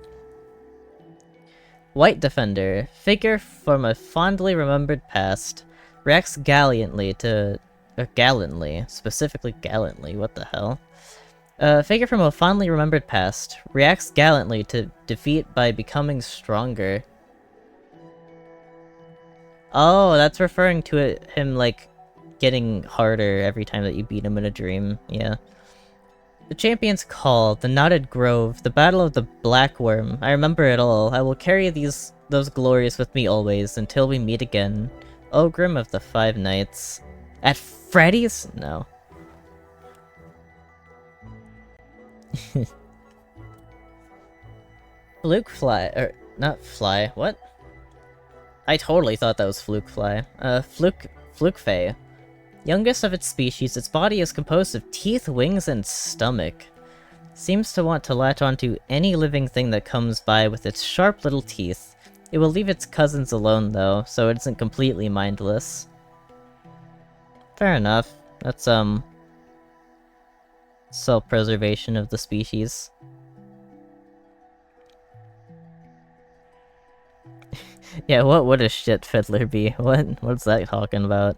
White Defender, figure from a fondly remembered past, reacts gallantly to... gallantly. Specifically gallantly, what the hell? Figure from a fondly remembered past, reacts gallantly to defeat by becoming stronger. Oh, that's referring to him, like, getting harder every time that you beat him in a dream, yeah. The Champion's Call, the Knotted Grove, the Battle of the Black Worm. I remember it all. I will carry those glories with me always, until we meet again. Ogrim of the Five Nights. At Freddy's? No. Fluke Fly, not Fly, what? I totally thought that was Fluke Fly. Fluke Fay. Youngest of its species, its body is composed of teeth, wings, and stomach. Seems to want to latch onto any living thing that comes by with its sharp little teeth. It will leave its cousins alone, though, so it isn't completely mindless. Fair enough. That's, self-preservation of the species. Yeah, what would a shit fiddler be? What's that talking about?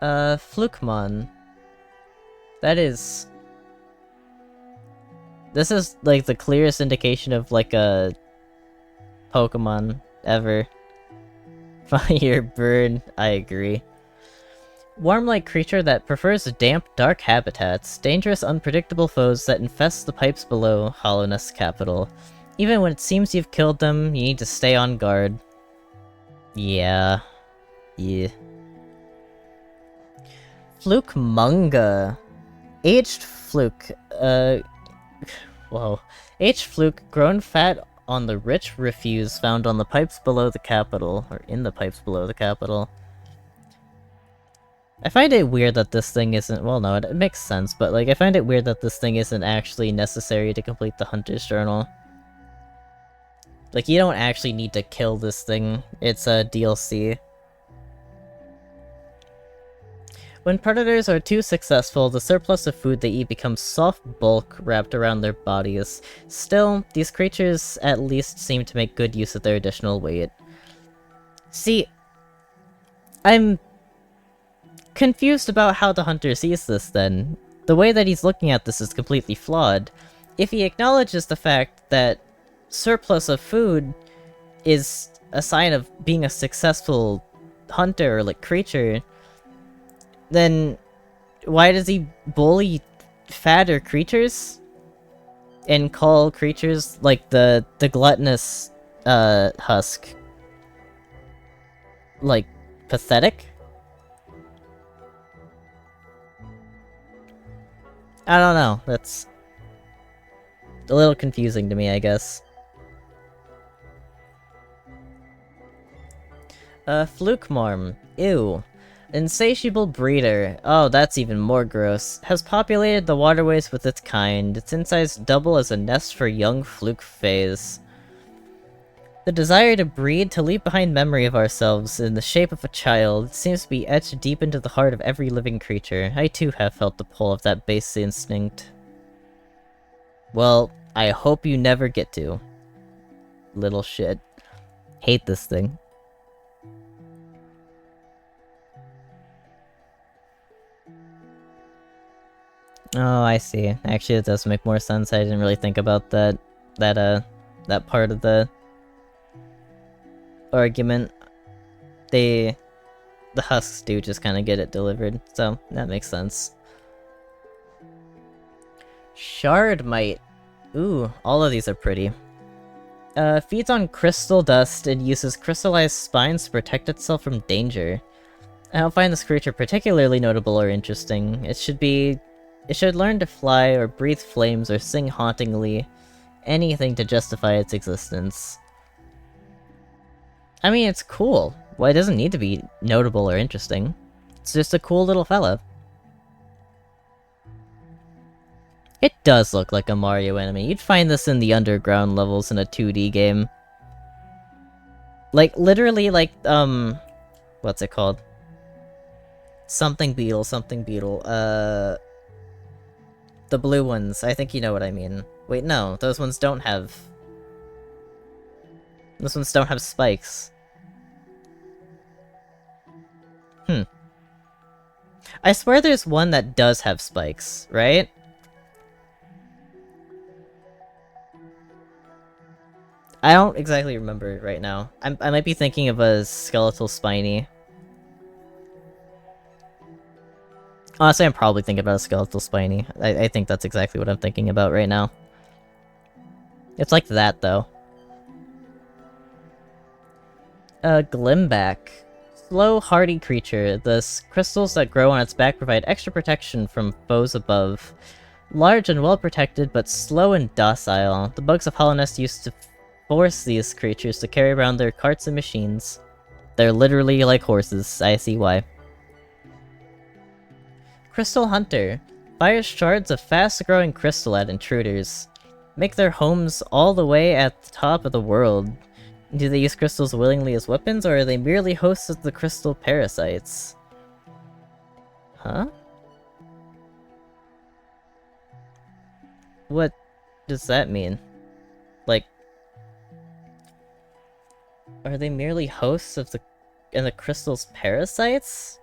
Flukemon. That is... This is, like, the clearest indication of, like, a... Pokemon ever. Fire, bird, I agree. Worm-like creature that prefers damp, dark habitats. Dangerous, unpredictable foes that infest the pipes below Hollowness Capital. Even when it seems you've killed them, you need to stay on guard. Yeah. Yeah. Fluke Munga. Aged Fluke. Whoa. Aged Fluke, grown fat on the rich refuse found on the pipes below the capital. Or in the pipes below the capital. I find it weird that this thing isn't- well, no, it makes sense, but, like, I find it weird that this thing isn't actually necessary to complete the Hunter's Journal. Like, you don't actually need to kill this thing. It's a DLC. When predators are too successful, the surplus of food they eat becomes soft bulk wrapped around their bodies. Still, these creatures at least seem to make good use of their additional weight. See, I'm confused about how the hunter sees this then. The way that he's looking at this is completely flawed. If he acknowledges the fact that surplus of food is a sign of being a successful hunter or like creature, then why does he bully fatter creatures? And call creatures like the gluttonous husk like pathetic? I don't know, that's a little confusing to me, I guess. Flukemarm. Ew. Insatiable breeder. Oh, that's even more gross. Has populated the waterways with its kind. Its insides double as a nest for young fluke fays. The desire to breed, to leave behind memory of ourselves in the shape of a child, seems to be etched deep into the heart of every living creature. I too have felt the pull of that base instinct. Well, I hope you never get to. Little shit. Hate this thing. Oh, I see. Actually, it does make more sense. I didn't really think about that part of the argument. The husks do just kind of get it delivered, so that makes sense. Shardmite. Ooh, all of these are pretty. Feeds on crystal dust and uses crystallized spines to protect itself from danger. I don't find this creature particularly notable or interesting. It should learn to fly or breathe flames or sing hauntingly. Anything to justify its existence. I mean, it's cool. Well, it doesn't need to be notable or interesting. It's just a cool little fella. It does look like a Mario enemy. You'd find this in the underground levels in a 2D game. Like, literally, like, what's it called? Something beetle. The blue ones. I think you know what I mean. Wait, no. Those ones don't have... Those ones don't have spikes. I swear there's one that does have spikes, right? I don't exactly remember right now. I might be thinking of a skeletal spiny. Honestly, I'm probably thinking about a skeletal spiny. I think that's exactly what I'm thinking about right now. It's like that, though. Glimback. Slow, hardy creature. The crystals that grow on its back provide extra protection from foes above. Large and well protected, but slow and docile. The bugs of Hollownest used to force these creatures to carry around their carts and machines. They're literally like horses. I see why. Crystal Hunter. Fires shards of fast-growing crystal at intruders. Make their homes all the way at the top of the world. Do they use crystals willingly as weapons, or are they merely hosts of the crystal parasites? Huh? What does that mean? Like... Are they merely hosts of the crystal's parasites?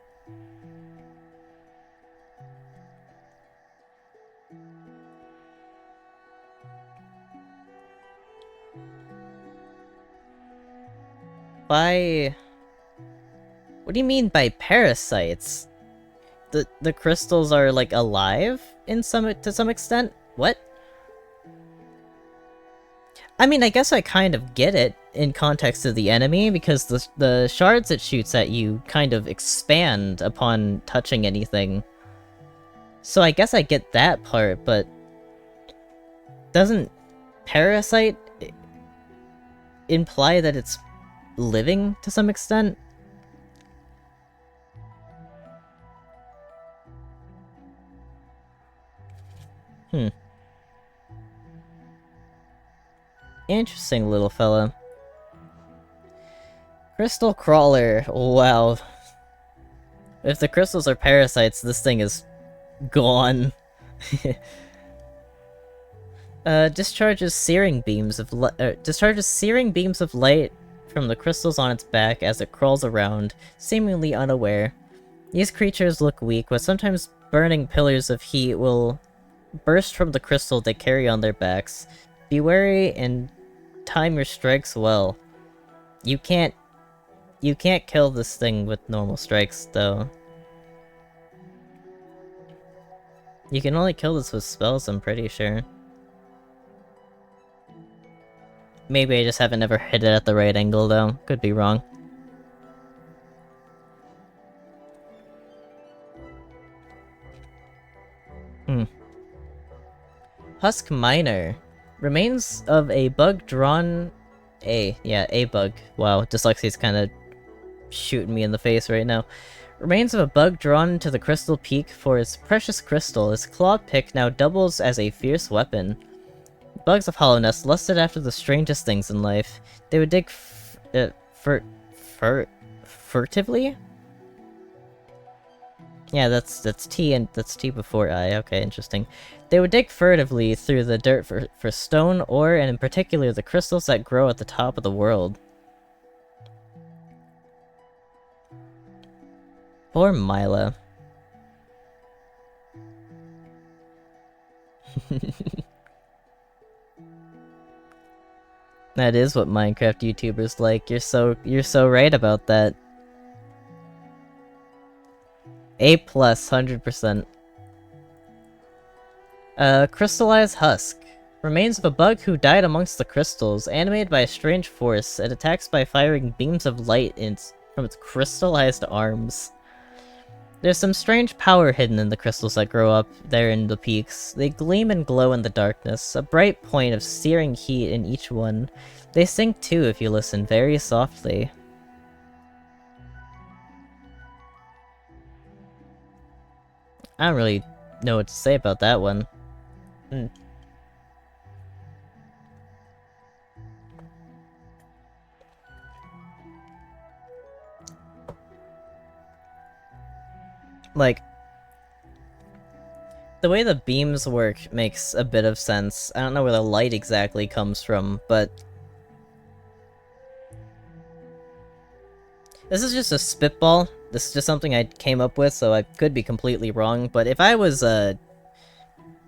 By... What do you mean by parasites? The crystals are, like, alive to some extent? What? I mean, I guess I kind of get it in context of the enemy, because the shards it shoots at you kind of expand upon touching anything. So I guess I get that part, but... Doesn't parasite imply that it's living to some extent? Interesting little fella. Crystal Crawler. Wow. If the crystals are parasites, this thing is gone. Discharges searing beams of light from the crystals on its back as it crawls around, seemingly unaware. These creatures look weak, but sometimes burning pillars of heat will burst from the crystal they carry on their backs. Be wary and time your strikes well. You can't kill this thing with normal strikes, though. You can only kill this with spells, I'm pretty sure. Maybe I just haven't ever hit it at the right angle, though. Could be wrong. Husk Miner. Remains of a bug drawn... A bug. Wow, dyslexia's kinda shooting me in the face right now. Remains of a bug drawn to the crystal peak for its precious crystal. Its claw pick now doubles as a fierce weapon. Bugs of Hollowness lusted after the strangest things in life. They would dig furtively? Yeah, that's T and that's T before I. Okay, interesting. They would dig furtively through the dirt for stone, ore, and in particular the crystals that grow at the top of the world. Poor Mila. That is what Minecraft YouTubers like. You're so right about that. A+, 100%. Crystallized Husk. Remains of a bug who died amongst the crystals, animated by a strange force. It attacks by firing beams of light from its crystallized arms. There's some strange power hidden in the crystals that grow up there in the peaks. They gleam and glow in the darkness, a bright point of searing heat in each one. They sing too if you listen very softly. I don't really know what to say about that one. Like, the way the beams work makes a bit of sense. I don't know where the light exactly comes from, but... This is just a spitball. This is just something I came up with, so I could be completely wrong, but if I was a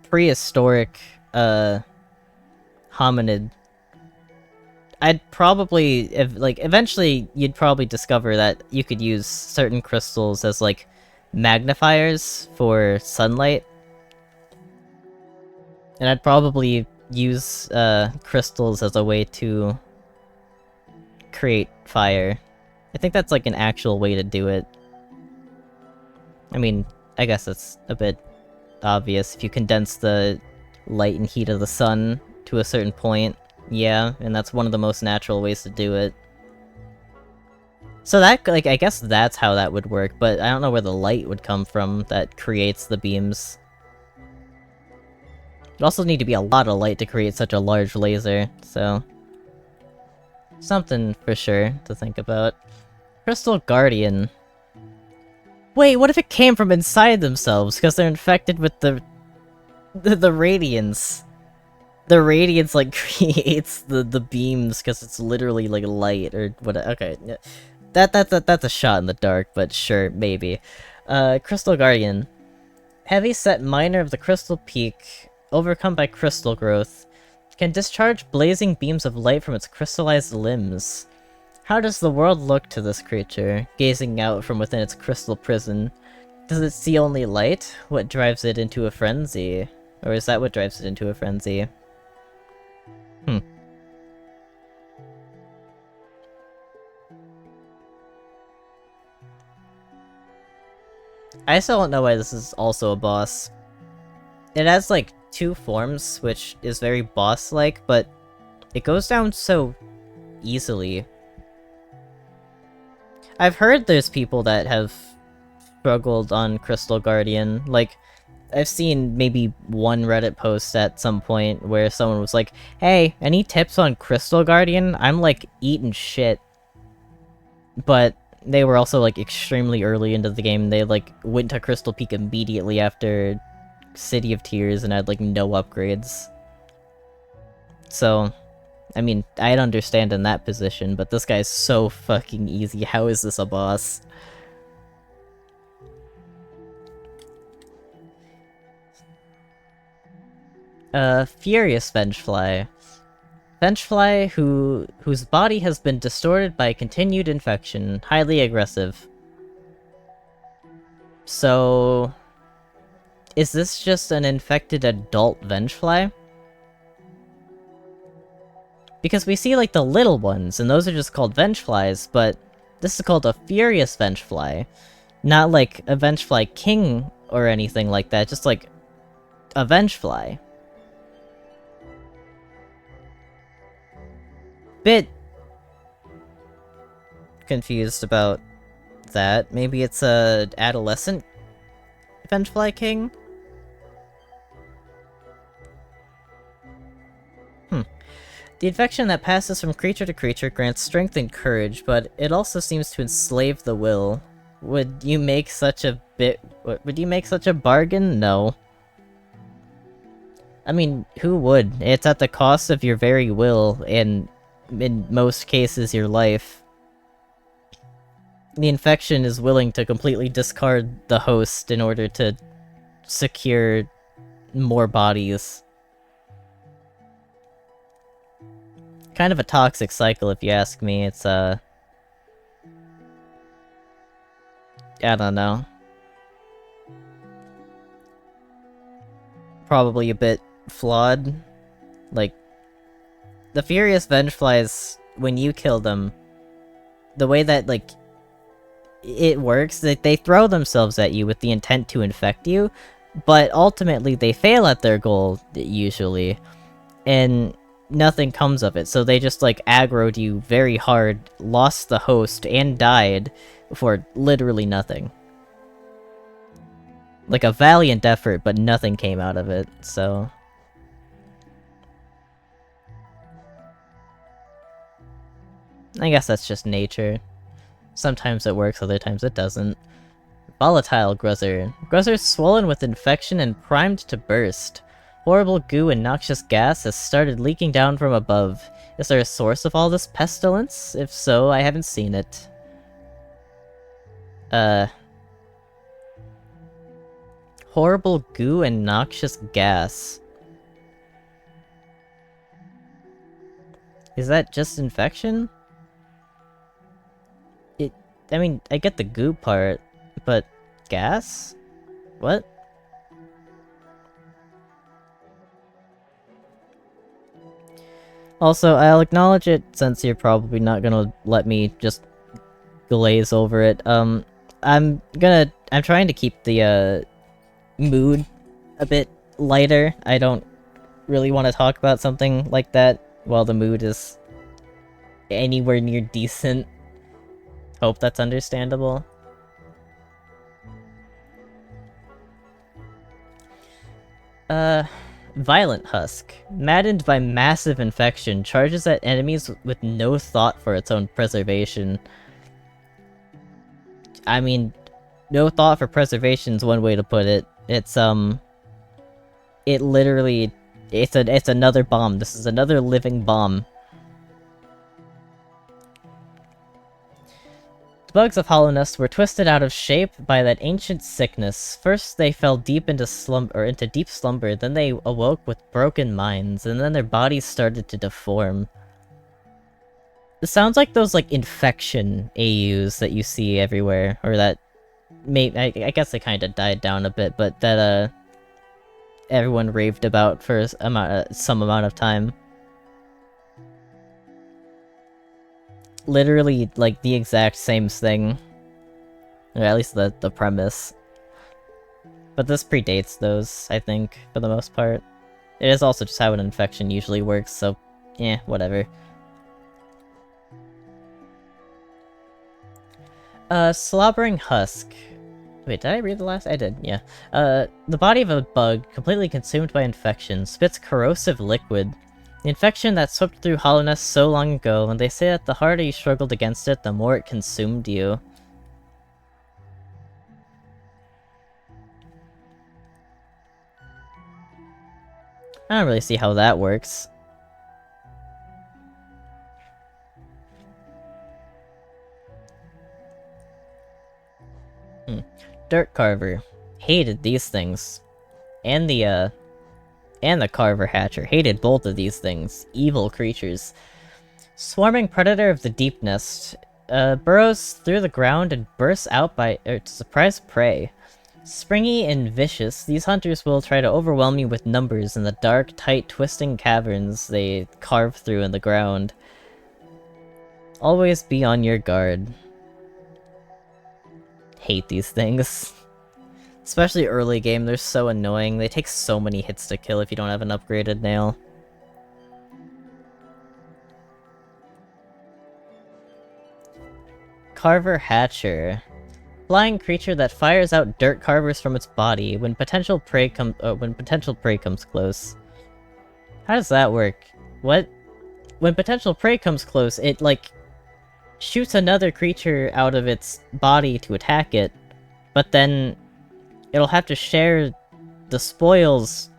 prehistoric, hominid, I'd probably, eventually you'd probably discover that you could use certain crystals as, like, magnifiers for sunlight. And I'd probably use, crystals as a way to create fire. I think that's, like, an actual way to do it. I mean, I guess it's a bit obvious. If you condense the light and heat of the sun to a certain point, yeah, and that's one of the most natural ways to do it. So that, like, I guess that's how that would work, but I don't know where the light would come from that creates the beams. It'd also need to be a lot of light to create such a large laser, so... something for sure to think about. Crystal Guardian. Wait, what if it came from inside themselves, because they're infected with the radiance? The radiance, like, creates the beams, because it's literally, like, light, or what. Okay, that's a shot in the dark, but sure, maybe. Crystal Guardian. Heavy set miner of the Crystal Peak, overcome by crystal growth, can discharge blazing beams of light from its crystallized limbs. How does the world look to this creature, gazing out from within its crystal prison? Does it see only light? What drives it into a frenzy? Or is that what drives it into a frenzy? I still don't know why this is also a boss. It has, like, two forms, which is very boss-like, but it goes down so easily. I've heard there's people that have struggled on Crystal Guardian. Like, I've seen maybe one Reddit post at some point where someone was like, "Hey, any tips on Crystal Guardian? I'm, like, eating shit." But they were also, like, extremely early into the game. They, like, went to Crystal Peak immediately after City of Tears and had, like, no upgrades. So, I mean, I'd understand in that position, but this guy's so fucking easy. How is this a boss? Furious Vengefly. Vengefly whose body has been distorted by continued infection. Highly aggressive. So... is this just an infected adult Vengefly? Because we see, like, the little ones, and those are just called Vengeflies, but this is called a Furious Vengefly. Not like a Vengefly King or anything like that, just like a Vengefly. Bit confused about that. Maybe it's a adolescent Vengefly King? The infection that passes from creature to creature grants strength and courage, but it also seems to enslave the will. Would you make such a bargain? No. I mean, who would? It's at the cost of your very will, and in most cases, your life. The infection is willing to completely discard the host in order to secure more bodies. Kind of a toxic cycle, if you ask me. It's, I don't know. Probably a bit flawed. Like, the Furious Vengeflies, when you kill them, the way that, like, it works, that they throw themselves at you with the intent to infect you, but ultimately they fail at their goal, usually, and nothing comes of it. So they just, like, aggroed you very hard, lost the host, and died for literally nothing. Like a valiant effort, but nothing came out of it, so... I guess that's just nature. Sometimes it works, other times it doesn't. Volatile Gruzzer. Gruzzer's swollen with infection and primed to burst. Horrible goo and noxious gas has started leaking down from above. Is there a source of all this pestilence? If so, I haven't seen it. Horrible goo and noxious gas. Is that just infection? I mean, I get the goo part, but gas? What? Also, I'll acknowledge it since you're probably not gonna let me just glaze over it. I'm trying to keep the, mood a bit lighter. I don't really want to talk about something like that while the mood is anywhere near decent. Hope that's understandable. Violent Husk. Maddened by massive infection, charges at enemies with no thought for its own preservation. I mean, no thought for preservation is one way to put it. It's, it literally... It's another bomb. This is another living bomb. The bugs of Hollownest were twisted out of shape by that ancient sickness. First they fell deep into deep slumber, then they awoke with broken minds, and then their bodies started to deform. It sounds like those, like, infection AUs that you see everywhere, or that... I guess they kinda died down a bit, but that, everyone raved about for some amount of time. Literally, like, the exact same thing. Or at least the premise. But this predates those, I think, for the most part. It is also just how an infection usually works, so... eh, whatever. Slobbering Husk. Wait, did I read the last? I did, yeah. The body of a bug, completely consumed by infection, spits corrosive liquid. The infection that swept through Hollownest so long ago, and they say that the harder you struggled against it, the more it consumed you. I don't really see how that works. Dirt Carver. Hated these things. And the And the Carver Hatcher. Hated both of these things. Evil creatures. Swarming predator of the deep nest. Burrows through the ground and bursts out to surprise prey. Springy and vicious, these hunters will try to overwhelm you with numbers in the dark, tight, twisting caverns they carve through in the ground. Always be on your guard. Hate these things. Especially early game, they're so annoying. They take so many hits to kill if you don't have an upgraded nail. Carver Hatcher. Flying creature that fires out dirt carvers from its body when potential prey comes close. How does that work? What? When potential prey comes close, it like shoots another creature out of its body to attack it, but then it'll have to share the spoils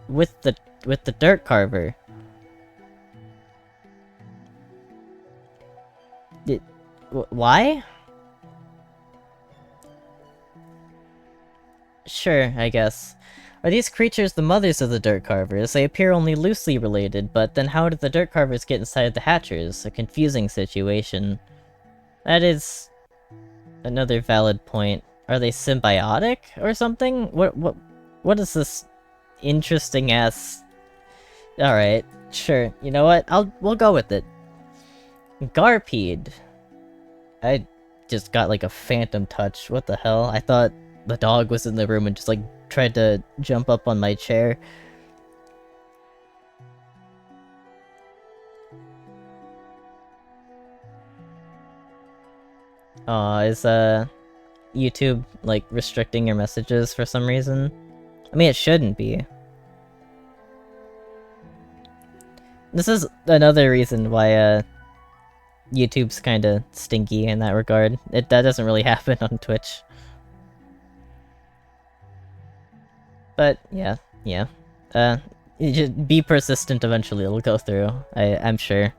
with the dirt carver. Why? Sure, I guess. Are these creatures the mothers of the Dirt Carvers? They appear only loosely related, but then how did the Dirt Carvers get inside the Hatchers? A confusing situation. That is another valid point. Are they symbiotic or something? What is this interesting ass? Alright, sure. You know what? We'll go with it. Garpede. I just got like a phantom touch. What the hell? I thought the dog was in the room and just like tried to jump up on my chair. Is YouTube like restricting your messages for some reason? I mean, it shouldn't be. This is another reason why YouTube's kind of stinky in that regard. That doesn't really happen on Twitch. But yeah. You just be persistent, eventually it'll go through, I'm sure.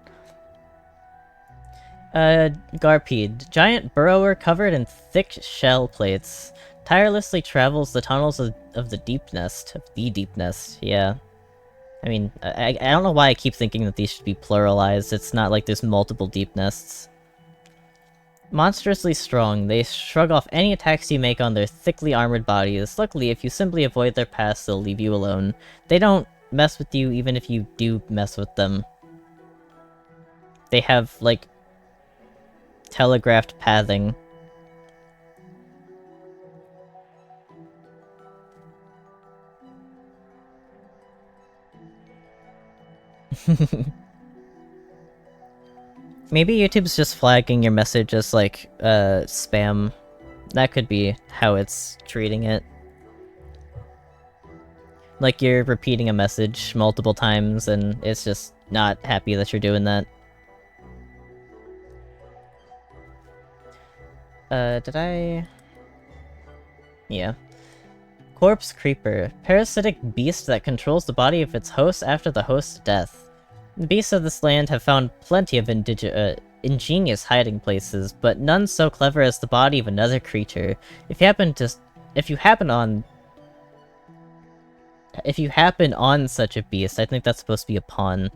Garpede. Giant burrower covered in thick shell plates. Tirelessly travels the tunnels of the deep nest. Yeah. I mean, I don't know why I keep thinking that these should be pluralized. It's not like there's multiple deep nests. Monstrously strong, they shrug off any attacks you make on their thickly armored bodies. Luckily, if you simply avoid their paths, they'll leave you alone. They don't mess with you even if you do mess with them. They have, like, telegraphed pathing. Maybe YouTube's just flagging your message as, like, spam. That could be how it's treating it. Like, you're repeating a message multiple times, and it's just not happy that you're doing that. Did I... Yeah. Corpse Creeper. Parasitic beast that controls the body of its host after the host's death. The beasts of this land have found plenty of ingenious hiding places, but none so clever as the body of another creature. If you happen on such a beast, I think that's supposed to be a pawn.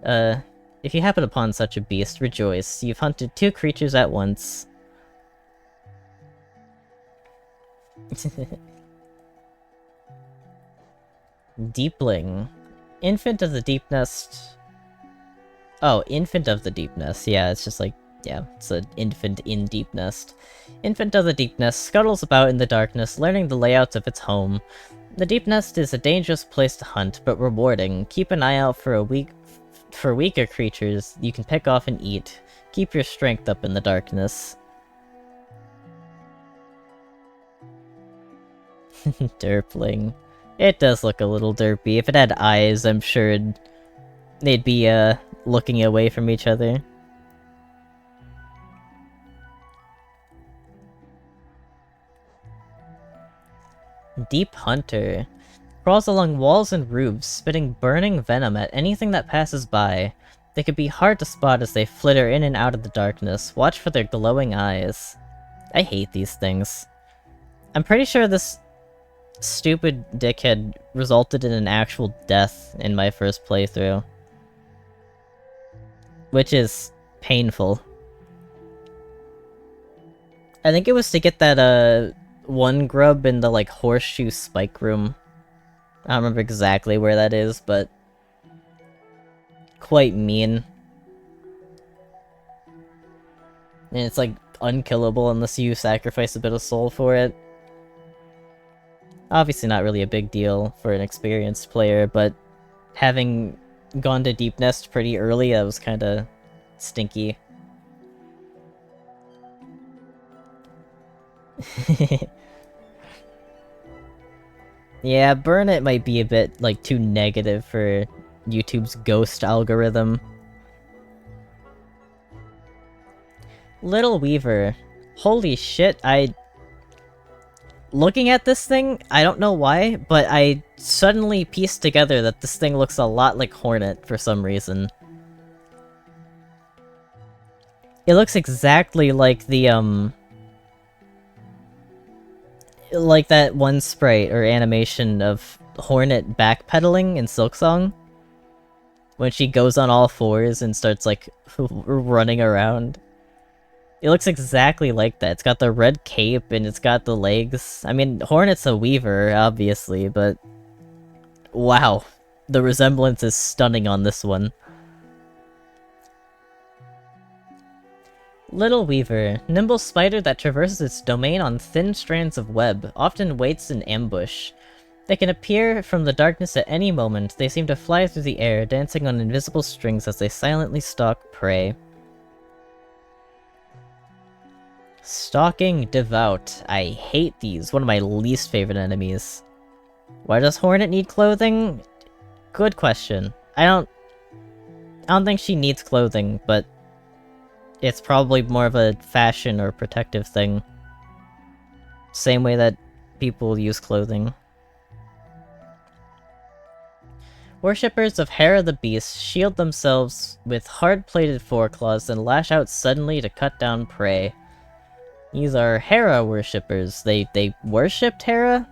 If you happen upon such a beast, rejoice. You've hunted 2 creatures at once. Deepling. Infant of the Deep Nest. Oh, Infant of the Deep Nest. Yeah, it's just like, yeah, it's an infant in Deep Nest. Infant of the Deep Nest scuttles about in the darkness, learning the layouts of its home. The Deep Nest is a dangerous place to hunt, but rewarding. Keep an eye out for weaker creatures you can pick off and eat. Keep your strength up in the darkness. Derpling. It does look a little derpy. If it had eyes, I'm sure they'd be, looking away from each other. Deep Hunter. Crawls along walls and roofs, spitting burning venom at anything that passes by. They can be hard to spot as they flitter in and out of the darkness. Watch for their glowing eyes. I hate these things. I'm pretty sure this stupid dickhead resulted in an actual death in my first playthrough. Which is painful. I think it was to get that, one grub in the, like, horseshoe spike room. I don't remember exactly where that is, but... quite mean. And it's, like, unkillable unless you sacrifice a bit of soul for it. Obviously not really a big deal for an experienced player, but having gone to Deep Nest pretty early, that was kinda stinky. Yeah, burn it might be a bit, like, too negative for YouTube's ghost algorithm. Little Weaver. Holy shit, looking at this thing, I don't know why, but I suddenly pieced together that this thing looks a lot like Hornet for some reason. It looks exactly like the, like that one sprite or animation of Hornet backpedaling in Silksong. When she goes on all fours and starts, like, running around. It looks exactly like that. It's got the red cape and it's got the legs. I mean, Hornet's a weaver, obviously, but... wow. The resemblance is stunning on this one. Little Weaver. Nimble spider that traverses its domain on thin strands of web, often waits in ambush. They can appear from the darkness at any moment. They seem to fly through the air, dancing on invisible strings as they silently stalk prey. Stalking Devout. I hate these. One of my least favorite enemies. Why does Hornet need clothing? Good question. I don't think she needs clothing, but it's probably more of a fashion or protective thing. Same way that people use clothing. Worshippers of Hera the Beast shield themselves with hard-plated foreclaws and lash out suddenly to cut down prey. These are Hera worshippers. They worshipped Hera?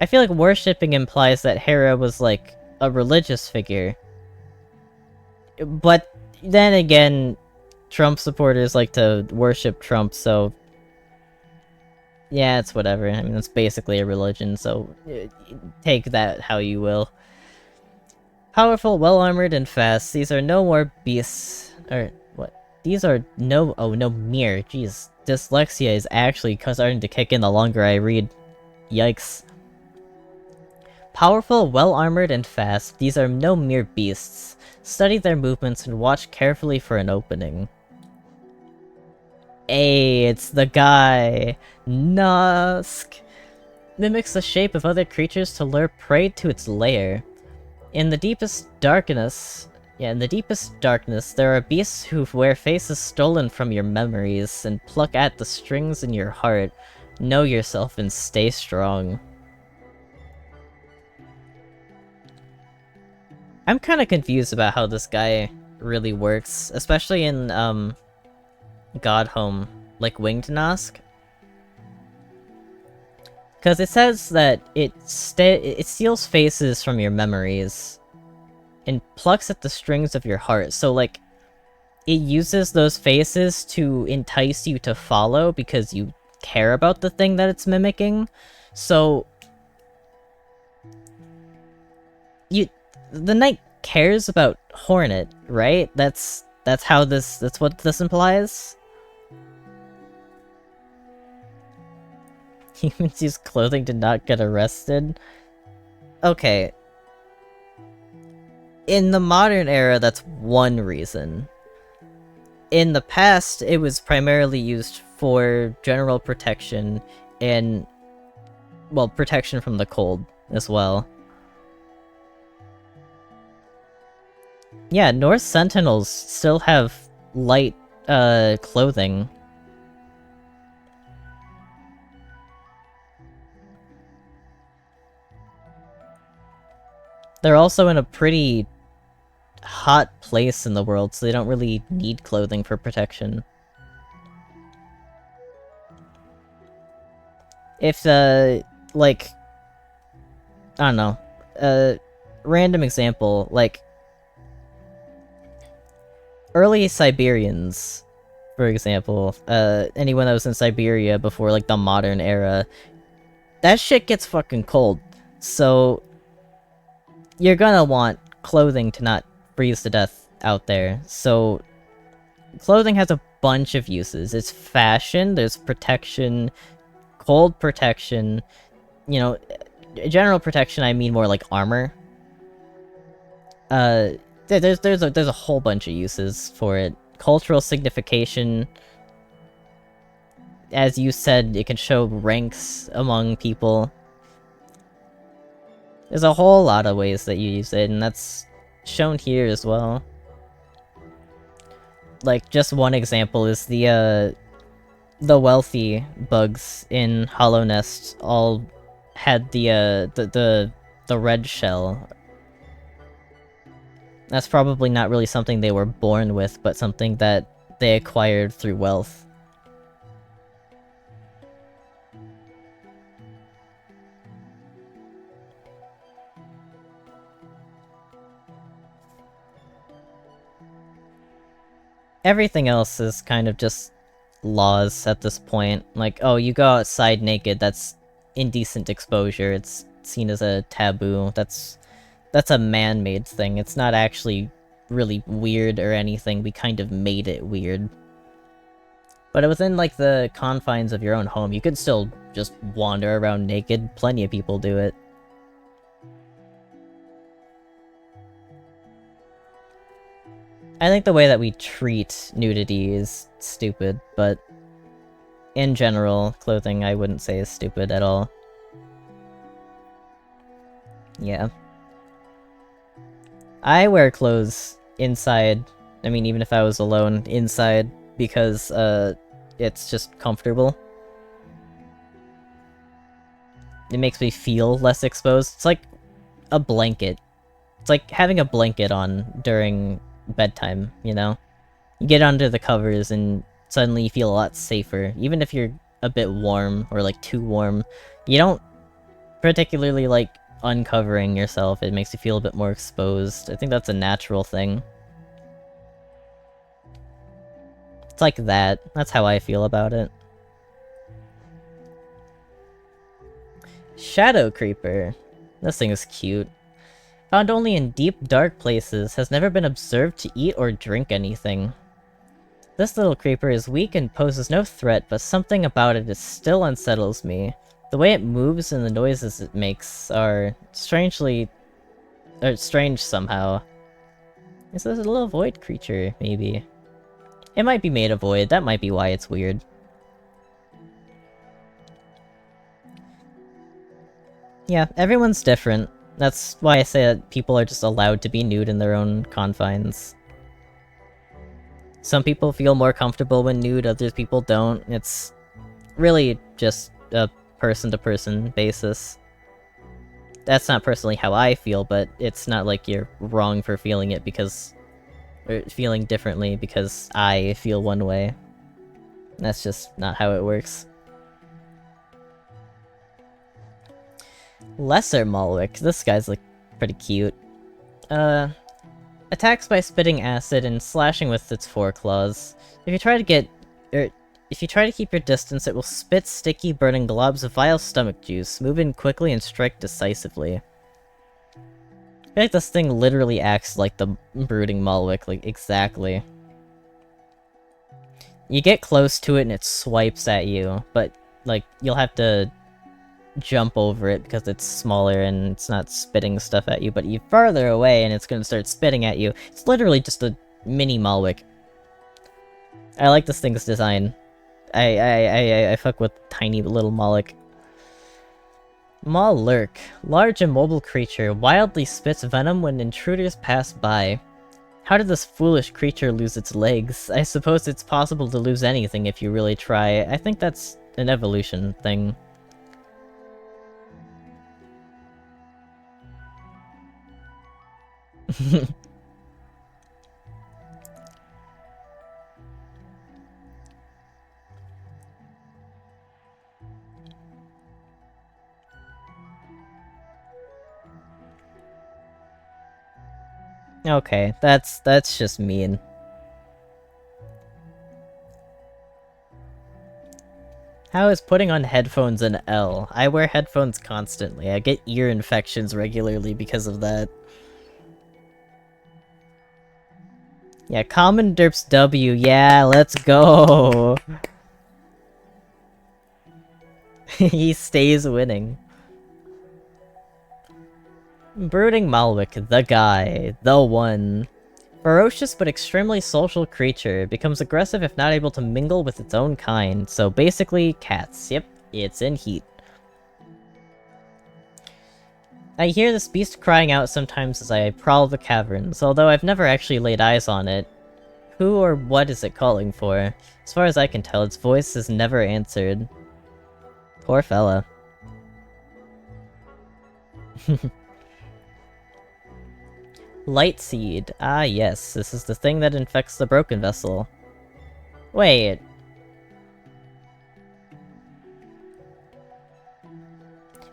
I feel like worshipping implies that Hera was, like, a religious figure. But then again, Trump supporters like to worship Trump, so... yeah, it's whatever. I mean, it's basically a religion, so take that how you will. Powerful, well-armored, and fast. These are no more beasts... or... what? These are no... oh, no, mere. Jeez. Dyslexia is actually starting to kick in the longer I read. Yikes. Powerful, well-armored, and fast, these are no mere beasts. Study their movements and watch carefully for an opening. Hey, it's the guy! Nusk! Mimics the shape of other creatures to lure prey to its lair. In the deepest darkness, there are beasts who wear faces stolen from your memories and pluck at the strings in your heart. Know yourself and stay strong. I'm kinda confused about how this guy really works, especially in, Godhome, like Winged Nosk. Because it says that it steals faces from your memories, and plucks at the strings of your heart, so, like, it uses those faces to entice you to follow because you care about the thing that it's mimicking, so... the knight cares about Hornet, right? That's what this implies? Humans use clothing to not get arrested? Okay. In the modern era, that's one reason. In the past, it was primarily used for general protection and... well, protection from the cold as well. Yeah, Norse Sentinels still have light, clothing. They're also in a pretty hot place in the world, so they don't really need clothing for protection. If, like, I don't know, random example, like, early Siberians, for example, anyone that was in Siberia before, like, the modern era, that shit gets fucking cold. So, you're gonna want clothing to not freeze to death out there. So, clothing has a bunch of uses. It's fashion, there's protection, cold protection, you know, general protection, I mean more like armor. Uh, there's a whole bunch of uses for it. Cultural signification, as you said, it can show ranks among people. There's a whole lot of ways that you use it, and that's shown here as well. Like, just one example is the wealthy bugs in Hollow Nest all had the red shell. That's probably not really something they were born with, but something that they acquired through wealth. Everything else is kind of just laws at this point. Like, oh, you go outside naked, that's indecent exposure, it's seen as a taboo, that's a man-made thing, it's not actually really weird or anything, we kind of made it weird. But within, like, the confines of your own home, you could still just wander around naked, plenty of people do it. I think the way that we treat nudity is stupid, but in general, clothing I wouldn't say is stupid at all. Yeah. I wear clothes inside, I mean even if I was alone, inside, because, it's just comfortable. It makes me feel less exposed. It's like a blanket. It's like having a blanket on during bedtime, you know? You get under the covers and suddenly you feel a lot safer. Even if you're a bit warm, or like too warm, you don't particularly like uncovering yourself. It makes you feel a bit more exposed. I think that's a natural thing. It's like that. That's how I feel about it. Shadow Creeper. This thing is cute. Found only in deep, dark places, has never been observed to eat or drink anything. This little creeper is weak and poses no threat, but something about it still unsettles me. The way it moves and the noises it makes are strange somehow. Is this a little void creature, maybe? It might be made of void, that might be why it's weird. Yeah, everyone's different. That's why I say that people are just allowed to be nude in their own confines. Some people feel more comfortable when nude, other people don't. It's really just a person-to-person basis. That's not personally how I feel, but it's not like you're wrong for feeling it because... or feeling differently because I feel one way. That's just not how it works. Lesser Malwick. This guy's like pretty cute. Attacks by spitting acid and slashing with its foreclaws. If you try to get... if you try to keep your distance, it will spit sticky, burning globs of vile stomach juice, move in quickly and strike decisively. I feel like this thing literally acts like the brooding Malwick, like, exactly. You get close to it and it swipes at you, but, like, you'll have to jump over it because it's smaller and it's not spitting stuff at you, but you're farther away and it's gonna start spitting at you. It's literally just a mini Malwick. I like this thing's design. I fuck with tiny little Malwick. Lurk. Large immobile creature, wildly spits venom when intruders pass by. How did this foolish creature lose its legs? I suppose it's possible to lose anything if you really try. I think that's an evolution thing. Okay, that's just mean. How is putting on headphones an L? I wear headphones constantly. I get ear infections regularly because of that. Yeah, common derps W. Yeah, let's go. He stays winning. Brooding Malwick, the guy, the one. Ferocious but extremely social creature, becomes aggressive if not able to mingle with its own kind. So basically, cats. Yep, it's in heat. I hear this beast crying out sometimes as I prowl the caverns, although I've never actually laid eyes on it. Who or what is it calling for? As far as I can tell, its voice is never answered. Poor fella. Light Seed. Ah yes, this is the thing that infects the broken vessel. Wait.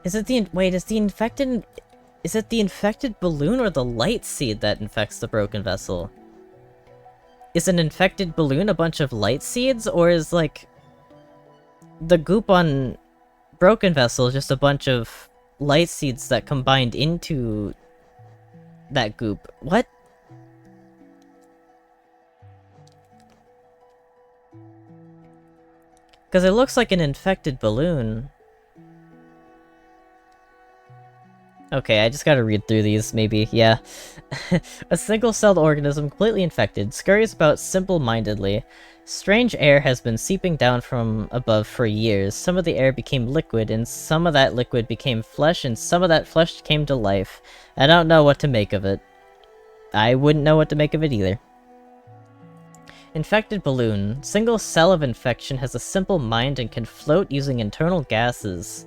Is it the wait, is the infected is it the infected balloon or the light seed that infects the broken vessel? Is an infected balloon a bunch of light seeds, or is like the goop on broken vessel just a bunch of light seeds that combined into that goop? What? Because it looks like an infected balloon. Okay, I just gotta read through these, maybe, yeah. A single-celled organism completely infected, scurries about simple-mindedly. Strange air has been seeping down from above for years. Some of the air became liquid, and some of that liquid became flesh, and some of that flesh came to life. I don't know what to make of it. I wouldn't know what to make of it either. Infected balloon. Single cell of infection has a simple mind and can float using internal gases.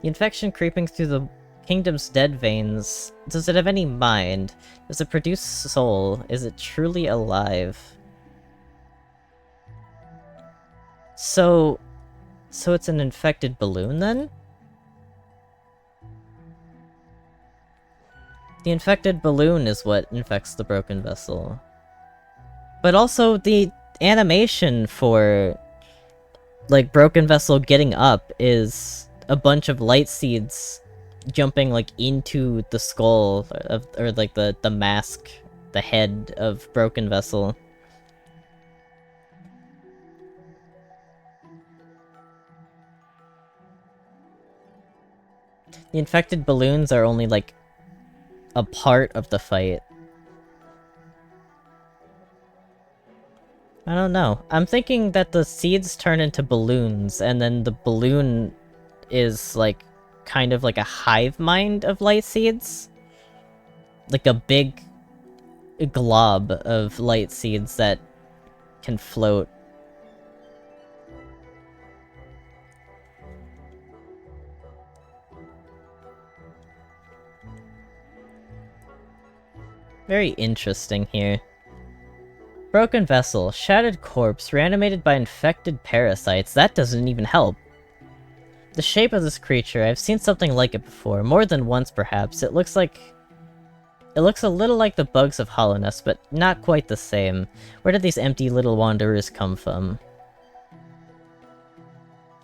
The infection creeping through the kingdom's dead veins. Does it have any mind? Does it produce soul? Is it truly alive? So it's an infected balloon then? The infected balloon is what infects the broken vessel. But also the animation for like broken vessel getting up is a bunch of light seeds jumping like into the skull of, or like the mask, the head of broken vessel. The infected balloons are only like a part of the fight. I don't know. I'm thinking that the seeds turn into balloons, and then the balloon is like kind of like a hive mind of light seeds. Like a big glob of light seeds that can float. Very interesting here. Broken vessel, shattered corpse, reanimated by infected parasites. That doesn't even help. The shape of this creature, I've seen something like it before, more than once perhaps. It looks a little like the bugs of Hollowness, but not quite the same. Where did these empty little wanderers come from?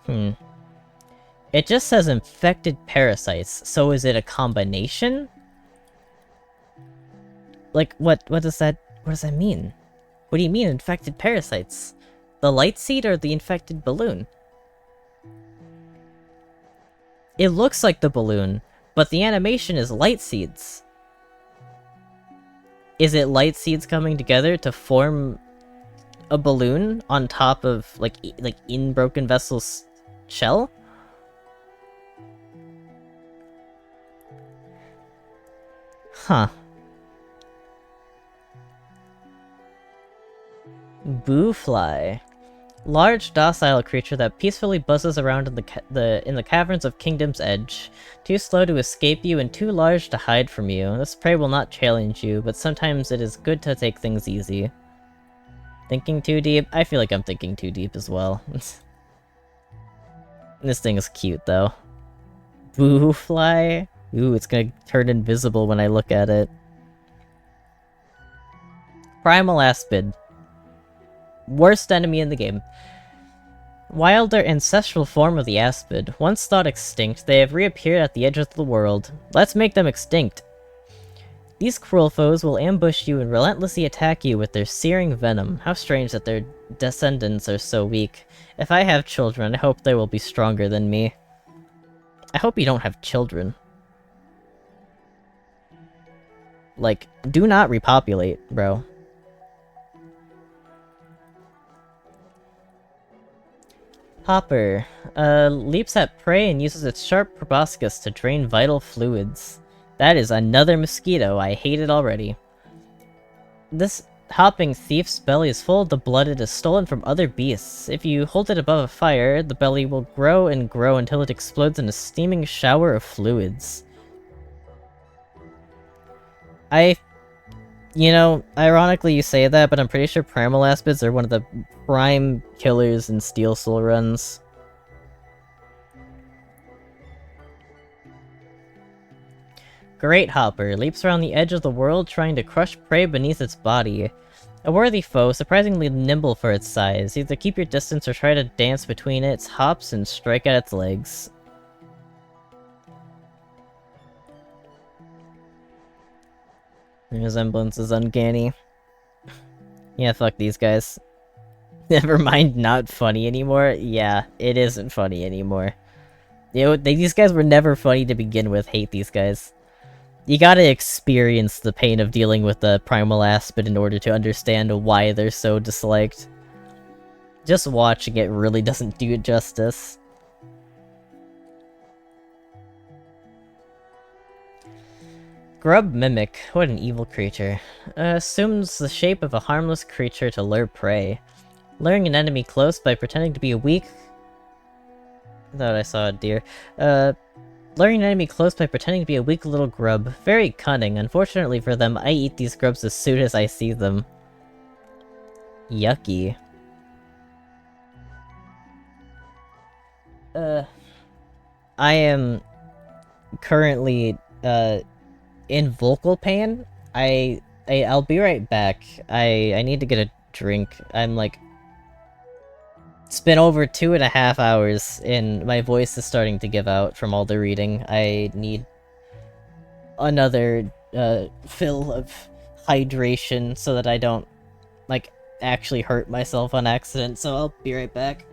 It just says infected parasites, so is it a combination? Like, what does that mean? What do you mean, infected parasites? The light seed or the infected balloon? It looks like the balloon, but the animation is light seeds. Is it light seeds coming together to form a balloon on top of, like in Broken Vessel's shell? Huh. Boofly. Large, docile creature that peacefully buzzes around in the caverns of Kingdom's Edge. Too slow to escape you and too large to hide from you. This prey will not challenge you, but sometimes it is good to take things easy. Thinking too deep? I feel like I'm thinking too deep as well. This thing is cute, though. Boofly? Ooh, it's gonna turn invisible when I look at it. Primal Aspid. Worst enemy in the game. Wilder ancestral form of the Aspid. Once thought extinct, they have reappeared at the edge of the world. Let's make them extinct. These cruel foes will ambush you and relentlessly attack you with their searing venom. How strange that their descendants are so weak. If I have children, I hope they will be stronger than me. I hope you don't have children. Like, do not repopulate, bro. Hopper. Leaps at prey and uses its sharp proboscis to drain vital fluids. That is another mosquito. I hate it already. This hopping thief's belly is full of the blood it has stolen from other beasts. If you hold it above a fire, the belly will grow and grow until it explodes in a steaming shower of fluids. You know, ironically you say that, but I'm pretty sure Primal Aspids are one of the prime killers in Steel Soul runs. Great Hopper leaps around the edge of the world trying to crush prey beneath its body. A worthy foe, surprisingly nimble for its size. Either keep your distance or try to dance between its hops and strike at its legs. The resemblance is uncanny. Yeah, fuck these guys. Never mind, not funny anymore. Yeah, it isn't funny anymore. You know, these guys were never funny to begin with. Hate these guys. You gotta experience the pain of dealing with the Primal Aspid in order to understand why they're so disliked. Just watching it really doesn't do it justice. Grub Mimic. What an evil creature. Assumes the shape of a harmless creature to lure prey. Luring an enemy close by pretending to be a weak... I thought I saw a deer. Luring an enemy close by pretending to be a weak little grub. Very cunning. Unfortunately for them, I eat these grubs as soon as I see them. Yucky. I am currently, in vocal pain. I'll be right back. I need to get a drink. I'm like... It's been over 2.5 hours, and my voice is starting to give out from all the reading. I need another, fill of hydration so that I don't, like, actually hurt myself on accident, so I'll be right back.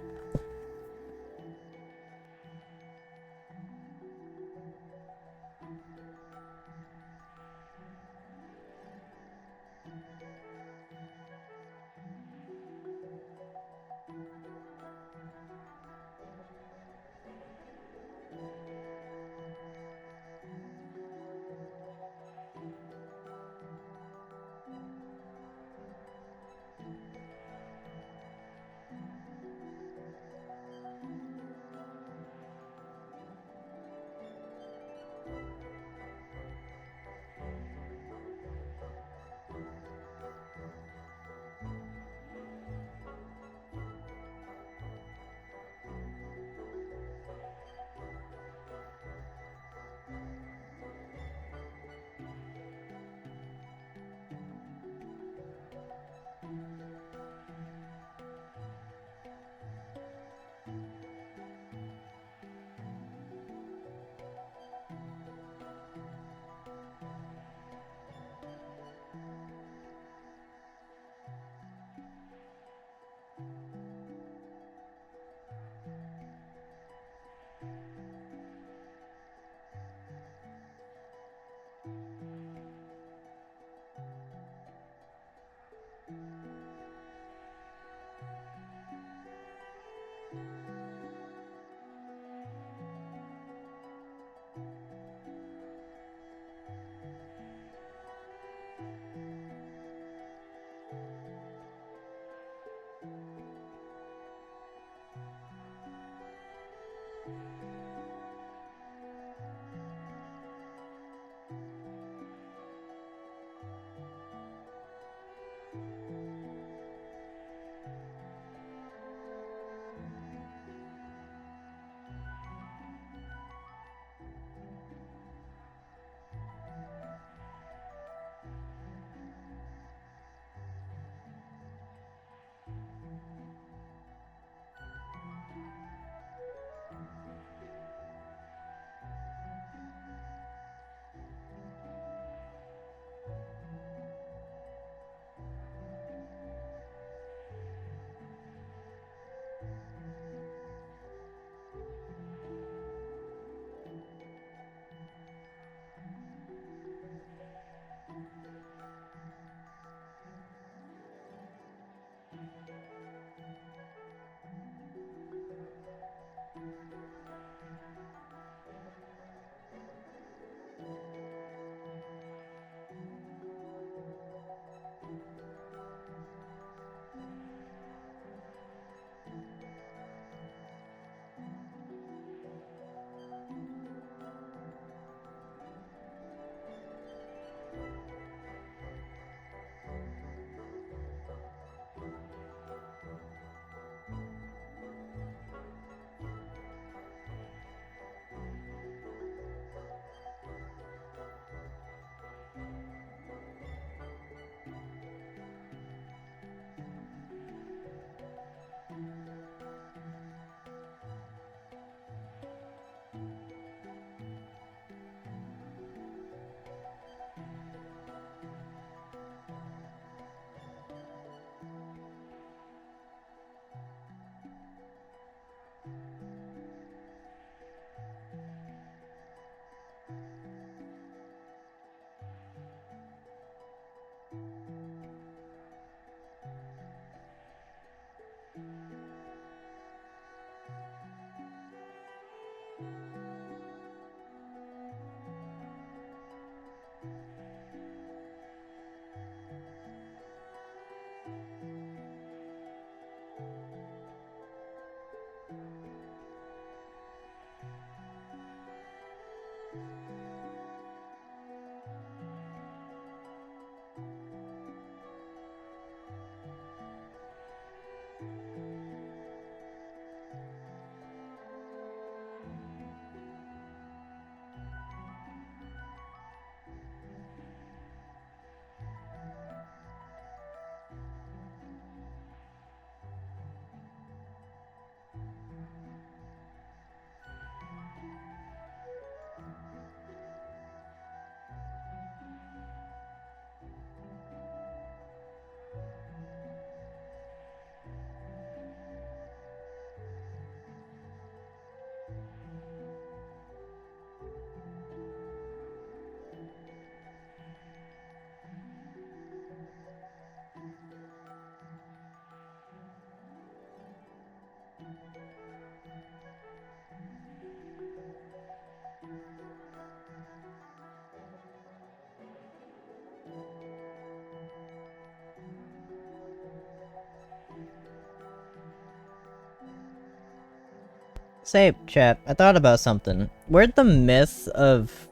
Say, chat, I thought about something. Where'd the myth of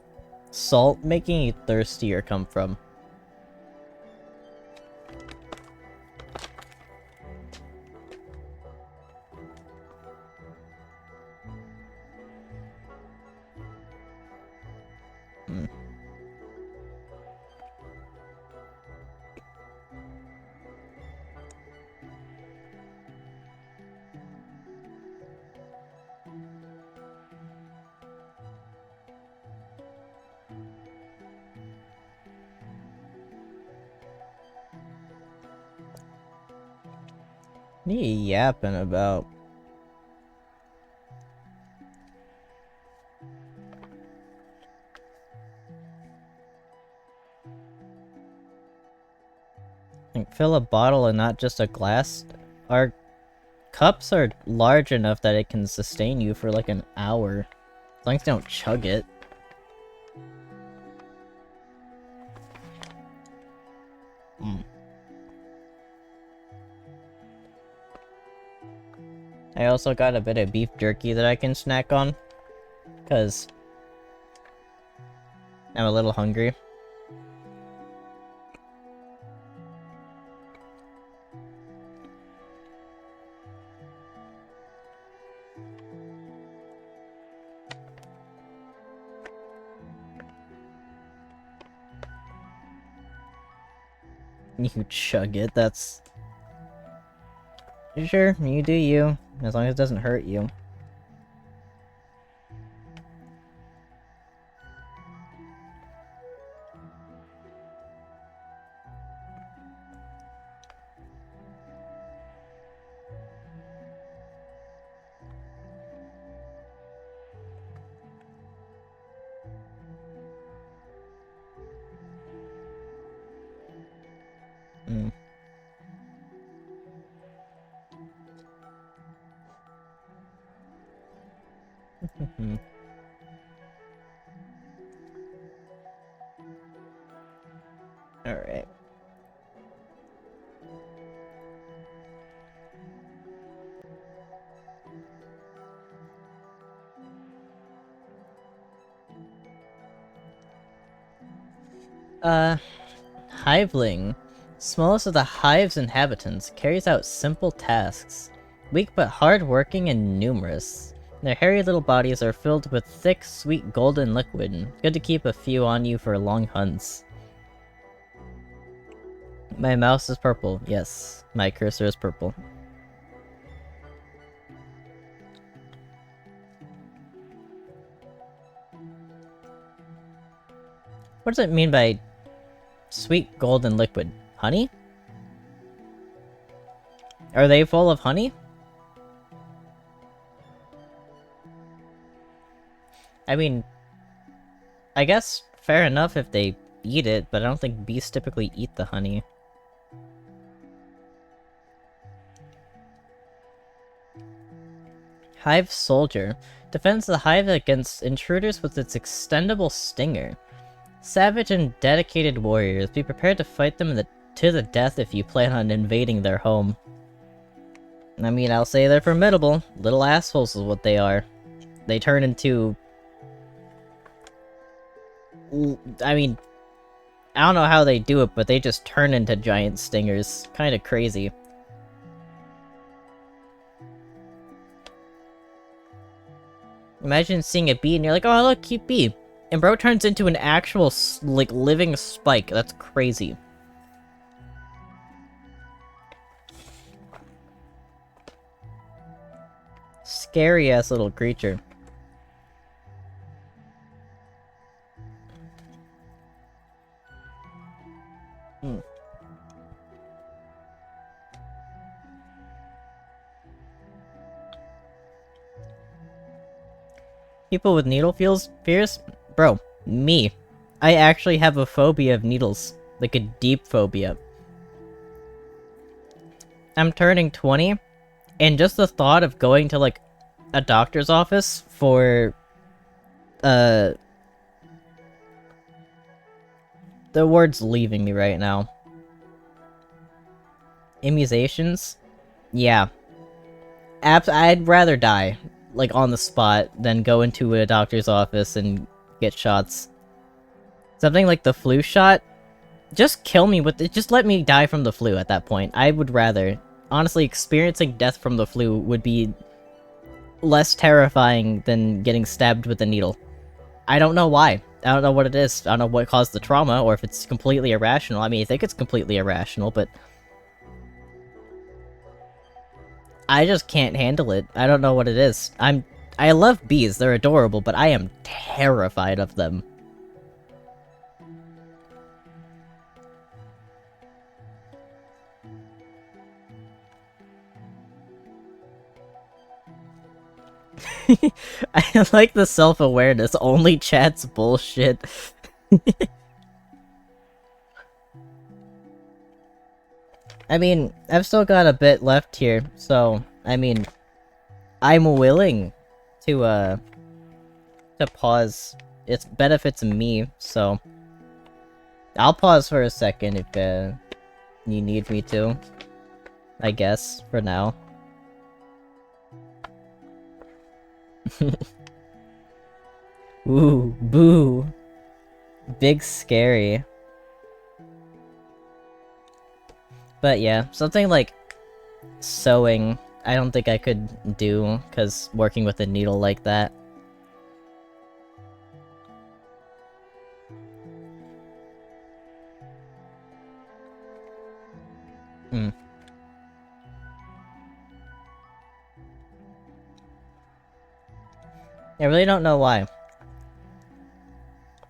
salt making you thirstier come from? Hmm. What are you yapping about? Like, fill a bottle and not just a glass? Our cups are large enough that it can sustain you for like an hour. As long as you don't chug it. Mm. I also got a bit of beef jerky that I can snack on. Cause I'm a little hungry. You chug it, that's... Sure, you do you. As long as it doesn't hurt you. Mm. Alright. Hiveling. Smallest of the hive's inhabitants, carries out simple tasks. Weak but hard-working and numerous. Their hairy little bodies are filled with thick, sweet golden liquid. Good to keep a few on you for long hunts. My mouse is purple. Yes, my cursor is purple. What does it mean by sweet golden liquid? Honey? Are they full of honey? I mean, I guess fair enough if they eat it, but I don't think bees typically eat the honey. Hive Soldier. Defends the hive against intruders with its extendable stinger. Savage and dedicated warriors. Be prepared to fight them to the death if you plan on invading their home. I mean, I'll say they're formidable. Little assholes is what they are. They turn into... I mean, I don't know how they do it, but they just turn into giant stingers. Kinda crazy. Imagine seeing a bee and you're like, oh look, cute bee. And bro turns into an actual, like, living spike. That's crazy. Scary ass little creature. Hmm. People with needle fears? Bro, me. I actually have a phobia of needles. Like a deep phobia. I'm turning 20, and just the thought of going to, like, a doctor's office for, the word's leaving me right now. Immunizations? Yeah. I'd rather die. like, on the spot, then go into a doctor's office and get shots. Something like the flu shot, just kill me with it. Just let me die from the flu at that point. I would rather. Honestly, experiencing death from the flu would be less terrifying than getting stabbed with a needle. I don't know why. I don't know what it is. I don't know what caused the trauma, or if it's completely irrational. I mean, I think it's completely irrational, but I just can't handle it. I don't know what it is. I love bees, they're adorable, but I am terrified of them. I like the self-awareness, only chat's bullshit. I mean, I've still got a bit left here, so, I mean, I'm willing to pause. It benefits me, so... I'll pause for a second if, you need me to. I guess, for now. Ooh, boo! Big scary. But yeah, something like sewing, I don't think I could do, because working with a needle like that. Hmm. I really don't know why.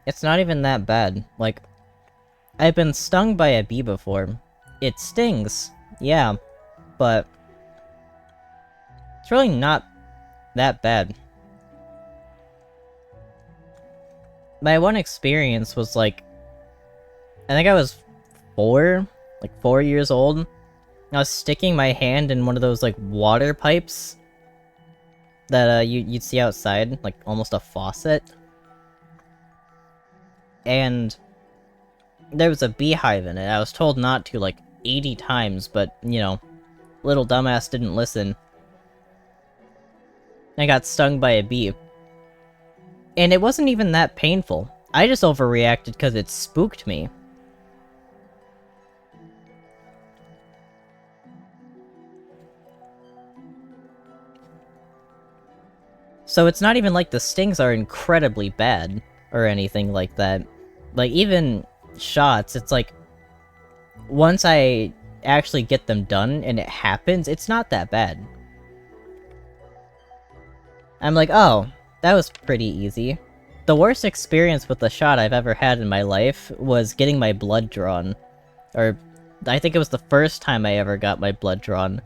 It's not even that bad. Like, I've been stung by a bee before. It stings, yeah, but it's really not that bad. My one experience was like, I think I was 4 years old. I was sticking my hand in one of those like water pipes that you'd see outside, like almost a faucet. And there was a beehive in it. I was told not to like 80 times, but you know, little dumbass didn't listen. I got stung by a bee. And it wasn't even that painful. I just overreacted because it spooked me. So it's not even like the stings are incredibly bad, or anything like that. Like, even shots, it's like, once I actually get them done and it happens, it's not that bad. I'm like, oh, that was pretty easy. The worst experience with the shot I've ever had in my life was getting my blood drawn. Or, I think it was the first time I ever got my blood drawn.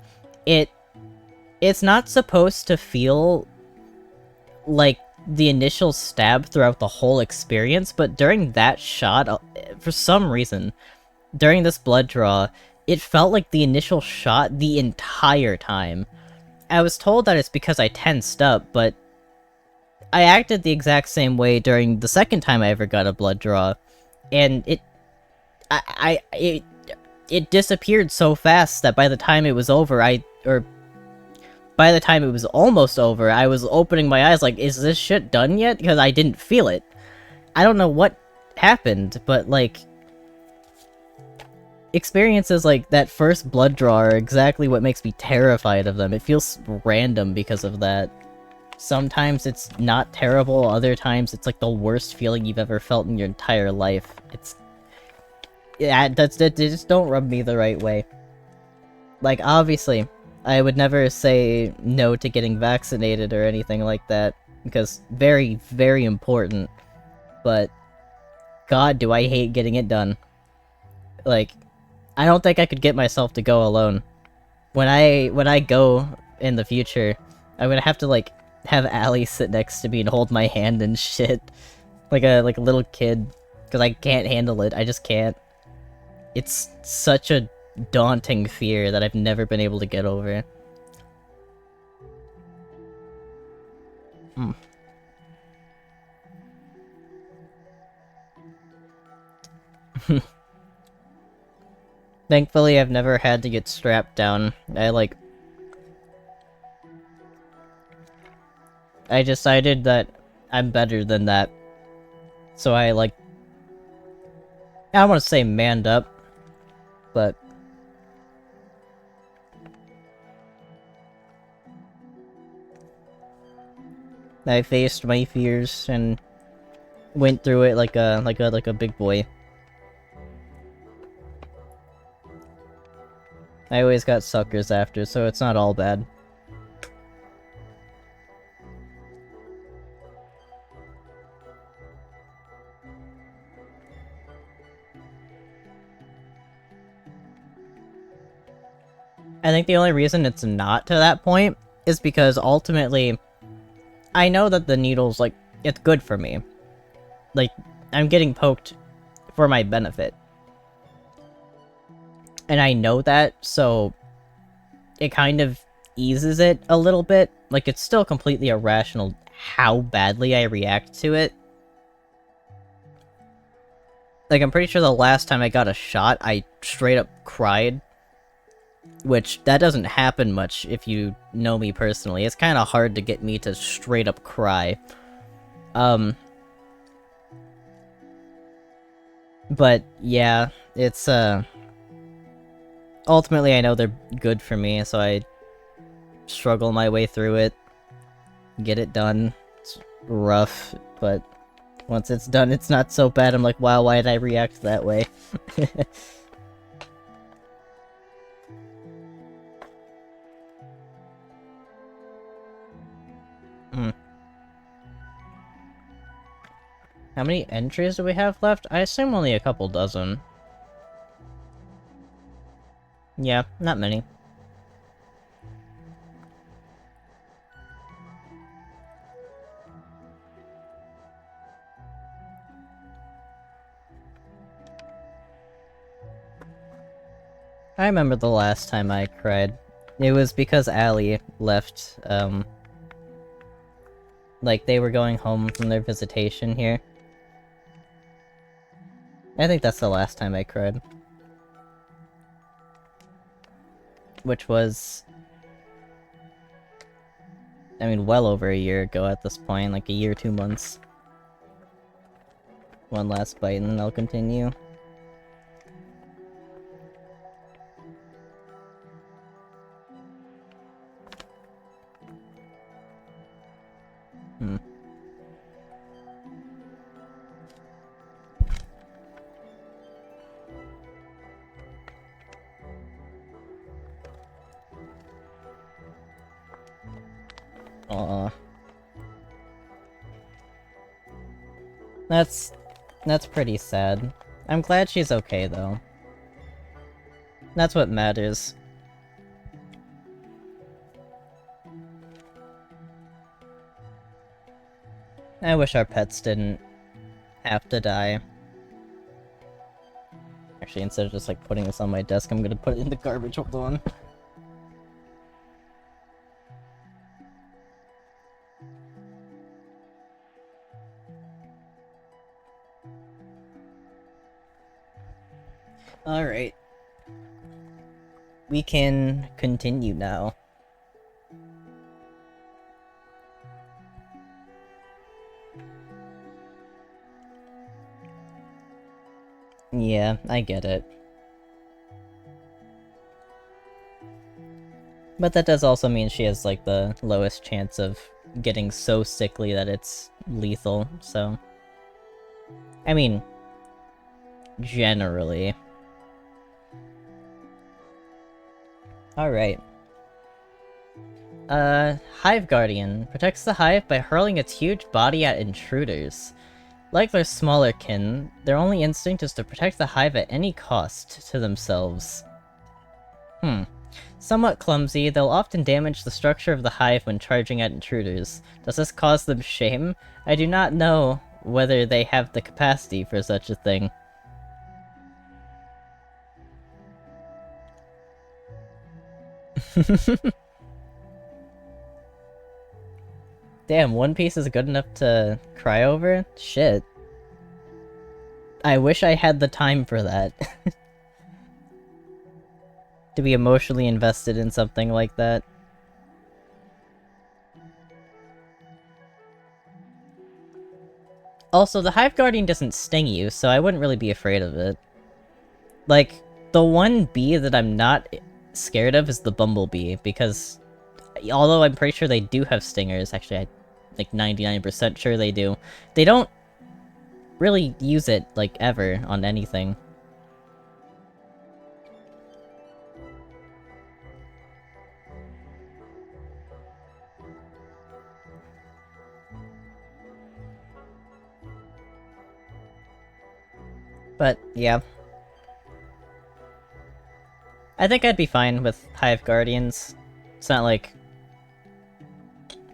It's not supposed to feel like the initial stab throughout the whole experience, but during that shot, for some reason, during this blood draw, it felt like the initial shot the entire time. I was told that it's because I tensed up, but I acted the exact same way during the second time I ever got a blood draw, and it disappeared so fast that by the time it was over, by the time it was almost over, I was opening my eyes like, is this shit done yet? Because I didn't feel it. I don't know what happened, but like, experiences like that first blood draw are exactly what makes me terrified of them. It feels random because of that. Sometimes it's not terrible, other times it's like the worst feeling you've ever felt in your entire life. It's... yeah, they just don't rub me the right way. Like, obviously, I would never say no to getting vaccinated or anything like that, because very, very important, but god do I hate getting it done. Like, I don't think I could get myself to go alone. When I go in the future, I'm gonna have to, like, have Allie sit next to me and hold my hand and shit. Like a little kid. Because I can't handle it, I just can't. It's such a daunting fear that I've never been able to get over. Hmm. Thankfully, I've never had to get strapped down. I decided that I'm better than that. So I, like... I don't want to say manned up, but... I faced my fears and went through it like a big boy. I always got suckers after, so it's not all bad. I think the only reason it's not to that point is because ultimately, I know that the needle's, like, it's good for me. Like, I'm getting poked for my benefit. And I know that, so it kind of eases it a little bit. Like, it's still completely irrational how badly I react to it. Like, I'm pretty sure the last time I got a shot, I straight up cried. Which, that doesn't happen much if you know me personally. It's kind of hard to get me to straight up cry. But, yeah, it's, ultimately I know they're good for me, so I struggle my way through it. Get it done. It's rough, but once it's done, it's not so bad. I'm like, wow, why did I react that way? How many entries do we have left? I assume only a couple dozen. Yeah, not many. I remember the last time I cried. It was because Allie left, like, they were going home from their visitation here. I think that's the last time I cried. Which was... I mean, well over a year ago at this point, like a year, 2 months. One last bite and then I'll continue. Aw. That's pretty sad. I'm glad she's okay, though. That's what matters. I wish our pets didn't have to die. Actually, instead of just, like, putting this on my desk, I'm gonna put it in the garbage. Hold on. Alright. We can continue now. Yeah, I get it. But that does also mean she has, like, the lowest chance of getting so sickly that it's lethal, so... I mean... generally. Alright. Hive Guardian. Protects the hive by hurling its huge body at intruders. Like their smaller kin, their only instinct is to protect the hive at any cost to themselves. Somewhat clumsy, they'll often damage the structure of the hive when charging at intruders. Does this cause them shame? I do not know whether they have the capacity for such a thing. Damn, One Piece is good enough to cry over? Shit. I wish I had the time for that. To be emotionally invested in something like that. Also, the Hive Guardian doesn't sting you, so I wouldn't really be afraid of it. Like, the one bee that I'm not scared of is the Bumblebee, because although I'm pretty sure they do have stingers, actually I'm like 99% sure they do, they don't really use it, like, ever on anything. But, yeah. I think I'd be fine with Hive Guardians. It's not like...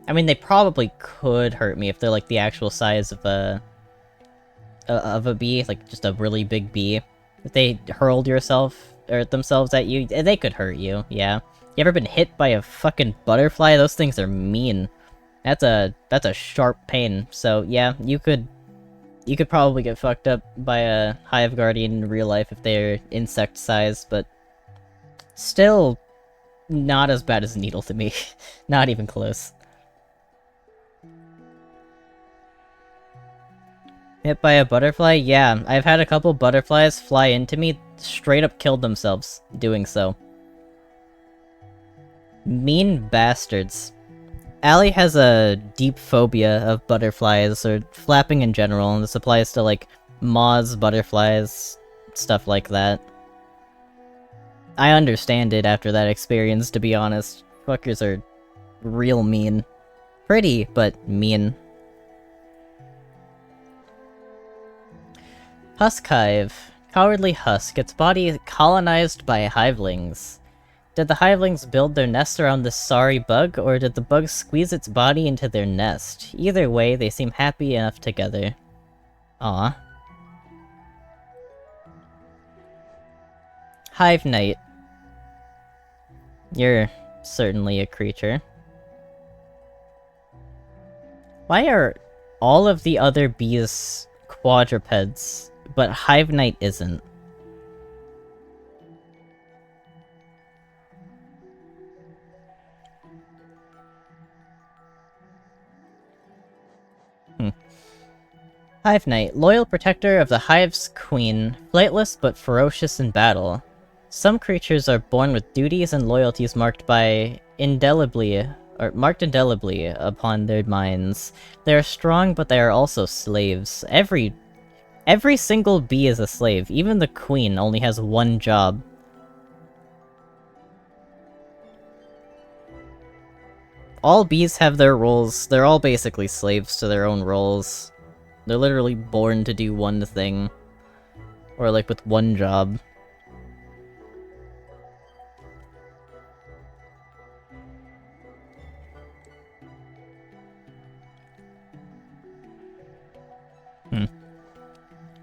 I mean, they probably could hurt me if they're, like, the actual size of a bee, like, just a really big bee. If they hurled themselves at you, they could hurt you, yeah. You ever been hit by a fucking butterfly? Those things are mean. That's a sharp pain, so yeah, you could probably get fucked up by a Hive Guardian in real life if they're insect-sized, but still not as bad as a needle to me. Not even close. Hit by a butterfly? Yeah, I've had a couple butterflies fly into me, straight up killed themselves doing so. Mean bastards. Allie has a deep phobia of butterflies, or flapping in general, and this applies to, like, moths, butterflies, stuff like that. I understand it after that experience, to be honest. Fuckers are real mean. Pretty, but mean. Husk Hive. Cowardly husk. Its body colonized by hivelings. Did the hivelings build their nest around this sorry bug, or did the bug squeeze its body into their nest? Either way, they seem happy enough together. Aw. Hive Knight. You're certainly a creature. Why are all of the other bees quadrupeds, but Hive Knight isn't? Hive Knight, loyal protector of the Hive's queen, flightless but ferocious in battle. Some creatures are born with duties and loyalties marked indelibly upon their minds. They are strong, but they are also slaves. Every single bee is a slave. Even the queen only has one job. All bees have their roles. They're all basically slaves to their own roles. They're literally born to do one thing. Or, like, with one job.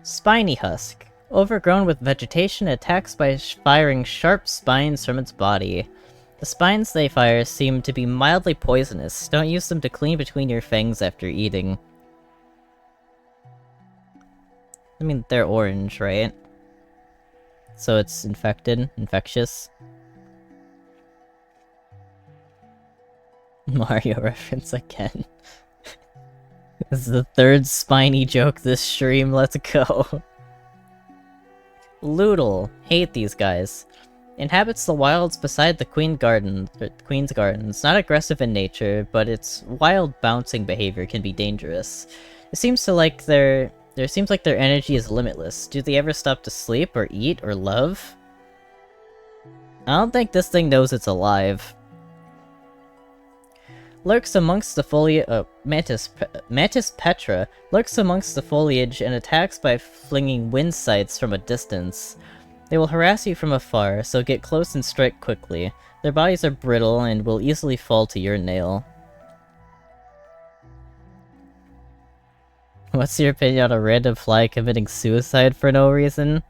Spiny Husk. Overgrown with vegetation, attacks by firing sharp spines from its body. The spines they fire seem to be mildly poisonous. Don't use them to clean between your fangs after eating. I mean, they're orange, right? So it's infectious. Mario reference again. This is the third spiny joke this stream, let's go. Loodle. Hate these guys. Inhabits the wilds beside the Queen's Gardens. Not aggressive in nature, but its wild bouncing behavior can be dangerous. It seems like their energy is limitless. Do they ever stop to sleep, or eat, or love? I don't think this thing knows it's alive. Lurks amongst the foliage. Mantis petra lurks amongst the foliage and attacks by flinging wind scythes from a distance. They will harass you from afar, so get close and strike quickly. Their bodies are brittle and will easily fall to your nail. What's your opinion on a random fly committing suicide for no reason?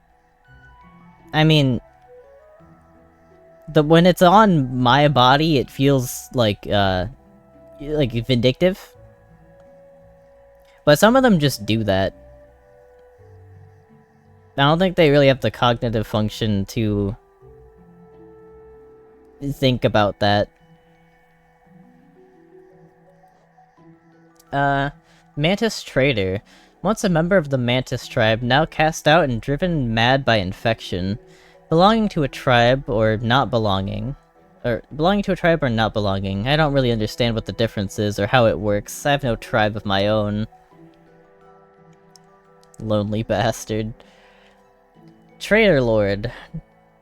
I mean, when it's on my body, it feels like vindictive. But some of them just do that. I don't think they really have the cognitive function to think about that. Mantis Trader. Once a member of the Mantis tribe, now cast out and driven mad by infection. Belonging to a tribe, or not belonging. Or, belonging to a tribe or not belonging. I don't really understand what the difference is or how it works. I have no tribe of my own. Lonely bastard. Traitor Lord.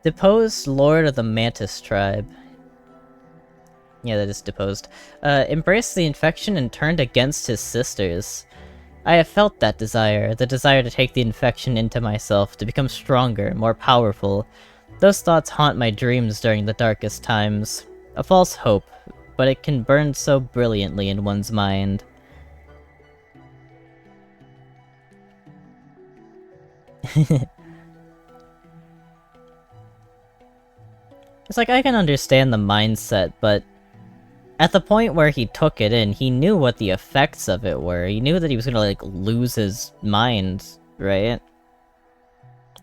Deposed Lord of the Mantis tribe. Yeah, that is deposed. Embraced the infection and turned against his sisters. I have felt that desire, the desire to take the infection into myself, to become stronger, more powerful. Those thoughts haunt my dreams during the darkest times. A false hope, but it can burn so brilliantly in one's mind. It's like, I can understand the mindset, but at the point where he took it in, he knew what the effects of it were. He knew that he was gonna, like, lose his mind, right?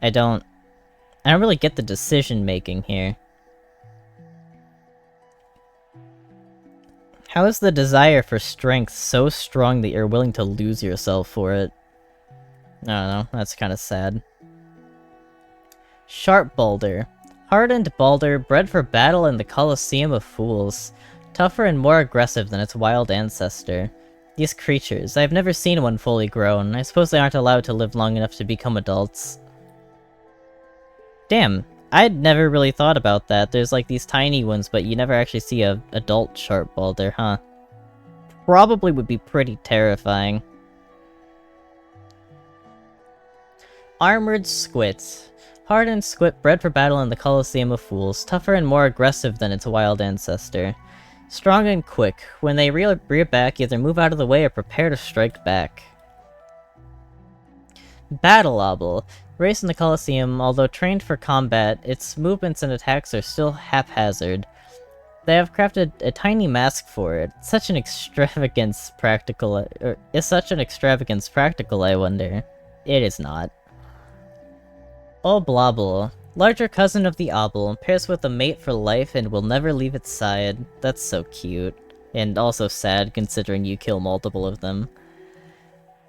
I don't really get the decision-making here. How is the desire for strength so strong that you're willing to lose yourself for it? I don't know, that's kinda sad. Sharp Balder. Hardened Balder, bred for battle in the Colosseum of Fools. Tougher and more aggressive than its wild ancestor. These creatures, I have never seen one fully grown. I suppose they aren't allowed to live long enough to become adults. Damn, I'd never really thought about that. There's like these tiny ones, but you never actually see a adult Sharp Balder, huh? Probably would be pretty terrifying. Armored Squit. Hardened Squit bred for battle in the Colosseum of Fools, tougher and more aggressive than its wild ancestor. Strong and quick, when they rear back, either move out of the way or prepare to strike back. Battle Obel. Raised in the Colosseum, although trained for combat, its movements and attacks are still haphazard. They have crafted a tiny mask for it. Such an extravagance practical, is such an extravagance practical, I wonder? It is not. Oblobble. Larger cousin of the Obel, pairs with a mate for life and will never leave its side. That's so cute. And also sad, considering you kill multiple of them.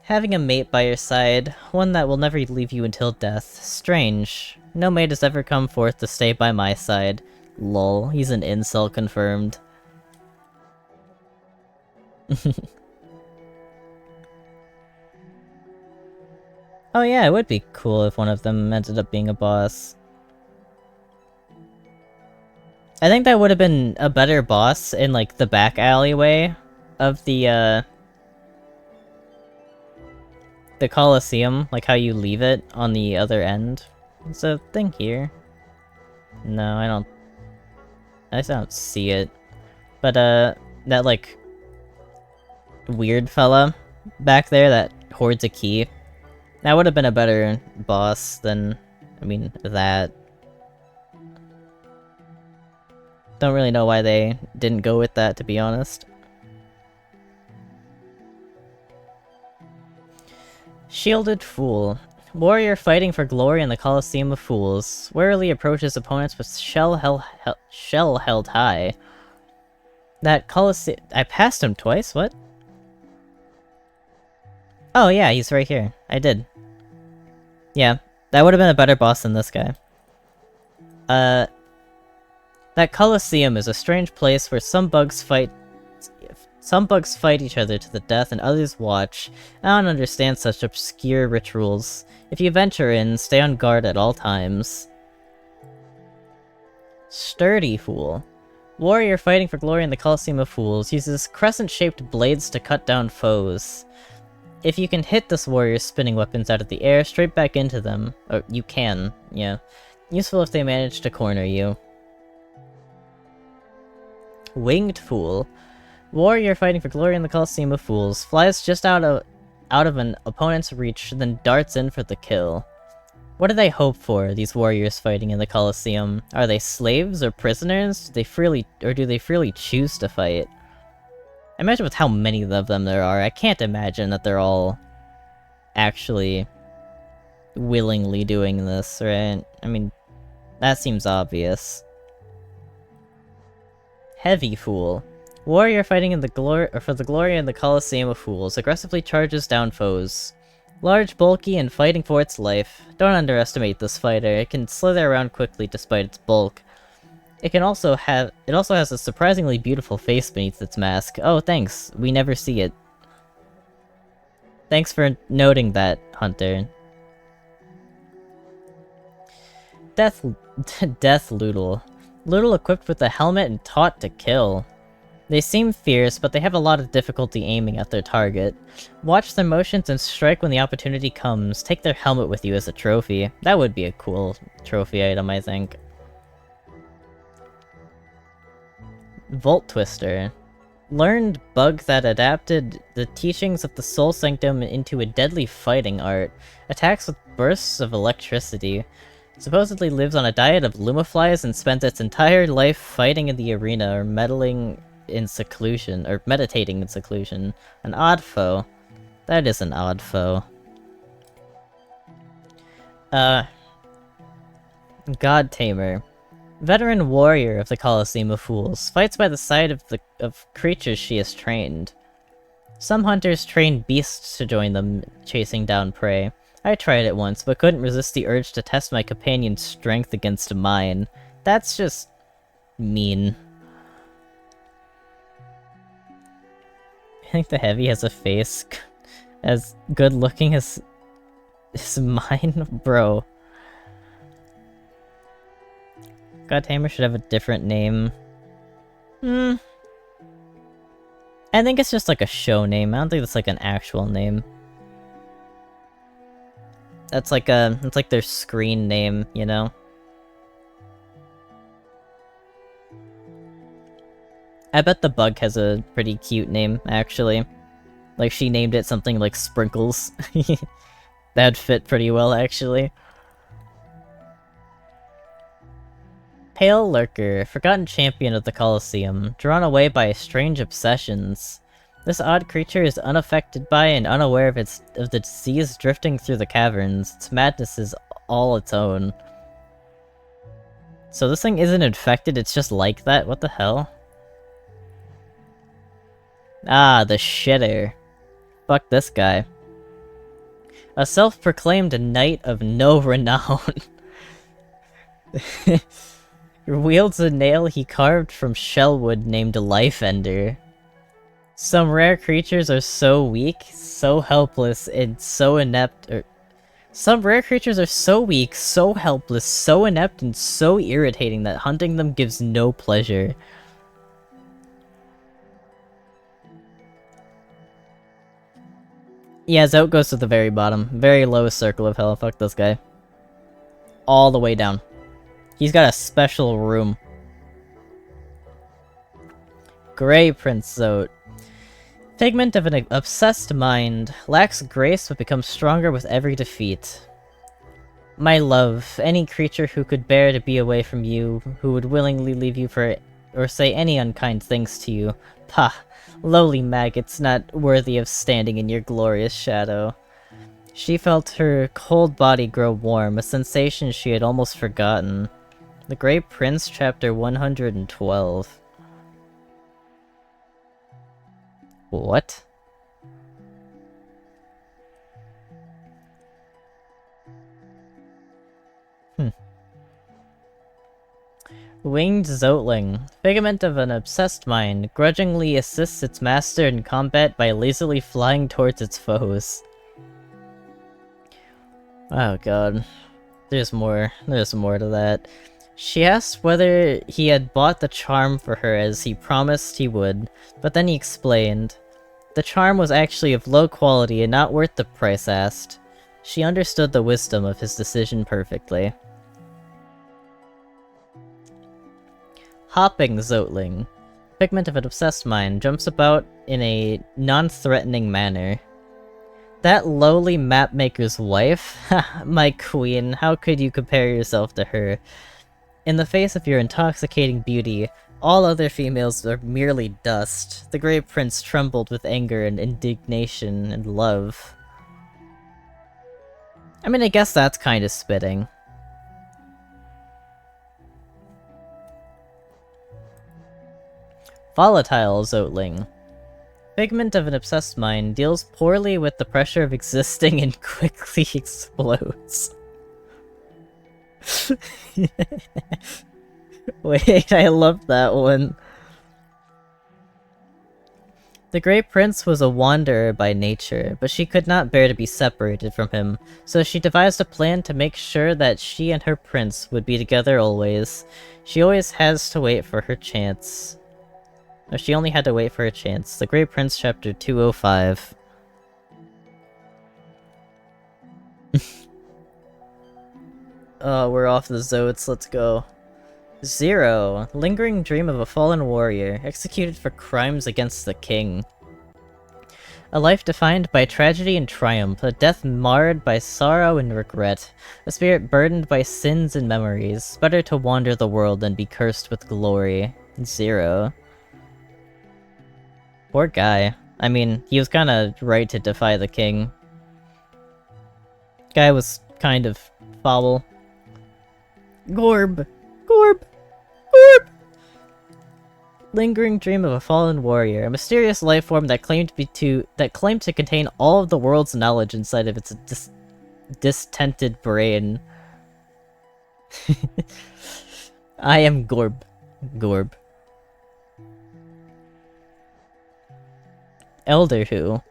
Having a mate by your side, one that will never leave you until death. Strange. No mate has ever come forth to stay by my side. Lol, he's an incel confirmed. Oh yeah, it would be cool if one of them ended up being a boss. I think that would have been a better boss in, like, the back alleyway of the Colosseum, like how you leave it on the other end. There's a thing here. No, I just don't see it. But, that, like, weird fella back there that hoards a key, that would have been a better boss than, I mean, that. Don't really know why they didn't go with that, to be honest. Shielded Fool. Warrior fighting for glory in the Colosseum of Fools. Warily approaches opponents with shell held high. That Colosseum... I passed him twice? What? Oh yeah, he's right here. I did. Yeah, that would have been a better boss than this guy. That Colosseum is a strange place where some bugs fight each other to the death and others watch. I don't understand such obscure rituals. If you venture in, stay on guard at all times. Sturdy Fool. Warrior fighting for glory in the Colosseum of Fools uses crescent-shaped blades to cut down foes. If you can hit this warrior's spinning weapons out of the air, straight back into them. Or, you can, yeah. Useful if they manage to corner you. Winged Fool. Warrior fighting for glory in the Colosseum of Fools. Flies just out of an opponent's reach, then darts in for the kill. What do they hope for, these warriors fighting in the Colosseum? Are they slaves or prisoners? Do they freely choose to fight? Imagine with how many of them there are. I can't imagine that they're all actually willingly doing this, right? I mean, that seems obvious. Heavy Fool. Warrior fighting in the for the glory in the Colosseum of Fools aggressively charges down foes. Large, bulky, and fighting for its life. Don't underestimate this fighter. It can slither around quickly despite its bulk. It also has a surprisingly beautiful face beneath its mask. Oh, thanks. We never see it. Thanks for noting that, Hunter. Death Loodle. Loodle equipped with a helmet and taught to kill. They seem fierce, but they have a lot of difficulty aiming at their target. Watch their motions and strike when the opportunity comes. Take their helmet with you as a trophy. That would be a cool trophy item, I think. Volt Twister. Learned bug that adapted the teachings of the Soul Sanctum into a deadly fighting art. Attacks with bursts of electricity. Supposedly lives on a diet of lumaflies and spends its entire life fighting in the arena or meditating in seclusion. An odd foe. That is an odd foe. God Tamer. Veteran warrior of the Colosseum of Fools, fights by the side of creatures she has trained. Some hunters train beasts to join them, chasing down prey. I tried it once, but couldn't resist the urge to test my companion's strength against mine. That's just... mean. I think the Heavy has a face as good-looking as mine? Bro. God Tamer should have a different name. I think it's just like a show name. I don't think it's like an actual name. It's like their screen name, you know? I bet the bug has a pretty cute name, actually. Like, she named it something like Sprinkles. That'd fit pretty well, actually. Pale Lurker, forgotten champion of the Colosseum, drawn away by strange obsessions. This odd creature is unaffected by and unaware of the disease drifting through the caverns. Its madness is all its own. So this thing isn't infected, it's just like that? What the hell? Ah, the shitter. Fuck this guy. A self-proclaimed knight of no renown. Wields a nail he carved from shellwood named Lifeender. Some rare creatures are so weak, so helpless, and so inept, some rare creatures are so weak, so helpless, so inept, and so irritating that hunting them gives no pleasure. Yeah, Zout goes to the very bottom. Very lowest circle of hell. Fuck this guy. All the way down. He's got a special room. Grey Prince Zoat. Figment of an obsessed mind. Lacks grace but becomes stronger with every defeat. My love, any creature who could bear to be away from you, who would willingly leave you for or say any unkind things to you. Pah, lowly maggots not worthy of standing in your glorious shadow. She felt her cold body grow warm, a sensation she had almost forgotten. The Grey Prince, chapter 112. What? Winged Zoatling. Figment of an obsessed mind, grudgingly assists its master in combat by lazily flying towards its foes. Oh god. There's more to that. She asked whether he had bought the charm for her as he promised he would, but then he explained. The charm was actually of low quality and not worth the price asked. She understood the wisdom of his decision perfectly. Hopping Zoatling. Figment of an obsessed mind, jumps about in a non-threatening manner. That lowly mapmaker's wife? Ha, my queen, how could you compare yourself to her? In the face of your intoxicating beauty, all other females are merely dust. The Grey Prince trembled with anger and indignation and love. I mean, I guess that's kind of spitting. Volatile Zoatling. figment of an obsessed mind, deals poorly with the pressure of existing and quickly explodes. Wait, I love that one. The Grey Prince was a wanderer by nature, but she could not bear to be separated from him, so she devised a plan to make sure that she and her prince would be together always. She always has to wait for her chance. Or she only had to wait for her chance. The Grey Prince, chapter 205. Oh, we're off the Zotes, let's go. 0. Lingering dream of a fallen warrior, executed for crimes against the king. A life defined by tragedy and triumph, a death marred by sorrow and regret, a spirit burdened by sins and memories. Better to wander the world than be cursed with glory. 0. Poor guy. I mean, he was kinda right to defy the king. Guy was kind of foul. Gorb! Gorb! Gorb! Lingering dream of a fallen warrior, a mysterious life form that claimed to contain all of the world's knowledge inside of its distented brain. I am Gorb. Gorb. Elder Who.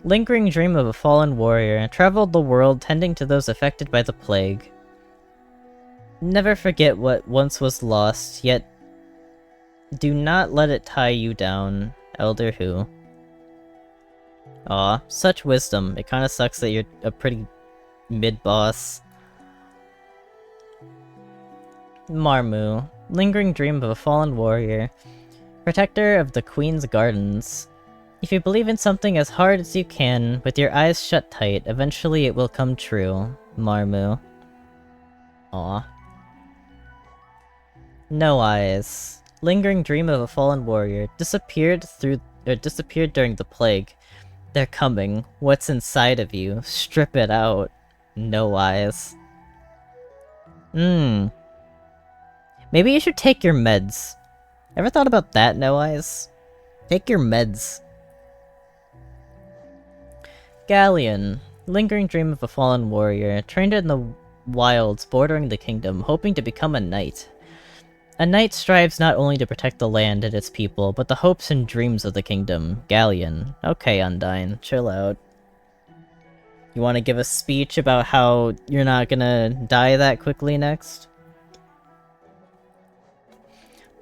Lingering dream of a fallen warrior, traveled the world tending to those affected by the plague. Never forget what once was lost, yet do not let it tie you down, Elder Who. Aw, such wisdom. It kinda sucks that you're a pretty mid-boss. Marmu. Lingering dream of a fallen warrior. Protector of the Queen's Gardens. If you believe in something as hard as you can, with your eyes shut tight, eventually it will come true. Marmu. Aw. No Eyes. Lingering dream of a fallen warrior. Disappeared during the plague. They're coming. What's inside of you? Strip it out. No Eyes. Maybe you should take your meds. Ever thought about that, No Eyes? Take your meds. Galleon. Lingering dream of a fallen warrior. Trained in the wilds bordering the kingdom, hoping to become a knight. A knight strives not only to protect the land and its people, but the hopes and dreams of the kingdom. Galleon. Okay, Undyne, chill out. You want to give a speech about how you're not gonna die that quickly next?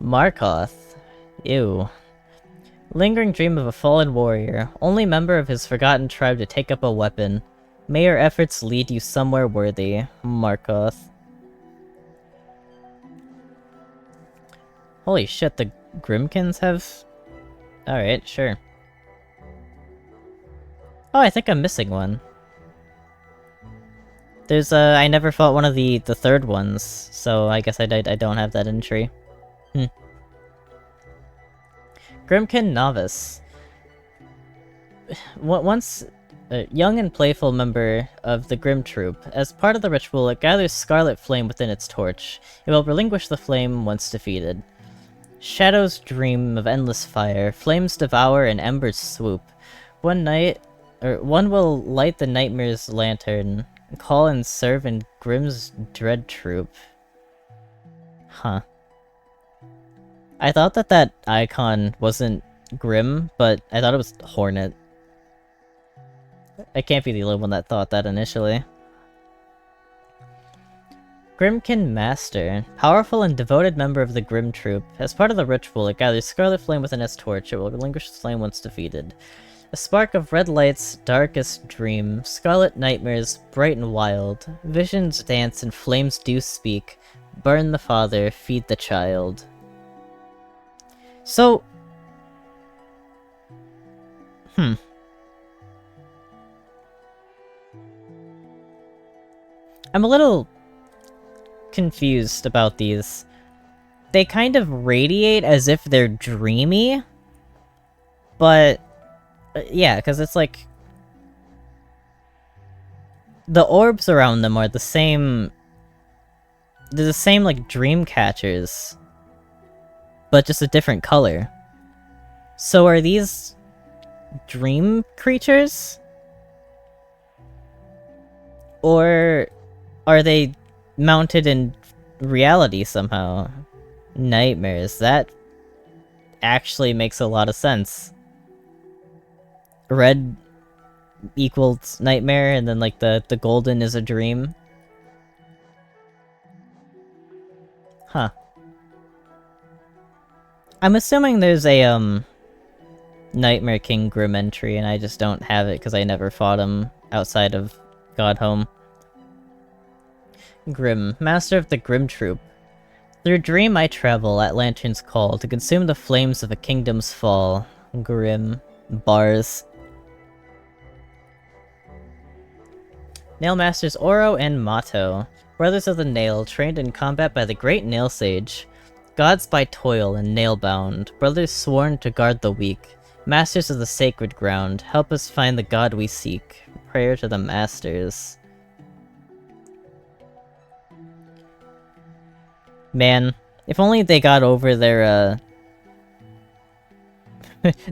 Markoth. Ew. Lingering dream of a fallen warrior, only member of his forgotten tribe to take up a weapon. May your efforts lead you somewhere worthy. Markoth. Holy shit, the Grimkins have... Alright, sure. Oh, I think I'm missing one. There's I never fought one of the third ones, so I guess I don't have that entry. Grimkin Novice. Once a young and playful member of the Grim Troop, as part of the ritual, it gathers scarlet flame within its torch. It will relinquish the flame once defeated. Shadows dream of endless fire, flames devour and embers swoop. One will light the nightmare's lantern, call and serve in Grim's dread troop. Huh. I thought that icon wasn't Grim, but I thought it was Hornet. I can't be the only one that thought that initially. Grimkin Master. Powerful and devoted member of the Grim Troop. As part of the ritual, it gathers scarlet flame within its torch. It will relinquish the flame once defeated. A spark of red light's darkest dream. Scarlet nightmares, bright and wild. Visions dance and flames do speak. Burn the father, feed the child. So... I'm a little confused about these. They kind of radiate as if they're dreamy, but yeah, because it's like the orbs around them are the same. They're the same like dream catchers, but just a different color. So are these dream creatures? Or are they mounted in reality somehow? Nightmares. That actually makes a lot of sense. Red equals nightmare, and then like the golden is a dream. Huh. I'm assuming there's a Nightmare King Grim entry, and I just don't have it because I never fought him outside of Godhome. Grim, master of the Grim Troop. Through dream I travel at Lantern's call to consume the flames of a kingdom's fall. Grim. Bars. Nailmasters Oro and Mato, brothers of the Nail, trained in combat by the great Nail Sage. Gods by toil and nail-bound, brothers sworn to guard the weak. Masters of the sacred ground, help us find the god we seek. Prayer to the masters. Man, if only they got over their,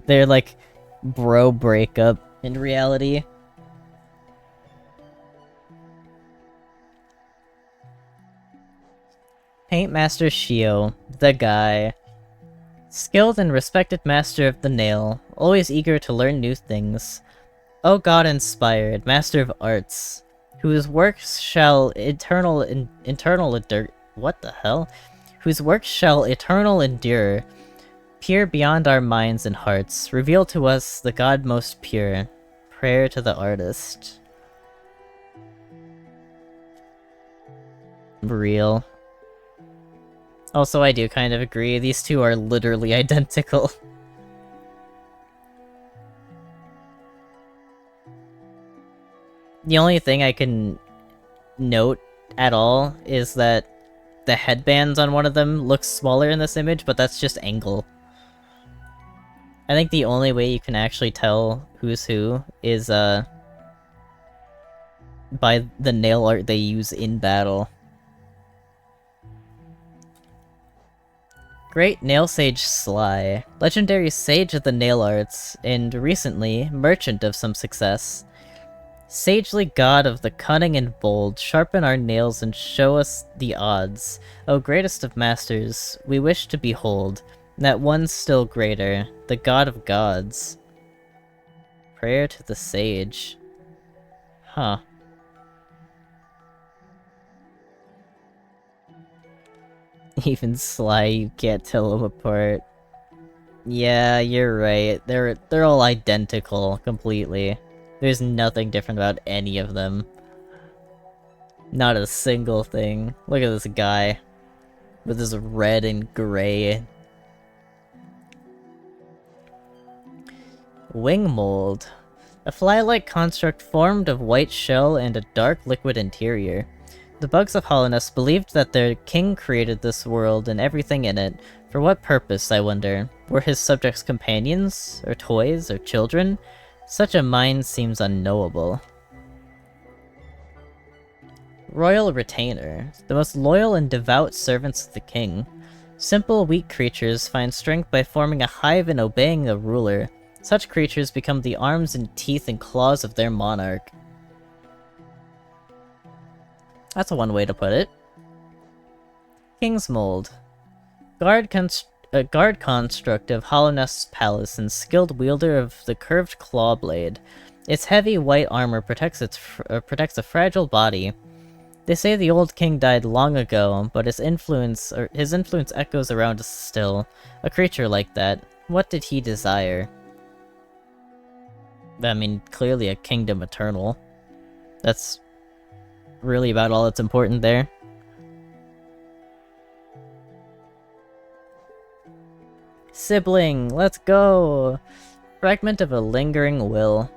their, like, bro breakup in reality. Paint Master Shio, the guy. Skilled and respected master of the nail, always eager to learn new things. O God-inspired, master of arts, whose works shall what the hell? Whose works shall eternal endure, peer beyond our minds and hearts, reveal to us the God most pure. Prayer to the artist. Real. Also, I do kind of agree, these two are literally identical. The only thing I can note at all is that the headbands on one of them looks smaller in this image, but that's just angle. I think the only way you can actually tell who's who is, by the nail art they use in battle. Great Nail Sage Sly, legendary sage of the nail arts, and recently, merchant of some success. Sagely god of the cunning and bold, sharpen our nails and show us the odds. O greatest of masters, we wish to behold that one still greater, the god of gods. Prayer to the sage. Huh. Even Sly, you can't tell them apart. Yeah, you're right. They're all identical, completely. There's nothing different about any of them. Not a single thing. Look at this guy. With his red and gray. Wing mold. A fly-like construct formed of white shell and a dark liquid interior. The bugs of Hollowness believed that their king created this world and everything in it. For what purpose, I wonder? Were his subjects companions? Or toys? Or children? Such a mind seems unknowable. Royal Retainer. The most loyal and devout servants of the king. Simple, weak creatures find strength by forming a hive and obeying a ruler. Such creatures become the arms and teeth and claws of their monarch. That's one way to put it. King's Mold. Guard construct of Hollownest's palace and skilled wielder of the curved claw blade. Its heavy white armor protects a fragile body. They say the old king died long ago, but his influence echoes around us still. A creature like that, what did he desire? I mean, clearly a kingdom eternal. That's really about all that's important there. Sibling, let's go! Fragment of a lingering will.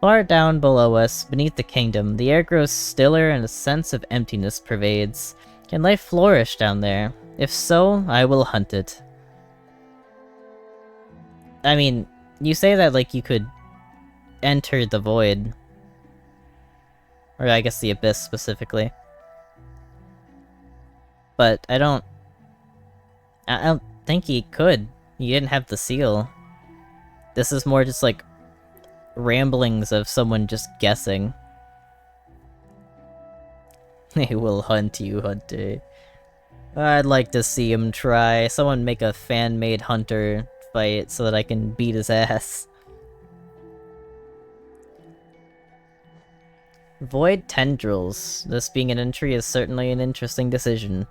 Far down below us, beneath the kingdom, the air grows stiller and a sense of emptiness pervades. Can life flourish down there? If so, I will hunt it. I mean, you say that like you could enter the void. Or I guess the abyss specifically. But I don't think he could. He didn't have the seal. This is more just like ramblings of someone just guessing. They will hunt you, Hunter. I'd like to see him try. Someone make a fan-made Hunter fight so that I can beat his ass. Void tendrils. This being an entry is certainly an interesting decision.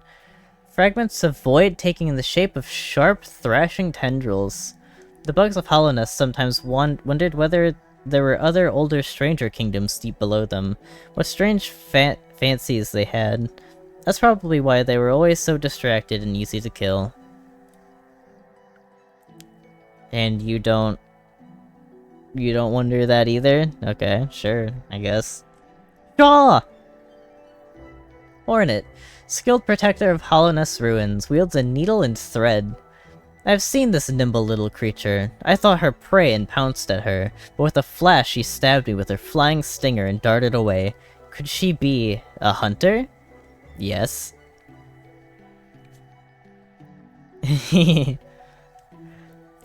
Fragments of void taking the shape of sharp, thrashing tendrils. The bugs of Hollowness sometimes wondered whether there were other older stranger kingdoms deep below them. What strange fancies they had. That's probably why they were always so distracted and easy to kill. And you don't wonder that either? Okay, sure, I guess. Shaw! Hornet. Skilled protector of Hollowness ruins, wields a needle and thread. I've seen this nimble little creature. I thought her prey and pounced at her, but with a flash she stabbed me with her flying stinger and darted away. Could she be a hunter? Yes.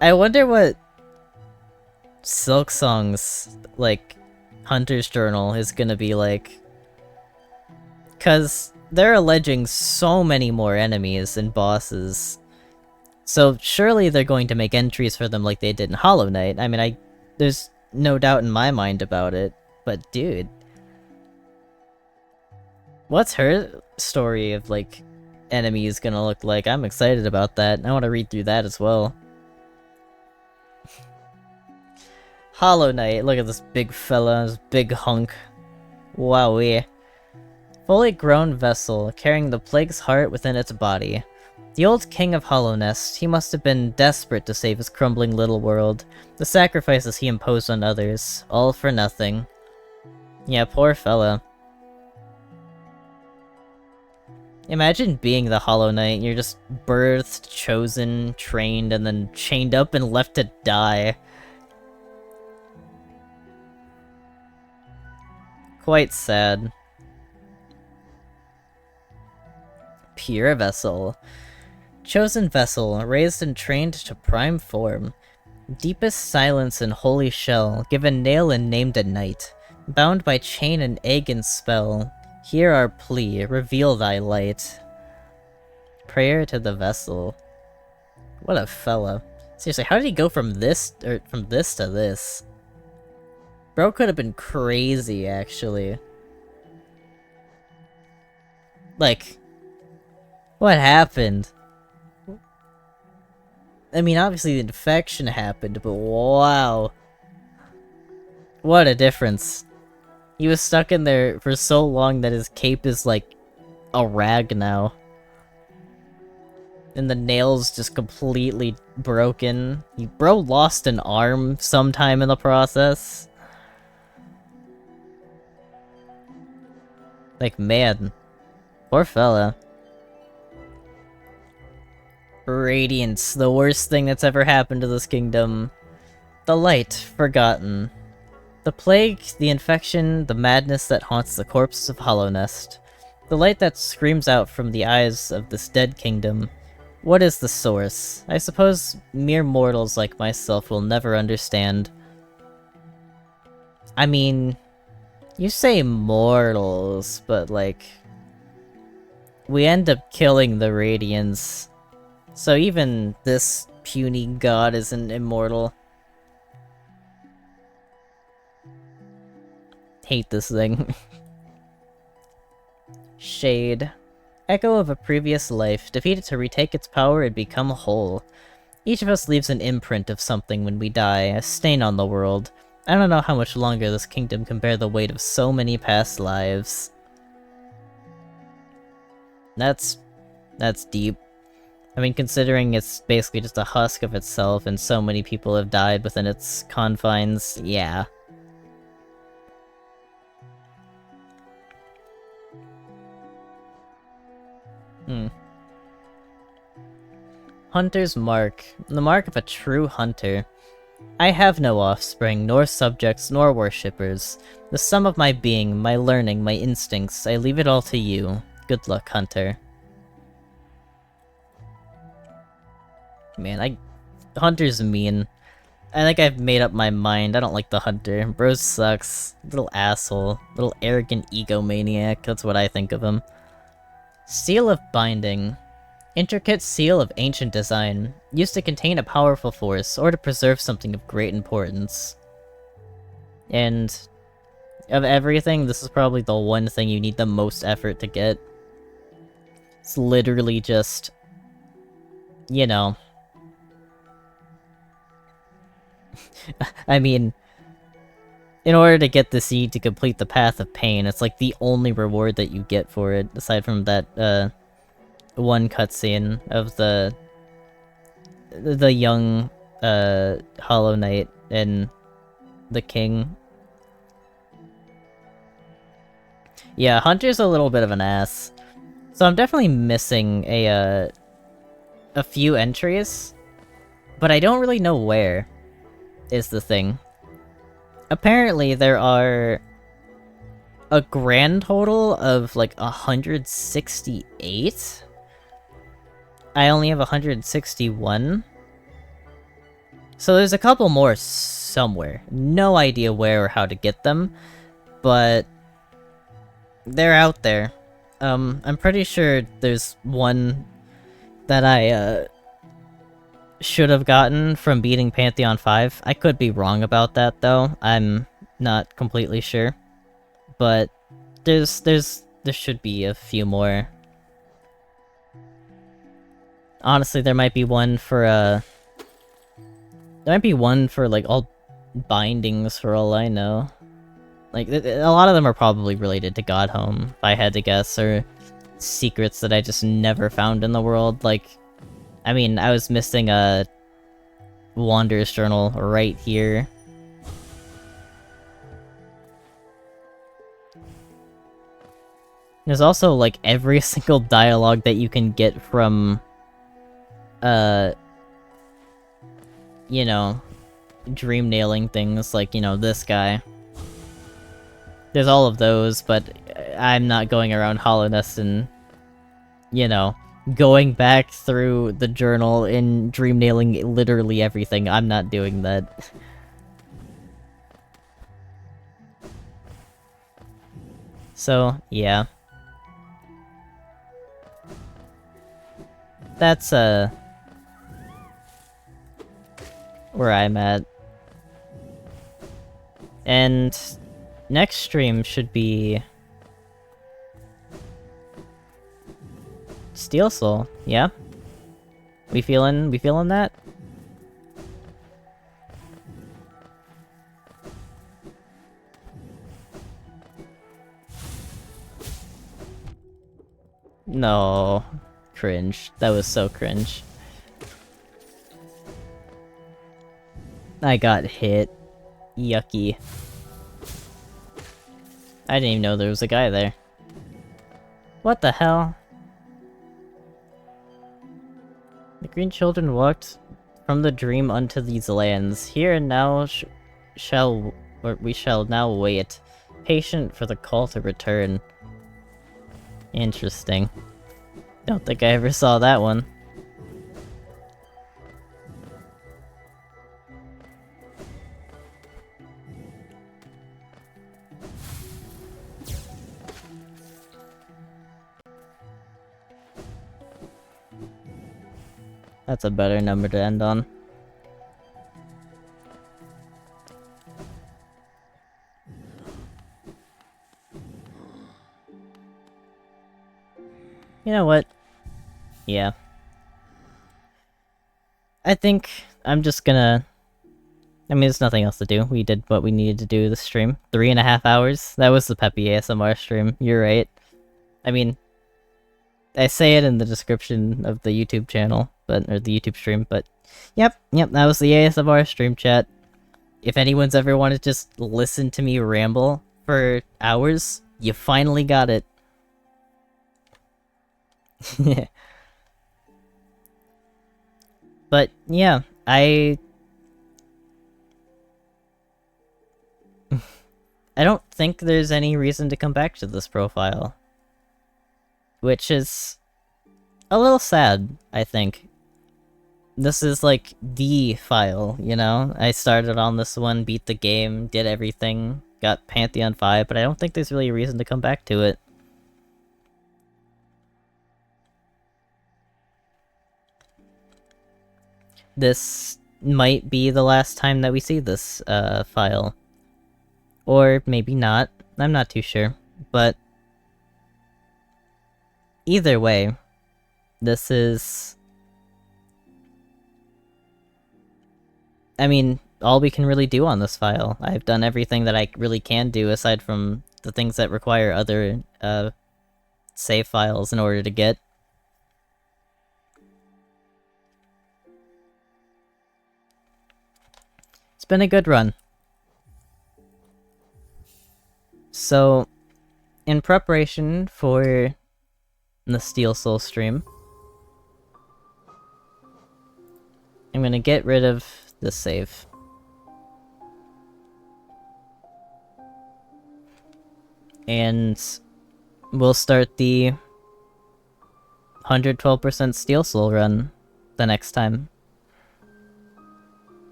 I wonder what Silksong's, like, Hunter's Journal is gonna be like. 'Cause they're alleging so many more enemies and bosses. So surely they're going to make entries for them like they did in Hollow Knight. I mean, there's no doubt in my mind about it. But dude, what's her story of, like, enemies gonna look like? I'm excited about that. I want to read through that as well. Hollow Knight, look at this big fella, this big hunk. Wowee. Fully grown vessel, carrying the plague's heart within its body. The old king of Hollownest, he must have been desperate to save his crumbling little world. The sacrifices he imposed on others, all for nothing. Yeah, poor fella. Imagine being the Hollow Knight. You're just birthed, chosen, trained, and then chained up and left to die. Quite sad. Pure vessel. Chosen vessel, raised and trained to prime form. Deepest silence and holy shell, given nail and named a knight. Bound by chain and egg and spell. Hear our plea, reveal thy light. Prayer to the vessel. What a fella. Seriously, how did he go from this to this? Bro could have been crazy, actually. Like, what happened? I mean, obviously the infection happened, but wow. What a difference. He was stuck in there for so long that his cape is like a rag now. And the nails just completely broken. Bro lost an arm sometime in the process. Like, man. Poor fella. Radiance, the worst thing that's ever happened to this kingdom. The light, forgotten. The plague, the infection, the madness that haunts the corpses of Hollownest. The light that screams out from the eyes of this dead kingdom. What is the source? I suppose mere mortals like myself will never understand. I mean, you say mortals, but like, we end up killing the Radiance. So even this puny god isn't immortal. Hate this thing. Shade. Echo of a previous life, defeated to retake its power and become whole. Each of us leaves an imprint of something when we die, a stain on the world. I don't know how much longer this kingdom can bear the weight of so many past lives. That's deep. I mean, considering it's basically just a husk of itself and so many people have died within its confines, yeah. Hunter's Mark. The mark of a true hunter. I have no offspring, nor subjects, nor worshippers. The sum of my being, my learning, my instincts, I leave it all to you. Good luck, Hunter. Man, Hunter's mean. I think I've made up my mind. I don't like the hunter. Bro sucks. Little asshole. Little arrogant egomaniac. That's what I think of him. Seal of Binding. Intricate seal of ancient design. Used to contain a powerful force, or to preserve something of great importance. And of everything, this is probably the one thing you need the most effort to get. It's literally just... you know... I mean... in order to get this, you need to complete the Path of Pain. It's like the only reward that you get for it, aside from that, one cutscene of the young, Hollow Knight and the King. Yeah, Hunter's a little bit of an ass. So I'm definitely missing a few entries, but I don't really know where, is the thing. Apparently there are a grand total of like 168? I only have 161. So there's a couple more somewhere. No idea where or how to get them, but they're out there. I'm pretty sure there's one that I should have gotten from beating Pantheon 5. I could be wrong about that though. I'm not completely sure. But there should be a few more. Honestly, there might be one for like all bindings for all I know. Like a lot of them are probably related to Godhome, if I had to guess, or secrets that I just never found in the world. Like, I mean, I was missing a Wanderer's Journal right here. There's also, like, every single dialogue that you can get from, you know, dream nailing things, like, you know, this guy. There's all of those, but I'm not going around Hollowness and, you know, going back through the journal and dream nailing literally everything. I'm not doing that. So, yeah. That's, where I'm at. And next stream should be Steel Soul, yeah? We feeling that? No. Cringe. That was so cringe. I got hit. Yucky. I didn't even know there was a guy there. What the hell? The green children walked from the dream unto these lands. Here and now we shall now wait, patient for the call to return. Interesting. Don't think I ever saw that one. That's a better number to end on. You know what? Yeah. I think I'm just gonna... I mean, there's nothing else to do. We did what we needed to do this stream. 3.5 hours? That was the Peppy ASMR stream. You're right. I mean, I say it in the description of the YouTube channel, or the YouTube stream, but yep, that was the ASMR stream, chat. If anyone's ever wanted to just listen to me ramble for hours, you finally got it. But yeah, I don't think there's any reason to come back to this profile. Which is a little sad, I think. this is like the file, you know? I started on this one, beat the game, did everything, got Pantheon 5, but I don't think there's really a reason to come back to it. This might be the last time that we see this, file. Or maybe not. I'm not too sure. But either way, this is... I mean, all we can really do on this file. I've done everything that I really can do aside from the things that require other, save files in order to get. It's been a good run. So, in preparation for the Steel Soul stream, I'm gonna get rid of this save. And we'll start the 112% Steel Soul run the next time.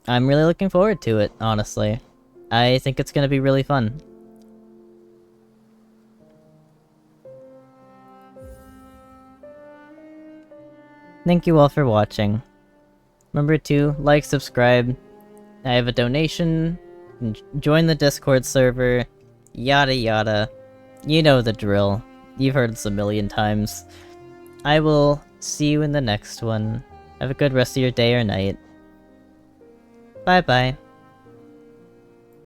I'm really looking forward to it, honestly. I think it's gonna be really fun. Thank you all for watching. Remember to like, subscribe, I have a donation, join the Discord server, yada yada. You know the drill. You've heard this a million times. I will see you in the next one. Have a good rest of your day or night. Bye bye.